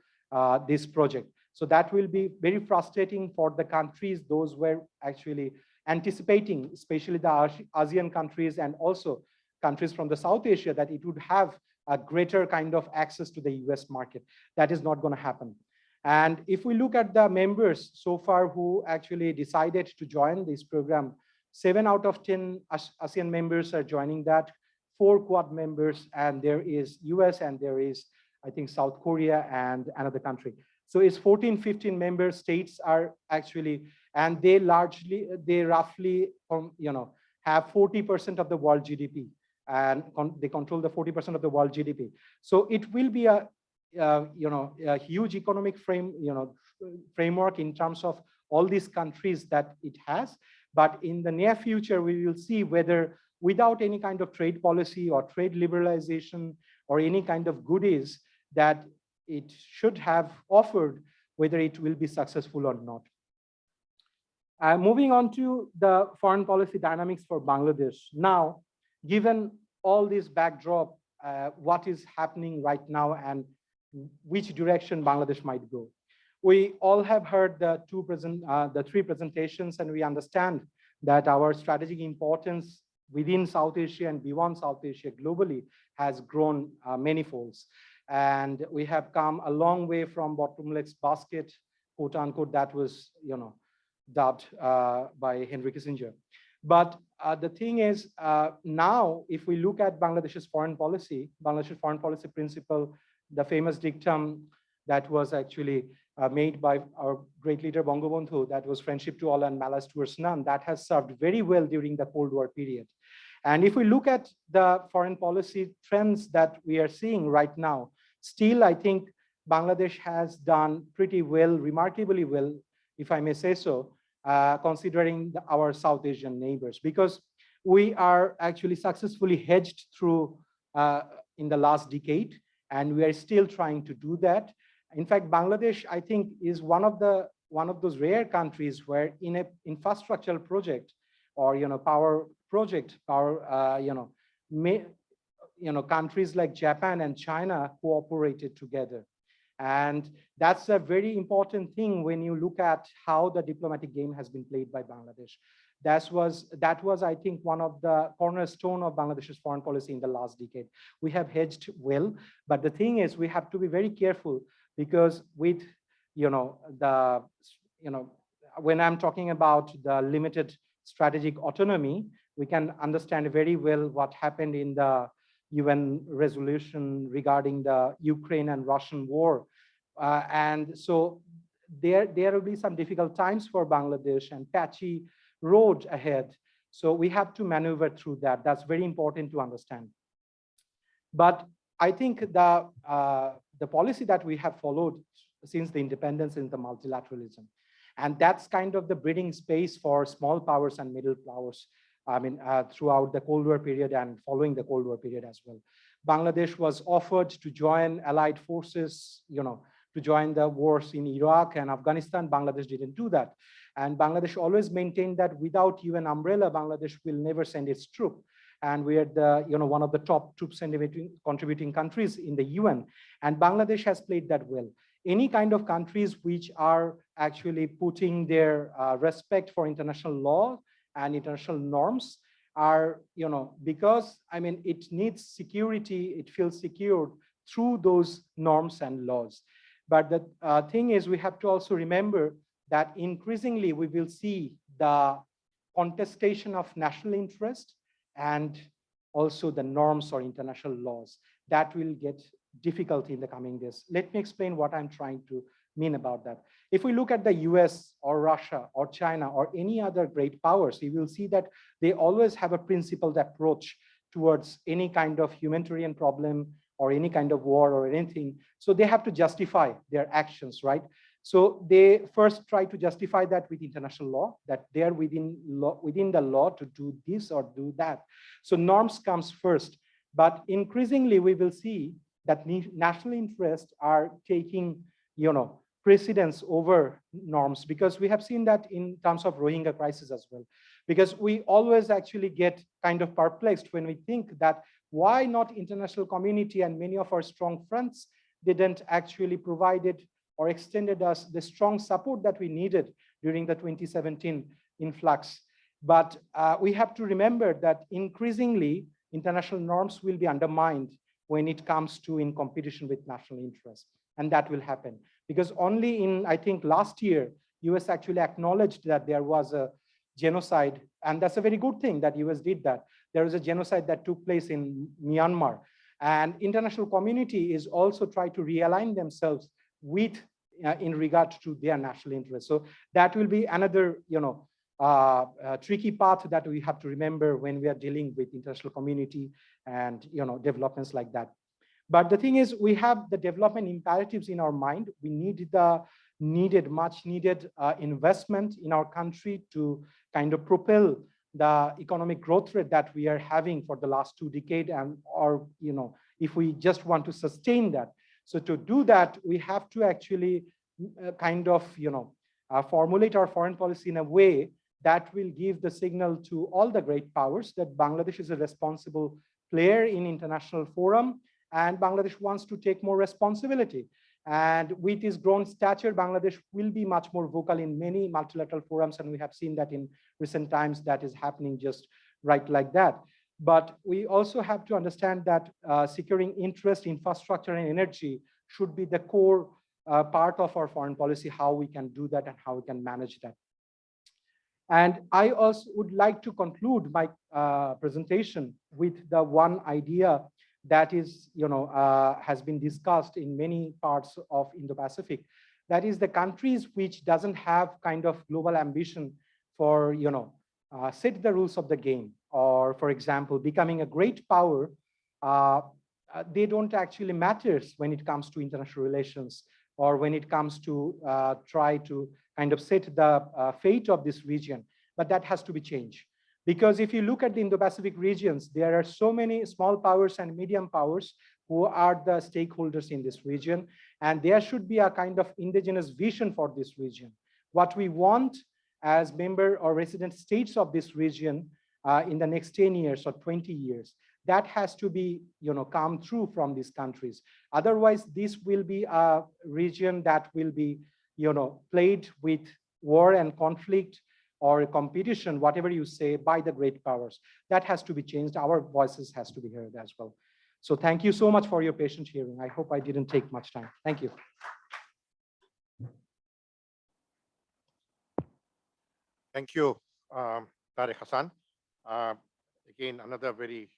this project. So that will be very frustrating for the countries, those were actually anticipating, especially the ASEAN countries and also countries from the South Asia, that it would have a greater kind of access to the US market. That is not going to happen. And if we look at the members so far who actually decided to join this program, 7 out of 10 ASEAN members are joining that, 4 Quad members, and there is US and there is, I think, South Korea and another country. So it's 14, 15 member states are actually, and they roughly, have 40% of the world GDP, and they control the 40% of the world GDP. So it will be a huge economic framework in terms of all these countries that it has. But in the near future, we will see whether without any kind of trade policy or trade liberalization or any kind of goodies that it should have offered, whether it will be successful or not. Moving on to the foreign policy dynamics for Bangladesh. Now, given all this backdrop, what is happening right now and which direction Bangladesh might go. We all have heard the three presentations, and we understand that our strategic importance within South Asia and beyond South Asia globally has grown many folds. And we have come a long way from bottomless basket, quote unquote, that was, dubbed by Henry Kissinger. But the thing is, now, if we look at Bangladesh's foreign policy principle, the famous dictum that was actually made by our great leader Bangabandhu, that was friendship to all and malice towards none, that has served very well during the Cold War period. And if we look at the foreign policy trends that we are seeing right now, still, I think Bangladesh has done pretty well, remarkably well, if I may say so, considering our South Asian neighbors, because we are actually successfully hedged through in the last decade, and we are still trying to do that. In fact, Bangladesh, I think, is one of those rare countries where in an infrastructural project or power project, countries like Japan and China cooperated together. And that's a very important thing when you look at how the diplomatic game has been played by Bangladesh. That was, I think, one of the cornerstone of Bangladesh's foreign policy in the last decade. We have hedged well, but the thing is, we have to be very careful because with, when I'm talking about the limited strategic autonomy, we can understand very well what happened in the UN resolution regarding the Ukraine and Russian war. And so there will be some difficult times for Bangladesh and patchy road ahead. So we have to maneuver through that. That's very important to understand. But I think the policy that we have followed since the independence is the multilateralism. And that's kind of the breeding space for small powers and middle powers. Throughout the Cold War period and following the Cold War period as well. Bangladesh was offered to join allied forces, to join the wars in Iraq and Afghanistan. Bangladesh didn't do that. And Bangladesh always maintained that without UN umbrella, Bangladesh will never send its troop. And we are one of the top troops contributing countries in the UN. And Bangladesh has played that well. Any kind of countries which are actually putting their respect for international law and international norms are, because, it needs security, it feels secured through those norms and laws. But the thing is, we have to also remember that increasingly we will see the contestation of national interest and also the norms or international laws. That will get difficult in the coming days. Let me explain what I'm trying to mean about that. If we look at the US or Russia or China or any other great powers, you will see that they always have a principled approach towards any kind of humanitarian problem or any kind of war or anything. So they have to justify their actions, right? So they first try to justify that with international law, that they're within the law to do this or do that. So norms comes first, but increasingly we will see that national interests are taking, precedence over norms, because we have seen that in terms of Rohingya crisis as well. Because we always actually get kind of perplexed when we think that why not international community and many of our strong friends didn't actually provided or extended us the strong support that we needed during the 2017 influx. But we have to remember that increasingly international norms will be undermined when it comes to in competition with national interest. And that will happen because only in, I think last year, US actually acknowledged that there was a genocide. And that's a very good thing that US did that. There was a genocide that took place in Myanmar. And international community is also trying to realign themselves with in regard to their national interests. So that will be another, tricky path that we have to remember when we are dealing with international community and, developments like that. But the thing is, we have the development imperatives in our mind. We need the much needed investment in our country to kind of propel the economic growth rate that we are having for the last 2 decades, and or if we just want to sustain that. So to do that, we have to actually formulate our foreign policy in a way that will give the signal to all the great powers that Bangladesh is a responsible player in international forum, and Bangladesh wants to take more responsibility. And with its grown stature, Bangladesh will be much more vocal in many multilateral forums, and we have seen that in recent times that is happening just right like that. But we also have to understand that securing interest, infrastructure, and energy should be the core part of our foreign policy, how we can do that and how we can manage that. And I also would like to conclude my presentation with the one idea that is, has been discussed in many parts of Indo-Pacific. That is the countries which doesn't have kind of global ambition for, set the rules of the game, or for example, becoming a great power. They don't actually matters when it comes to international relations, or when it comes to try to kind of set the fate of this region. But that has to be changed. Because if you look at the Indo-Pacific regions, there are so many small powers and medium powers who are the stakeholders in this region. And there should be a kind of indigenous vision for this region. What we want as member or resident states of this region in the next 10 years or 20 years, that has to be, come through from these countries. Otherwise, this will be a region that will be, played with war and conflict or competition, whatever you say, by the great powers. That has to be changed. Our voices has to be heard as well. So thank you so much for your patient hearing. I hope I didn't take much time. Thank you. Thank you, Tariq Hassan. Again, another very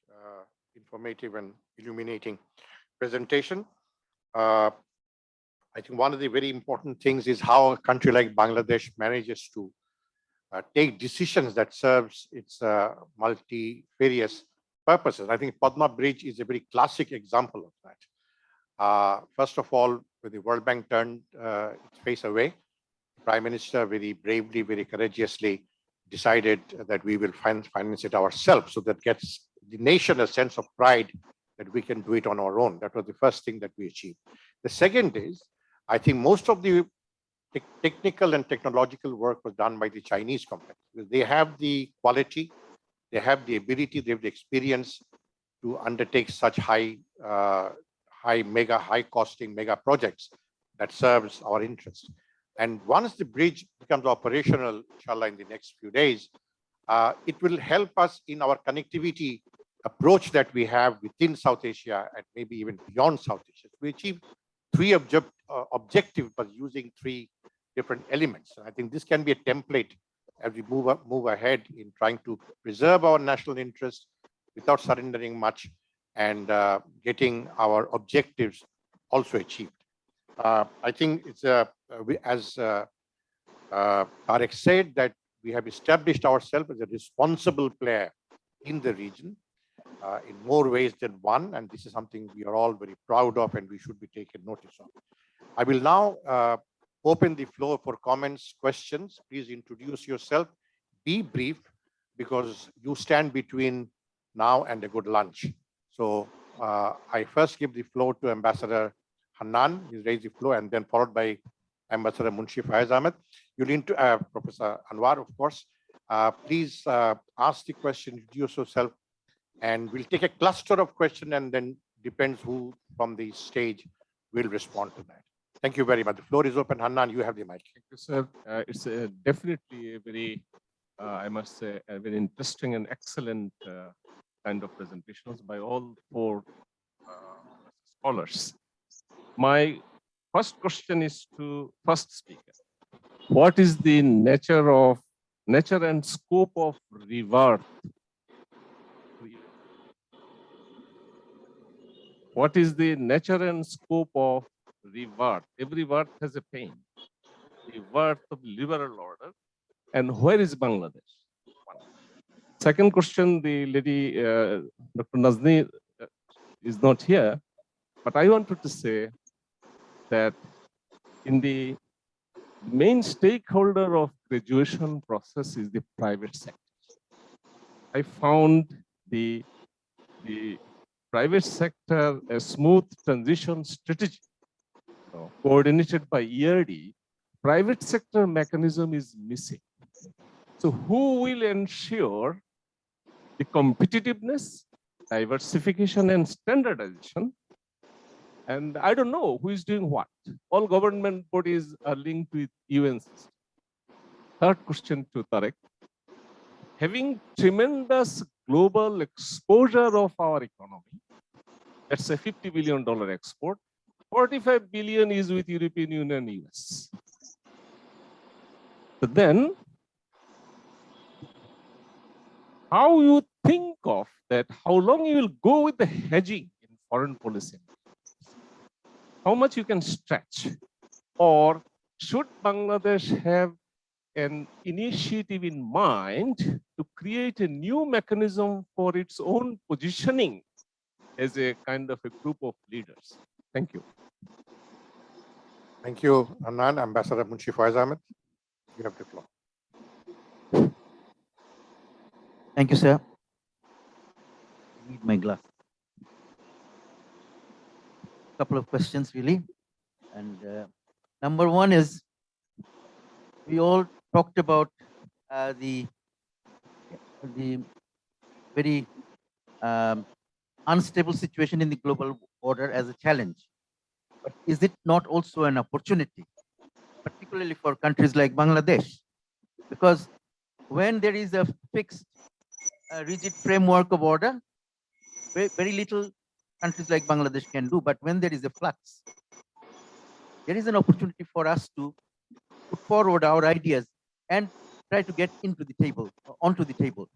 informative and illuminating presentation. I think one of the very important things is how a country like Bangladesh manages to take decisions that serves its multifarious purposes. I think Padma Bridge is a very classic example of that. First of all, when the World Bank turned its face away, the Prime Minister very bravely, very courageously decided that we will finance it ourselves, so that gets the nation a sense of pride that we can do it on our own. That was the first thing that we achieved. The second is, I think most of the technical and technological work was done by the Chinese company, because they have the quality, they have the ability, they have the experience to undertake such high costing mega projects that serves our interests. And once the bridge becomes operational, inshallah, in the next few days, it will help us in our connectivity approach that we have within South Asia and maybe even beyond South Asia. We achieved 3 objectives by using 3 different elements. And I think this can be a template as we move ahead in trying to preserve our national interest without surrendering much and getting our objectives also achieved. I think it's as Tariq said, that we have established ourselves as a responsible player in the region in more ways than one, and this is something we are all very proud of and we should be taken notice of. I will now open the floor for comments, questions. Please introduce yourself, be brief, because you stand between now and a good lunch. So I first give the floor to Ambassador Hanan. He's raised the floor, and then followed by Ambassador Munshi Faiz Ahmed. You'll need to, Professor Anwar, of course. Please ask the question, introduce yourself, and we'll take a cluster of questions, and then depends who from the stage will respond to that. Thank you very much. The floor is open. Hanan, you have the mic. Thank you, sir. It's definitely a very, I must say, a very interesting and excellent kind of presentations by all 4 scholars. My first question is to first speaker. What is the nature and scope of rebirth? What is the nature and scope of rebirth? Every birth has a pain. The birth of liberal order. And where is Bangladesh? Second question, the lady, Dr. Nazni is not here, but I wanted to say that in the main stakeholder of graduation process is the private sector. I found the private sector a smooth transition strategy coordinated by ERD. Private sector mechanism is missing. So who will ensure the competitiveness, diversification, and standardization? And I don't know who is doing what. All government bodies are linked with UN system. Third question to Tarek. Having tremendous global exposure of our economy, that's a $50 billion export, 45 billion is with European Union, US. So then, how you think of that, how long you will go with the hedging in foreign policy? How much you can stretch? Or should Bangladesh have an initiative in mind to create a new mechanism for its own positioning as a kind of a group of leaders? Thank you. Thank you, Anand. Ambassador Munshi Faiz Ahmed, you have the floor. Thank you, sir. I need my glass. Couple of questions, really. And number one is, we all talked about the very unstable situation in the global order as a challenge. But is it not also an opportunity, particularly for countries like Bangladesh? Because when there is a fixed, rigid framework of order, very little countries like Bangladesh can do. But when there is a flux, there is an opportunity for us to put forward our ideas and try to get into the table, onto the table.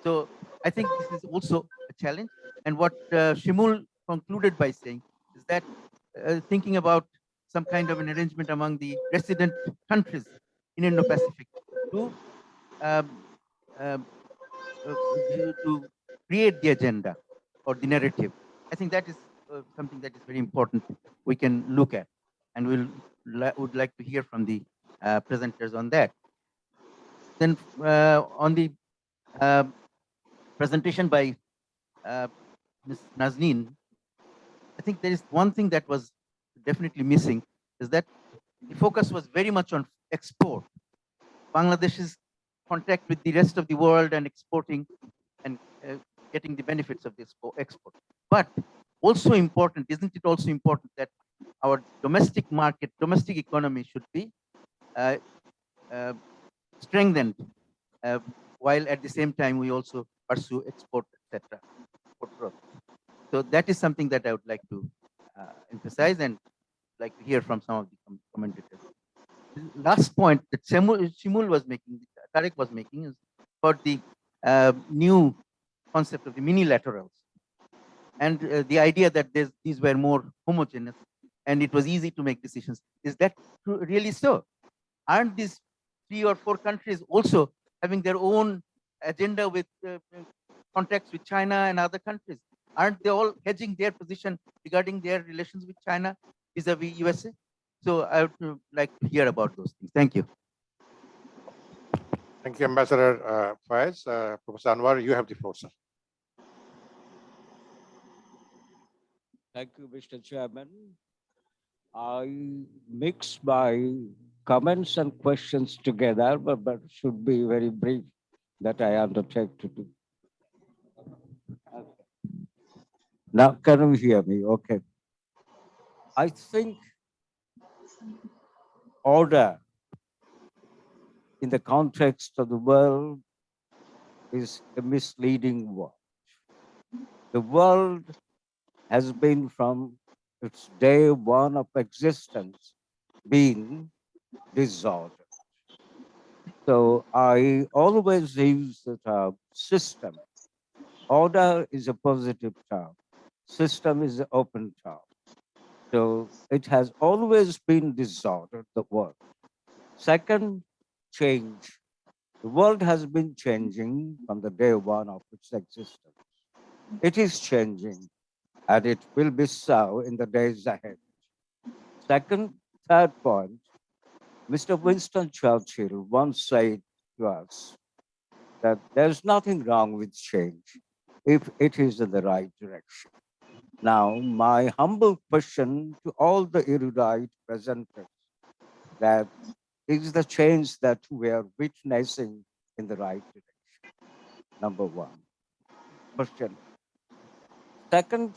So I think this is also a challenge. And what Shimul concluded by saying is that thinking about some kind of an arrangement among the resident countries in Indo-Pacific to create the agenda or the narrative. I think that is something that is very important we can look at, and would like to hear from the presenters on that. Then on the presentation by Ms. Nazneen, I think there is one thing that was definitely missing, is that the focus was very much on export. Bangladesh's contact with the rest of the world and exporting and getting the benefits of this export. But also important, isn't it also important that our domestic market, domestic economy should be strengthened, while at the same time we also pursue export, etc. So that is something that I would like to emphasize and like to hear from some of the commentators. The last point that Shimul was making, Tarek was making, is about the new concept of the minilaterals, and the idea that these were more homogeneous and it was easy to make decisions. Is that really so? Aren't these 3 or 4 countries also having their own agenda with contacts with China and other countries? Aren't they all hedging their position regarding their relations with China vis-a-vis USA? So I would like to hear about those things. Thank you. Thank you, Ambassador Faiz. Professor Anwar, you have the floor, sir. Thank you, Mr. Chairman. I mix my comments and questions together, but should be very brief that I undertake to do. Now, can you hear me? Okay. I think order in the context of the world is a misleading word. The world has been from its day one of existence been disordered. So I always use the term system. Order is a positive term. System is an open term. So it has always been disordered, the world. Second, change. The world has been changing from the day one of its existence. It is changing, and it will be so in the days ahead. Third point, Mr. Winston Churchill once said to us, that there's nothing wrong with change if it is in the right direction. Now, my humble question to all the erudite presenters, that is the change that we are witnessing in the right direction? Number one question. Second,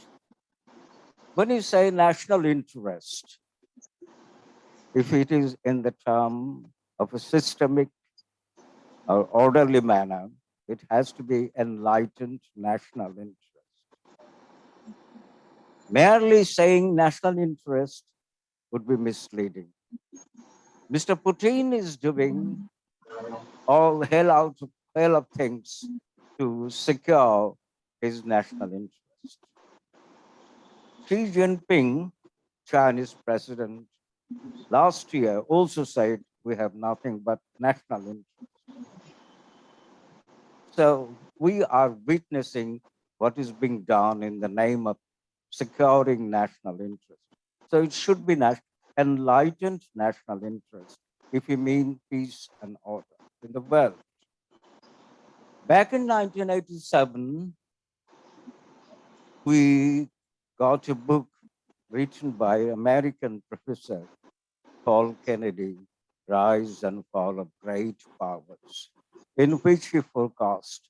when you say national interest, if it is in the term of a systemic or orderly manner, it has to be enlightened national interest. Merely saying national interest would be misleading. Mr. Putin is doing all hell of things to secure his national interest. Xi Jinping, Chinese president, last year also said we have nothing but national interest. So we are witnessing what is being done in the name of securing national interest. So it should be enlightened national interest if you mean peace and order in the world. Back in 1987, we got a book written by American professor Paul Kennedy, Rise and Fall of Great Powers, in which he forecast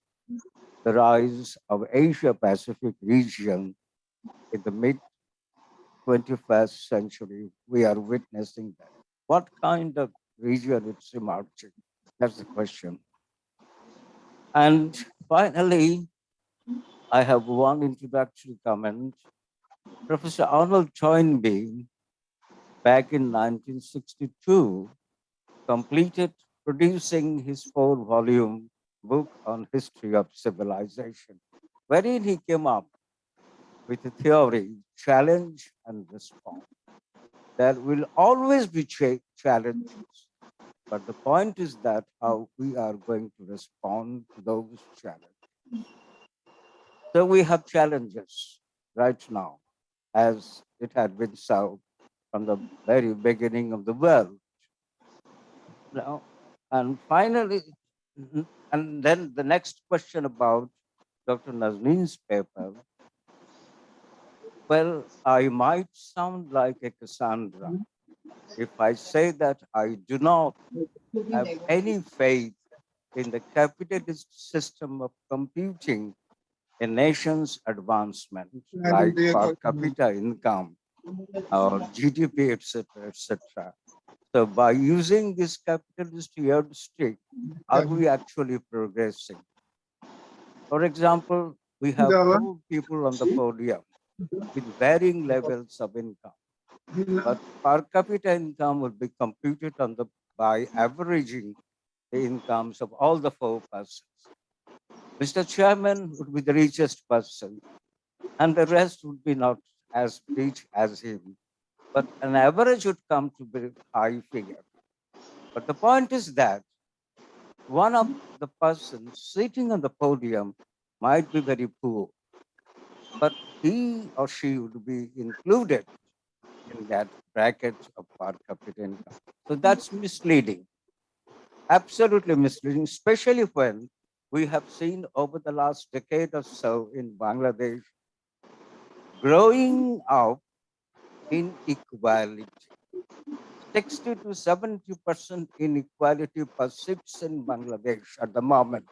the rise of Asia-Pacific region in the mid-21st century. We are witnessing that. What kind of region it's emerging? That's the question. And finally, I have one introductory comment. Professor Arnold Toynbee, back in 1962, completed producing his 4-volume book on history of civilization, wherein he came up with a theory, challenge and response. There will always be challenges, but the point is that how we are going to respond to those challenges. So we have challenges right now, as it had been so from the very beginning of the world. Now, and finally, and then the next question about Dr. Nazneen's paper. Well, I might sound like a Cassandra if I say that I do not have any faith in the capitalist system of computing a nation's advancement, like per capita income or GDP, etc., etc. So by using this capitalist yardstick, are we actually progressing? For example, we have 4 people on the podium with varying levels of income, but per capita income will be computed by averaging the incomes of all the 4 persons. Mr. Chairman would be the richest person, and the rest would be not as rich as him, but an average would come to be a high figure. But the point is that one of the persons sitting on the podium might be very poor, but he or she would be included in that bracket of per capita income. So that's misleading, absolutely misleading, especially when we have seen over the last decade or so in Bangladesh growing up inequality. 60 to 70% inequality persists in Bangladesh at the moment.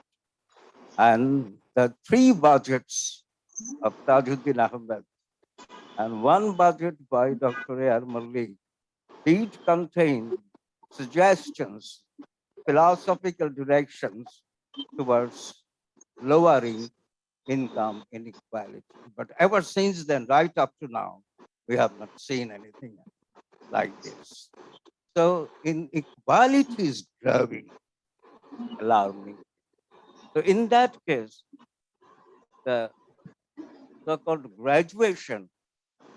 And the 3 budgets of Tajuddin Ahmed and 1 budget by Dr. A.R. Malik did contain suggestions, philosophical directions towards lowering income inequality. But ever since then, right up to now, we have not seen anything like this. So inequality is growing, alarming. So in that case, the so-called graduation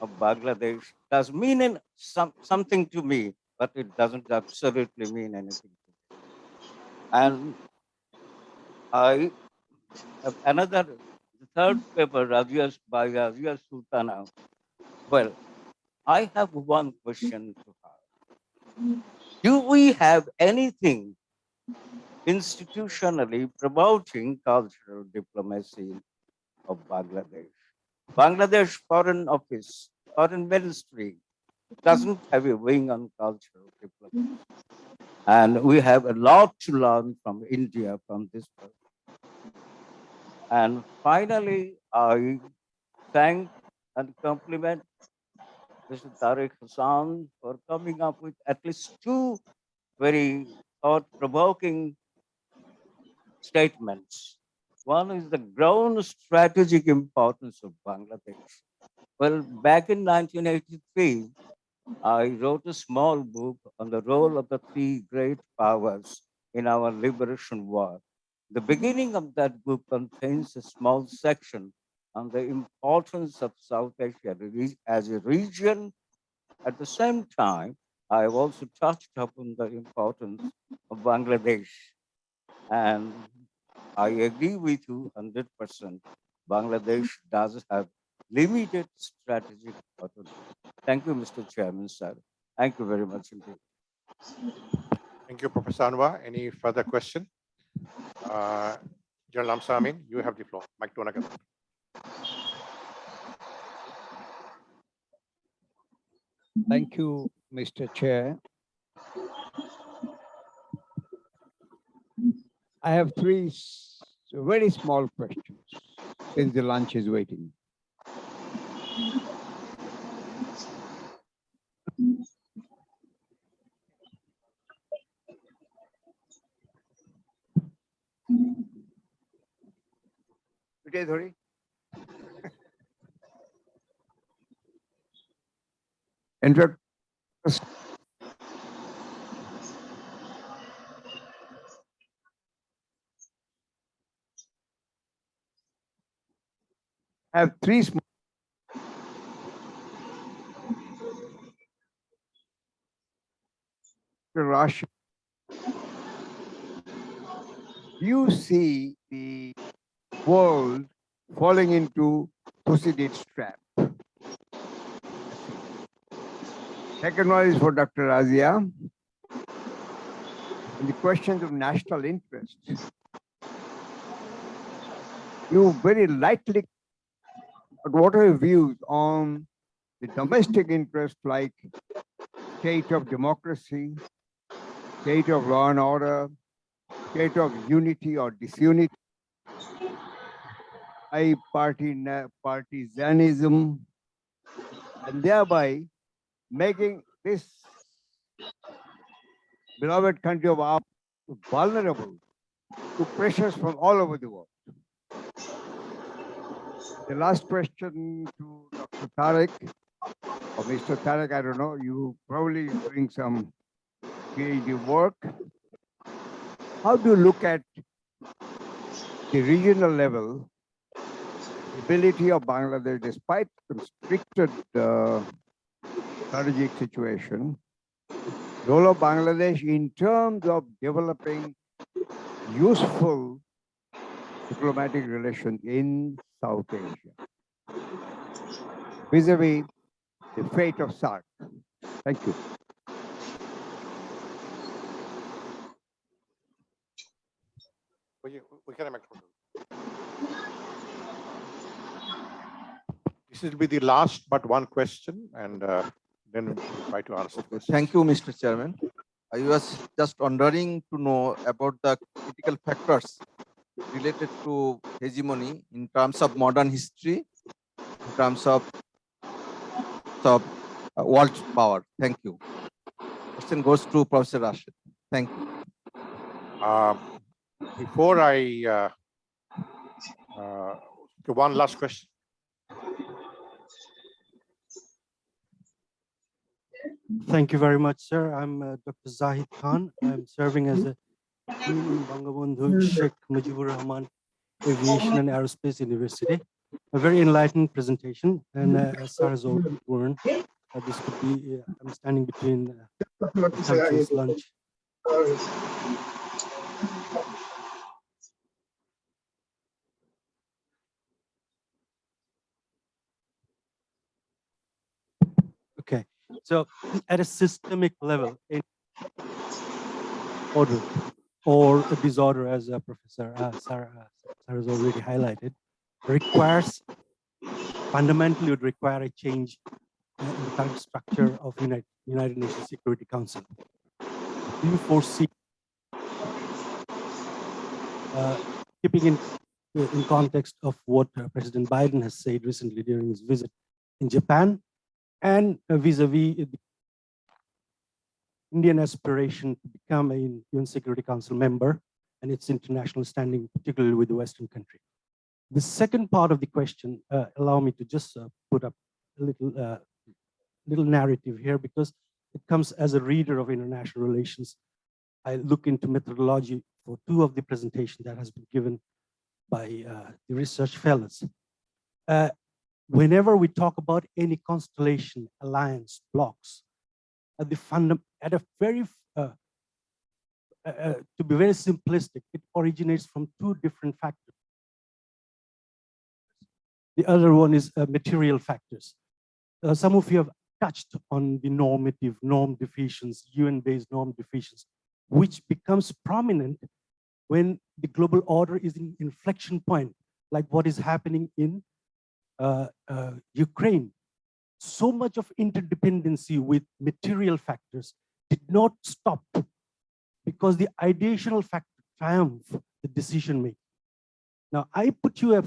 of Bangladesh does mean something to me, but it doesn't absolutely mean anything to me. And I have the 3rd paper, by Razia Sultana. Well, I have one question to her. Do we have anything institutionally promoting cultural diplomacy of Bangladesh. Bangladesh Foreign Office, Foreign Ministry doesn't have a wing on cultural diplomacy. And we have a lot to learn from India from this perspective. And finally, I thank and compliment Mr. Tariq Hassan for coming up with at least two very thought-provoking statements. One is the grown strategic importance of Bangladesh. Well, back in 1983, I wrote a small book on the role of the three great powers in our liberation war. The beginning of that book contains a small section on the importance of South Asia as a region. At the same time, I have also touched upon the importance of Bangladesh. And I agree with you 100%. Bangladesh does have limited strategic autonomy. Thank you, Mr. Chairman, sir. Thank you very much indeed. Thank you, Professor Anwar. Any further question? General Amsamin, you have the floor. Mike Tonagan. Thank you, Mr. Chair. I have three very small questions since the lunch is waiting. In fact, I have three small. Russia. You see the world falling into Thucydides' trap. Second one is for Dr. Razia. In the questions of national interest, you very lightly, but what are your views on the domestic interest like state of democracy, state of law and order, state of unity or disunity, partisanism, and thereby making this beloved country of ours vulnerable to pressures from all over the world. The last question to Dr. Tariq, or Mr. Tariq, I don't know, you probably doing some PhD work. How do you look at the regional level, the ability of Bangladesh, despite constricted strategic situation, role of Bangladesh in terms of developing useful diplomatic relations in South Asia, vis-a-vis the fate of SARC? Thank you. This will be the last but one question, and then we'll try to answer. Thank you, Mr. Chairman. I was just wondering to know about the critical factors related to hegemony in terms of modern history, in terms of world power. Thank you. Question goes to Professor Rashid. Thank you. Before I, one last question. Thank you very much, sir. I'm Dr. Zahid Khan. I'm serving as a dean in Bangabandhu Sheikh Mujibur Rahman Aviation and Aerospace University. A very enlightening presentation, and as sir has already warned, this could be, I'm standing between contemptuous lunch. Okay, so at a systemic level, in order, or a disorder, as Professor Sarah has already highlighted, requires, fundamentally would require a change in the current structure of United Nations Security Council. Do you foresee, keeping in context of what President Biden has said recently during his visit in Japan, and vis-a-vis the Indian aspiration to become a UN Security Council member and its international standing, particularly with the Western country? The second part of the question, allow me to just put up a little narrative here, because it comes as a reader of international relations. I look into methodology for two of the presentations that has been given by the research fellows. Whenever we talk about any constellation, alliance, blocks, to be very simplistic, it originates from two different factors. The other one is material factors. Some of you have touched on the norm deficiencies, UN-based norm deficiencies, which becomes prominent when the global order is in inflection point, like what is happening in Ukraine. So much of interdependency with material factors did not stop because the ideational factor triumphed the decision making. Now, I put you a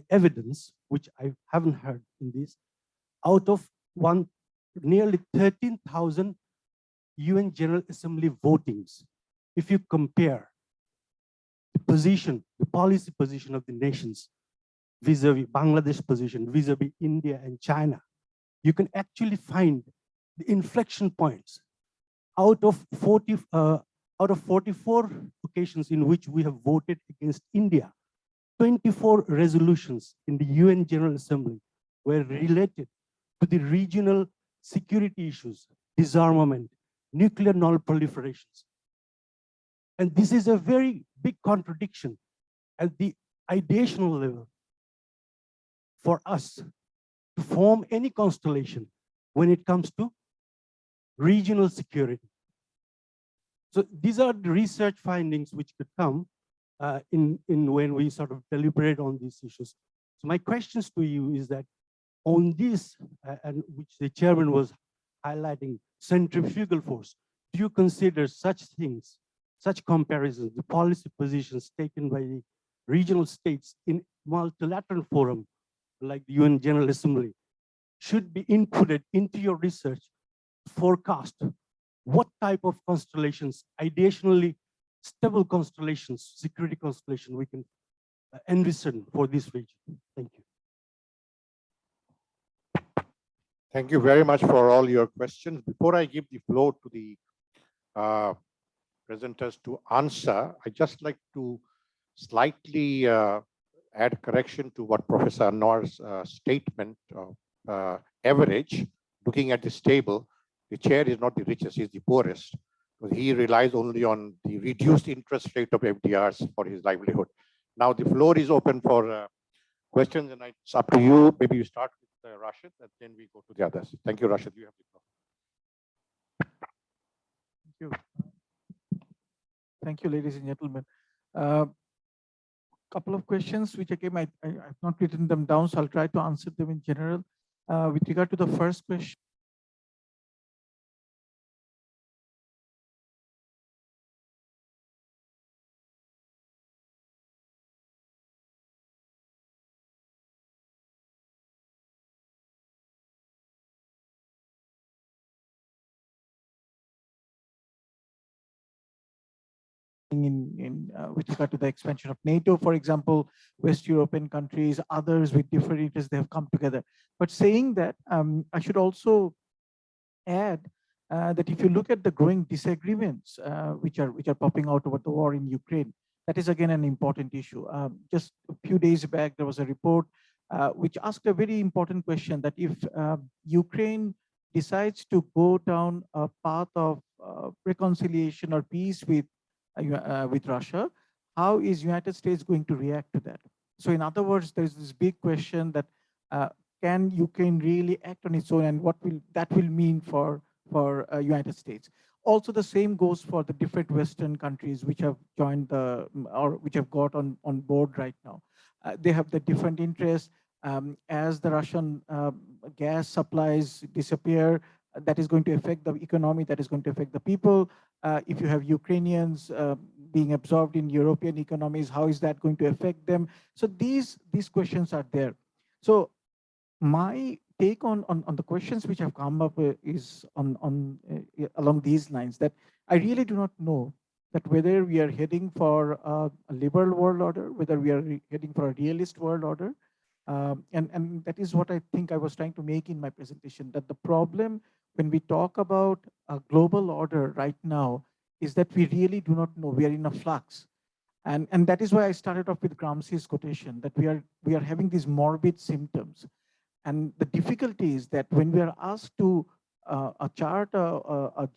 evidence, which I haven't heard in this, out of nearly 13,000 UN General Assembly votings. If you compare the position, the policy position of the nations vis-a-vis Bangladesh position, vis-a-vis India and China, you can actually find the inflection points. Out of 44 occasions in which we have voted against India, 24 resolutions in the UN General Assembly were related to the regional security issues, disarmament, nuclear non-proliferations. And this is a very big contradiction at the ideational level for us to form any constellation when it comes to regional security. So these are the research findings which could come in when we sort of deliberate on these issues. So my questions to you is that on this, and which the chairman was highlighting, centrifugal force, do you consider such things, such comparisons, the policy positions taken by the regional states in multilateral forum, like the UN General Assembly, should be inputted into your research forecast what type of constellations, ideationally stable constellations, security constellation we can envision for this region? Thank you. Thank you very much for all your questions. Before I give the floor to the presenters to answer, I just like to slightly add correction to what Professor Anwar's statement of average. Looking at this table, the chair is not the richest, he's the poorest. He relies only on the reduced interest rate of FDRs for his livelihood. Now the floor is open for questions, and it's up to you. Maybe you start with Rashid, and then we go to the others. Thank you, Rashid. You have the floor. Thank you. Thank you, ladies and gentlemen. Couple of questions which I've not written them down, so I'll try to answer them in general. With regard to the first question, with regard to the expansion of NATO, for example, West European countries, others with different interests, they have come together. But saying that, I should also add that if you look at the growing disagreements which are popping out over the war in Ukraine, that is again an important issue. Just a few days back, there was a report which asked a very important question, that if Ukraine decides to go down a path of reconciliation or peace with Russia, how is United States going to react to that? So in other words, there is this big question that can Ukraine really act on its own, and what will that mean for United States? also the same goes for the different Western countries which have joined the, or which have got on board right now. They have the different interests. As the Russian gas supplies disappear, that is going to affect the economy, that is going to affect the people. If you have Ukrainians being absorbed in European economies, how is that going to affect them? So these questions are there. So my take on the questions which have come up is along these lines, that I really do not know that whether we are heading for a liberal world order, whether we are heading for a realist world order. And that is what I think I was trying to make in my presentation, that the problem when we talk about a global order right now is that we really do not know. We are in a flux. And that is why I started off with Gramsci's quotation, that we are having these morbid symptoms. And the difficulty is that when we are asked to chart a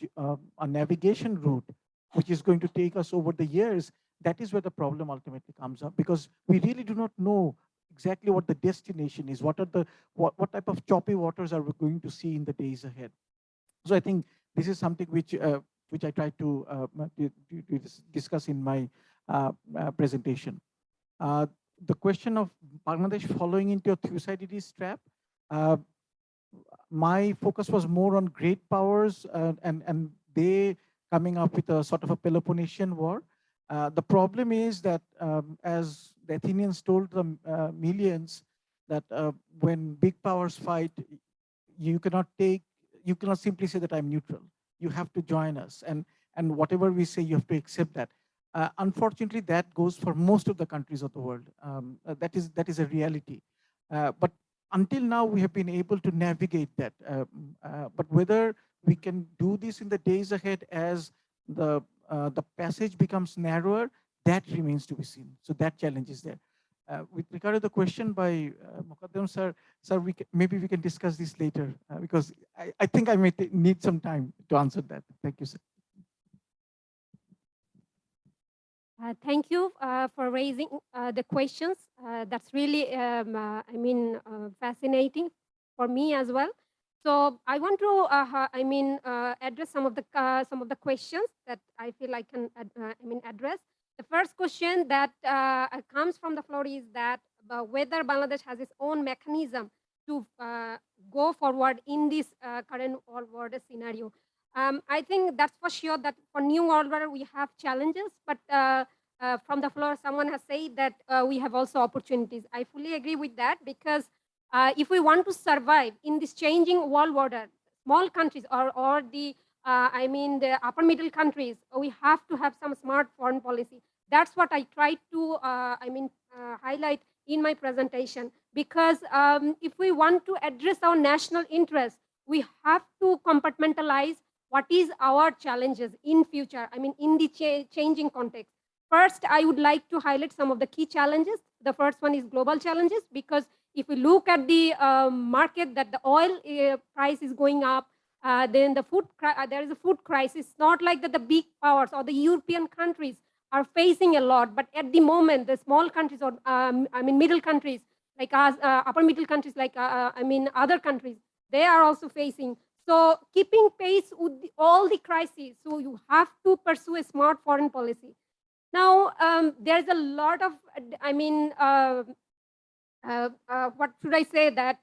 navigation route, which is going to take us over the years, that is where the problem ultimately comes up, because we really do not know exactly what the destination is, what type of choppy waters are we going to see in the days ahead. So I think this is something which I tried to discuss in my presentation. The question of Bangladesh falling into a Thucydides trap, my focus was more on great powers and they coming up with a sort of a Peloponnesian war. The problem is that as the Athenians told the millions that when big powers fight, you cannot simply say that I'm neutral. You have to join us, and whatever we say, you have to accept that. Unfortunately, that goes for most of the countries of the world. That is a reality. But until now, we have been able to navigate that. But whether we can do this in the days ahead as the passage becomes narrower, that remains to be seen. So that challenge is there. With regard to the question by Muqaddam sir, maybe we can discuss this later because I think I may need some time to answer that. Thank you, sir. Thank you for raising the questions. That's really, fascinating for me as well. So I want to, address some of the questions that I feel I can, address. The first question that comes from the floor is that whether Bangladesh has its own mechanism to go forward in this current world order scenario. I think that's for sure that for new world order we have challenges, but from the floor someone has said that we have also opportunities. I fully agree with that because if we want to survive in this changing world order, small countries or the the upper middle countries, we have to have some smart foreign policy. That's what I tried to highlight in my presentation, because if we want to address our national interests, we have to compartmentalize what is our challenges in future, in the changing context. First, I would like to highlight some of the key challenges. The first one is global challenges, because if we look at the market, that the oil price is going up, then the there is a food crisis. Not like that the big powers or the European countries are facing a lot, but at the moment, the small countries or middle countries like us, upper middle countries like other countries, they are also facing. So keeping pace with all the crises, so you have to pursue a smart foreign policy. Now, there's a lot of, what should I say, that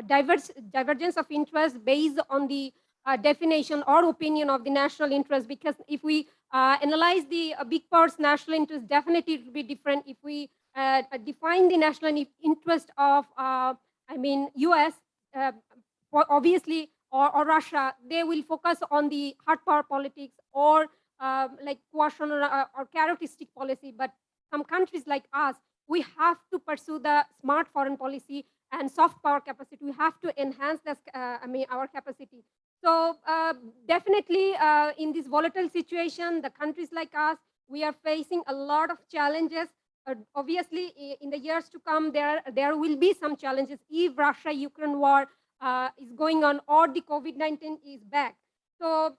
divergence of interest based on the definition or opinion of the national interest, because if we analyze the big powers national interest, definitely it will be different. If we define the national interest of, US, obviously, or Russia, they will focus on the hard power politics or like coercion or carrotistic policy. But some countries like us, we have to pursue the smart foreign policy and soft power capacity. We have to enhance this, our capacity. So definitely in this volatile situation, the countries like us, we are facing a lot of challenges. Obviously, in the years to come, there will be some challenges if Russia-Ukraine war is going on or the COVID-19 is back. So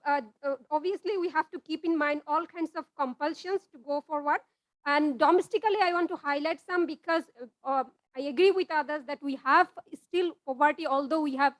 obviously, we have to keep in mind all kinds of compulsions to go forward. And domestically, I want to highlight some, because I agree with others that we have still poverty, although we have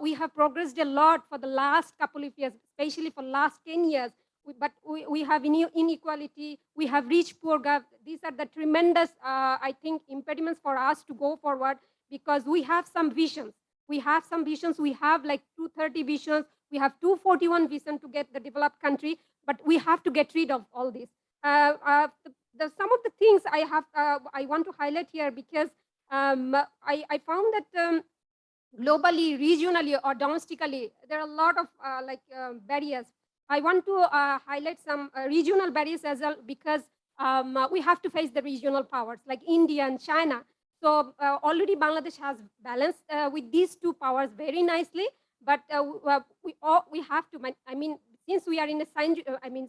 We have progressed a lot for the last couple of years, especially for last 10 years. But we have inequality, we have rich poor gap. These are the tremendous, I think, impediments for us to go forward, because we have some visions. We have some visions. We have like 230 visions. We have 241 visions to get the developed country, but we have to get rid of all this. Some of the things I want to highlight here, because I found that globally, regionally, or domestically, there are a lot of barriers. I want to highlight some regional barriers as well, because we have to face the regional powers like India and China. So already Bangladesh has balanced with these two powers very nicely, but we have to, I mean, since we are in a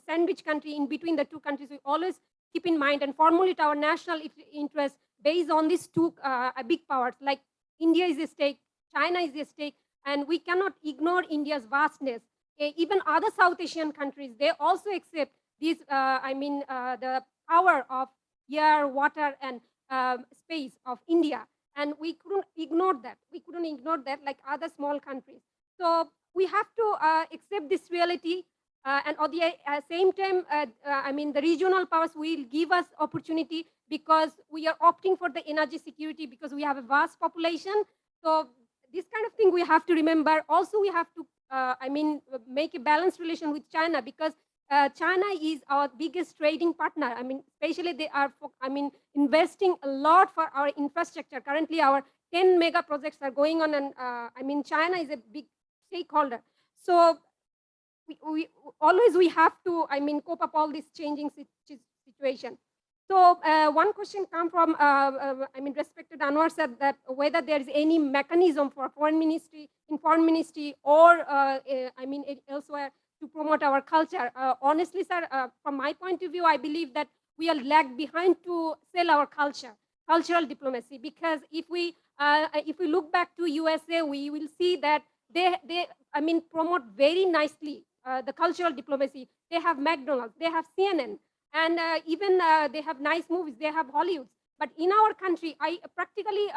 sandwich country in between the two countries, we always keep in mind and formulate our national interest based on these two big powers. Like India is at stake, China is at stake, and we cannot ignore India's vastness. Even other South Asian countries, they also accept this, the power of air, water, and space of India. And we couldn't ignore that. We couldn't ignore that like other small countries. So we have to accept this reality. And at the same time, the regional powers will give us opportunity, because we are opting for the energy security, because we have a vast population. So this kind of thing we have to remember. Also, we have to make a balanced relation with China, because China is our biggest trading partner. Especially they are, investing a lot for our infrastructure. Currently, our 10 mega projects are going on, and China is a big stakeholder. So we always have to, cope up all this changing situation. So one question come from, respected Anwar said that whether there is any mechanism for foreign ministry or, elsewhere to promote our culture. Honestly, sir, from my point of view, I believe that we are lagged behind to sell our culture, cultural diplomacy. Because if we look back to USA, we will see that they promote very nicely the cultural diplomacy. They have McDonald's, they have CNN. And even they have nice movies, they have Hollywood. But in our country, I practically,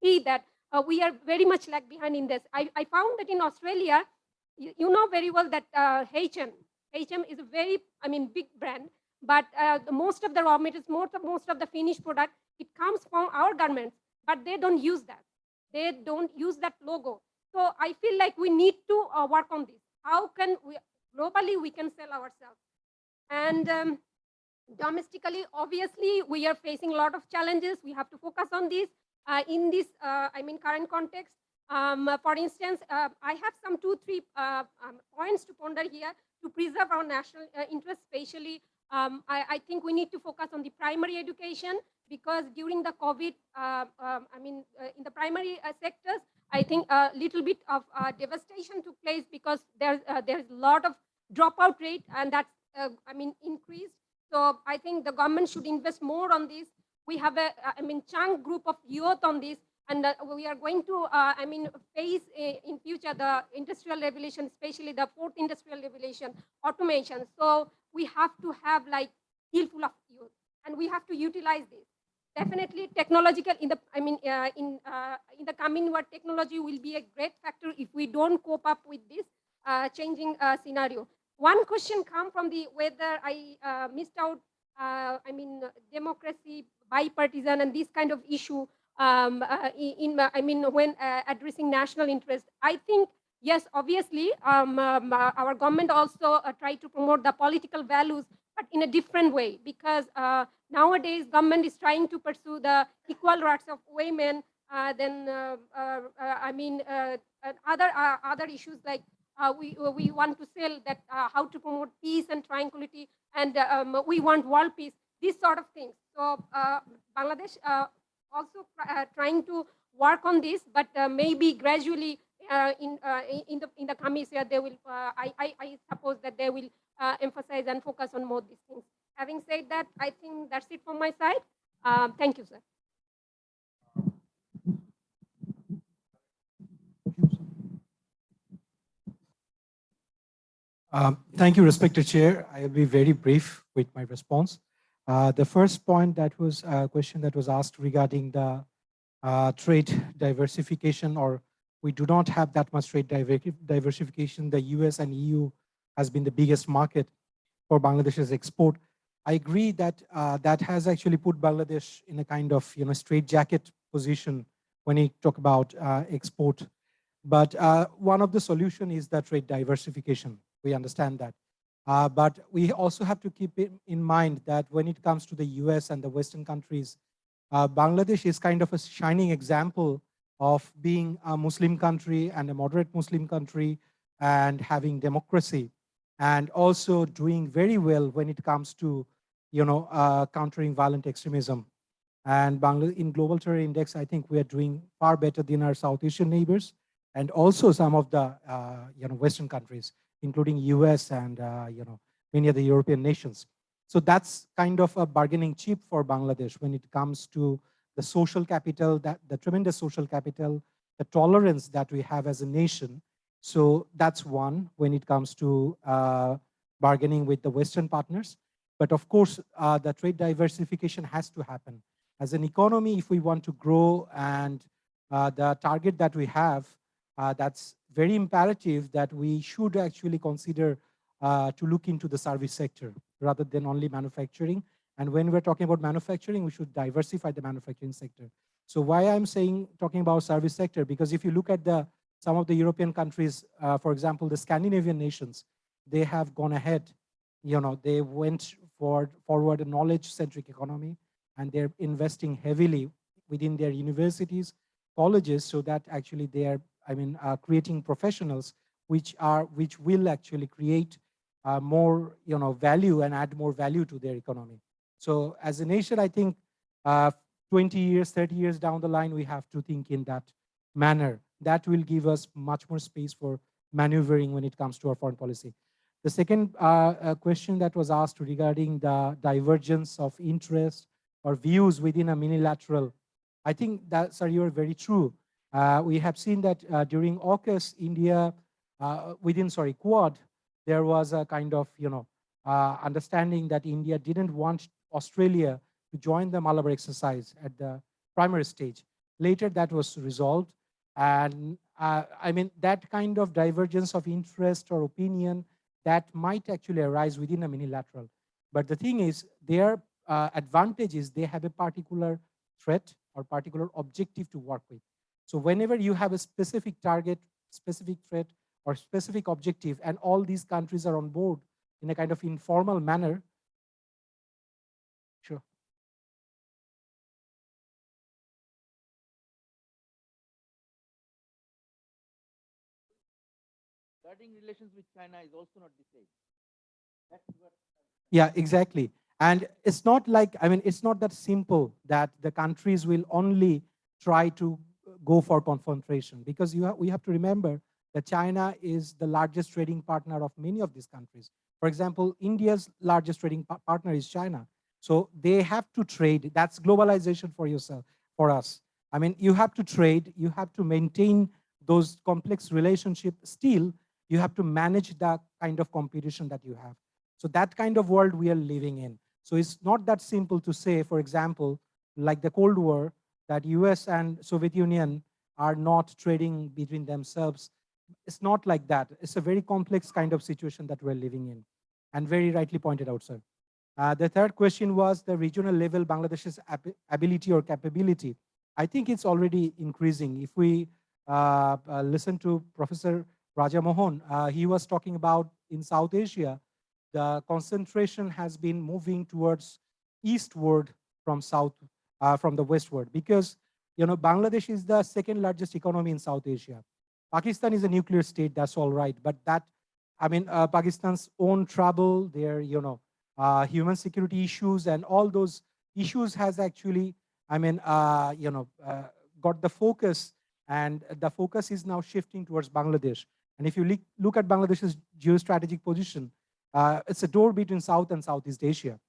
see that we are very much lag behind in this. I found that in Australia, you know very well that H&M is a very, big brand. But most of the raw materials, most of the finished product, it comes from our garments. But they don't use that. They don't use that logo. So I feel like we need to work on this. How can we, globally, we can sell ourselves. And domestically, obviously, we are facing a lot of challenges. We have to focus on this in this, current context. For instance, I have some 2-3 points to ponder here to preserve our national interest. Especially, I think we need to focus on the primary education, because during the COVID, in the primary sectors, I think a little bit of devastation took place, because there's a lot of dropout rate, and that's increased. So I think the government should invest more on this. We have a, chunk group of youth on this, and we are going to, face in future the industrial revolution, especially the 4th industrial revolution, automation. So we have to have like hill full of youth, and we have to utilize this. Definitely, technological in the, in the coming world, technology will be a great factor if we don't cope up with this changing scenario. One question come from the whether I missed out, democracy, bipartisan, and this kind of issue when addressing national interest. I think, yes, obviously, our government also try to promote the political values, but in a different way, because nowadays government is trying to pursue the equal rights of women, other issues like we want to sell that how to promote peace and tranquility, and we want world peace, these sort of things. So Bangladesh also trying to work on this, but maybe gradually in the coming year they will. I suppose that they will emphasize and focus on more these things. Having said that, I think that's it from my side. Thank you, sir. Thank you, respected chair. I will be very brief with my response. The first point that was a question that was asked regarding the trade diversification or We do not have that much trade diversification. The US and EU has been the biggest market for Bangladesh's export. I agree that that has actually put Bangladesh in a kind of straitjacket position when you talk about export. But one of the solution is the trade diversification. We understand that. But we also have to keep in mind that when it comes to the US and the Western countries, Bangladesh is kind of a shining example of being a Muslim country and a moderate Muslim country and having democracy, and also doing very well when it comes to countering violent extremism. And in Global Terror Index, I think we are doing far better than our South Asian neighbors, and also some of the Western countries, including US and many of the European nations. So that's kind of a bargaining chip for Bangladesh when it comes to the social capital, the tremendous social capital, the tolerance that we have as a nation. So that's one when it comes to bargaining with the Western partners. But of course, the trade diversification has to happen. As an economy, if we want to grow and the target that we have, that's very imperative that we should actually consider to look into the service sector rather than only manufacturing. And when we're talking about manufacturing, we should diversify the manufacturing sector. So why I'm talking about service sector, because if you look at some of the European countries, for example, the Scandinavian nations, they have gone ahead. They went forward a knowledge-centric economy, and they're investing heavily within their universities, colleges, so that actually they are, creating professionals which will actually create more, value and add more value to their economy. So as a nation, I think 20 years, 30 years down the line, we have to think in that manner. That will give us much more space for maneuvering when it comes to our foreign policy. The second question that was asked regarding the divergence of interest or views within a unilateral, I think that, sir, you're very true. We have seen that during AUKUS, India, Quad, there was a kind of, understanding that India didn't want Australia to join the Malabar exercise at the primary stage. Later, that was resolved. And that kind of divergence of interest or opinion that might actually arise within a unilateral. But the thing is, their advantage is they have a particular threat or particular objective to work with. So whenever you have a specific target, specific threat, or specific objective, and all these countries are on board in a kind of informal manner. Sure. Guarding relations with China is also not the same. That's what. Yeah, exactly. And it's not like, it's not that simple that the countries will only try to go for confrontation, because we have to remember that China is the largest trading partner of many of these countries. For example, India's largest trading partner is China. So they have to trade. That's globalization for us. You have to trade, you have to maintain those complex relationships. Still, you have to manage the kind of competition that you have. So that kind of world we are living in. So it's not that simple to say, for example, like the Cold War, that US and Soviet Union are not trading between themselves. It's not like that. It's a very complex kind of situation that we're living in, and very rightly pointed out, sir. The third question was the regional level Bangladesh's ability or capability. I think it's already increasing. If we listen to Professor Raja Mohan, he was talking about in South Asia, the concentration has been moving towards eastward from from the westward, because Bangladesh is the second largest economy in South Asia. Pakistan is a nuclear state, that's all right, but that, Pakistan's own trouble, their human security issues, and all those issues has actually, got the focus, and the focus is now shifting towards Bangladesh. And if you look at Bangladesh's geostrategic position, it's a door between South and Southeast Asia.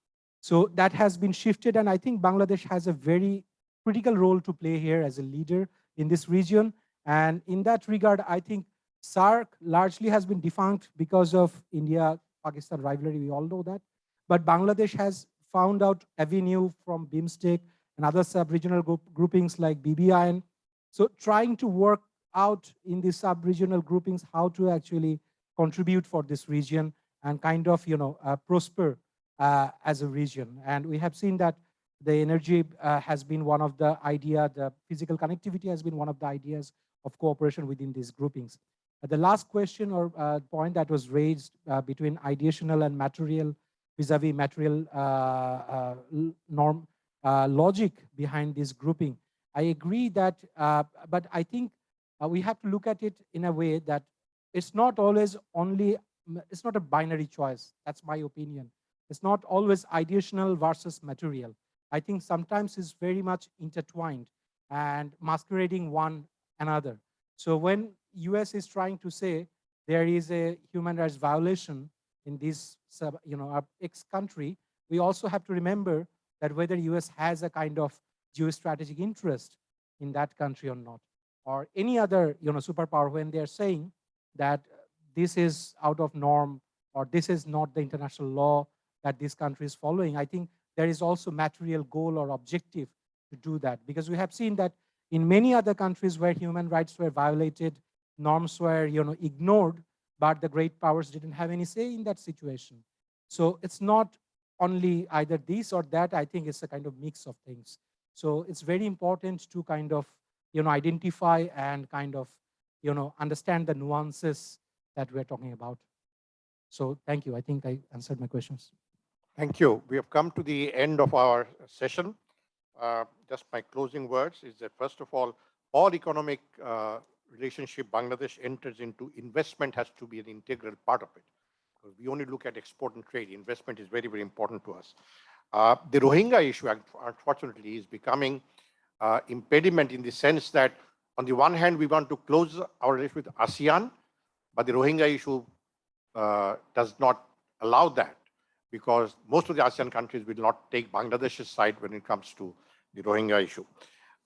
So that has been shifted, and I think Bangladesh has a very critical role to play here as a leader in this region. And in that regard, I think SAARC largely has been defunct because of India-Pakistan rivalry, we all know that. But Bangladesh has found out avenue from BIMSTEC and other sub-regional groupings like BBIN. So trying to work out in the sub-regional groupings how to actually contribute for this region and kind of, prosper as a region. And we have seen that the energy has been one of the idea, the physical connectivity has been one of the ideas of cooperation within these groupings. The last question or point that was raised between ideational and material vis-a-vis material norm logic behind this grouping. I agree that, but I think we have to look at it in a way that it's not always only, it's not a binary choice. That's my opinion. It's not always ideational versus material. I think sometimes it's very much intertwined and masquerading one another. So when US is trying to say there is a human rights violation in this, our ex-country, we also have to remember that whether US has a kind of geostrategic interest in that country or not, or any other, superpower, when they're saying that this is out of norm or this is not the international law that this country is following. I think there is also material goal or objective to do that, because we have seen that in many other countries where human rights were violated, norms were ignored, but the great powers didn't have any say in that situation. So it's not only either this or that. I think it's a kind of mix of things. So it's very important to kind of identify and kind of understand the nuances that we're talking about. So thank you. I think I answered my questions. Thank you. We have come to the end of our session. Just my closing words is that, first of all economic relationship Bangladesh enters into, investment has to be an integral part of it. Because we only look at export and trade. Investment is very, very important to us. The Rohingya issue, unfortunately, is becoming impediment in the sense that, on the one hand, we want to close our relations with ASEAN, but the Rohingya issue does not allow that, because most of the ASEAN countries will not take Bangladesh's side when it comes to the Rohingya issue.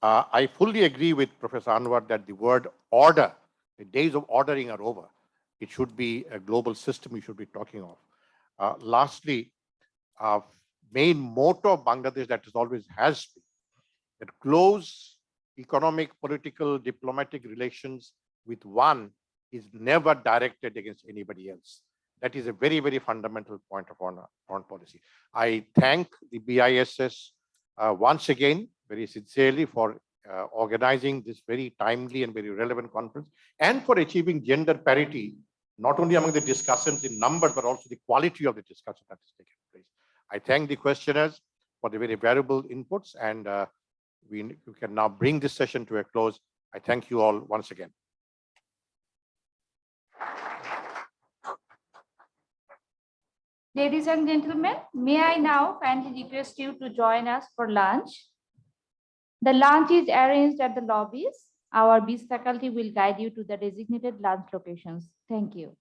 I fully agree with Professor Anwar that the word order, the days of ordering are over. It should be a global system we should be talking of. Lastly, main motto of Bangladesh that is always has been that close economic, political, diplomatic relations with one is never directed against anybody else. That is a very, very fundamental point of our foreign policy. I thank the BISS once again, very sincerely, for organizing this very timely and very relevant conference, and for achieving gender parity, not only among the discussants in numbers, but also the quality of the discussion that is taking place. I thank the questioners for the very valuable inputs, and we can now bring this session to a close. I thank you all once again. Ladies and gentlemen, may I now kindly request you to join us for lunch. The lunch is arranged at the lobbies. Our BIS faculty will guide you to the designated lunch locations. Thank you.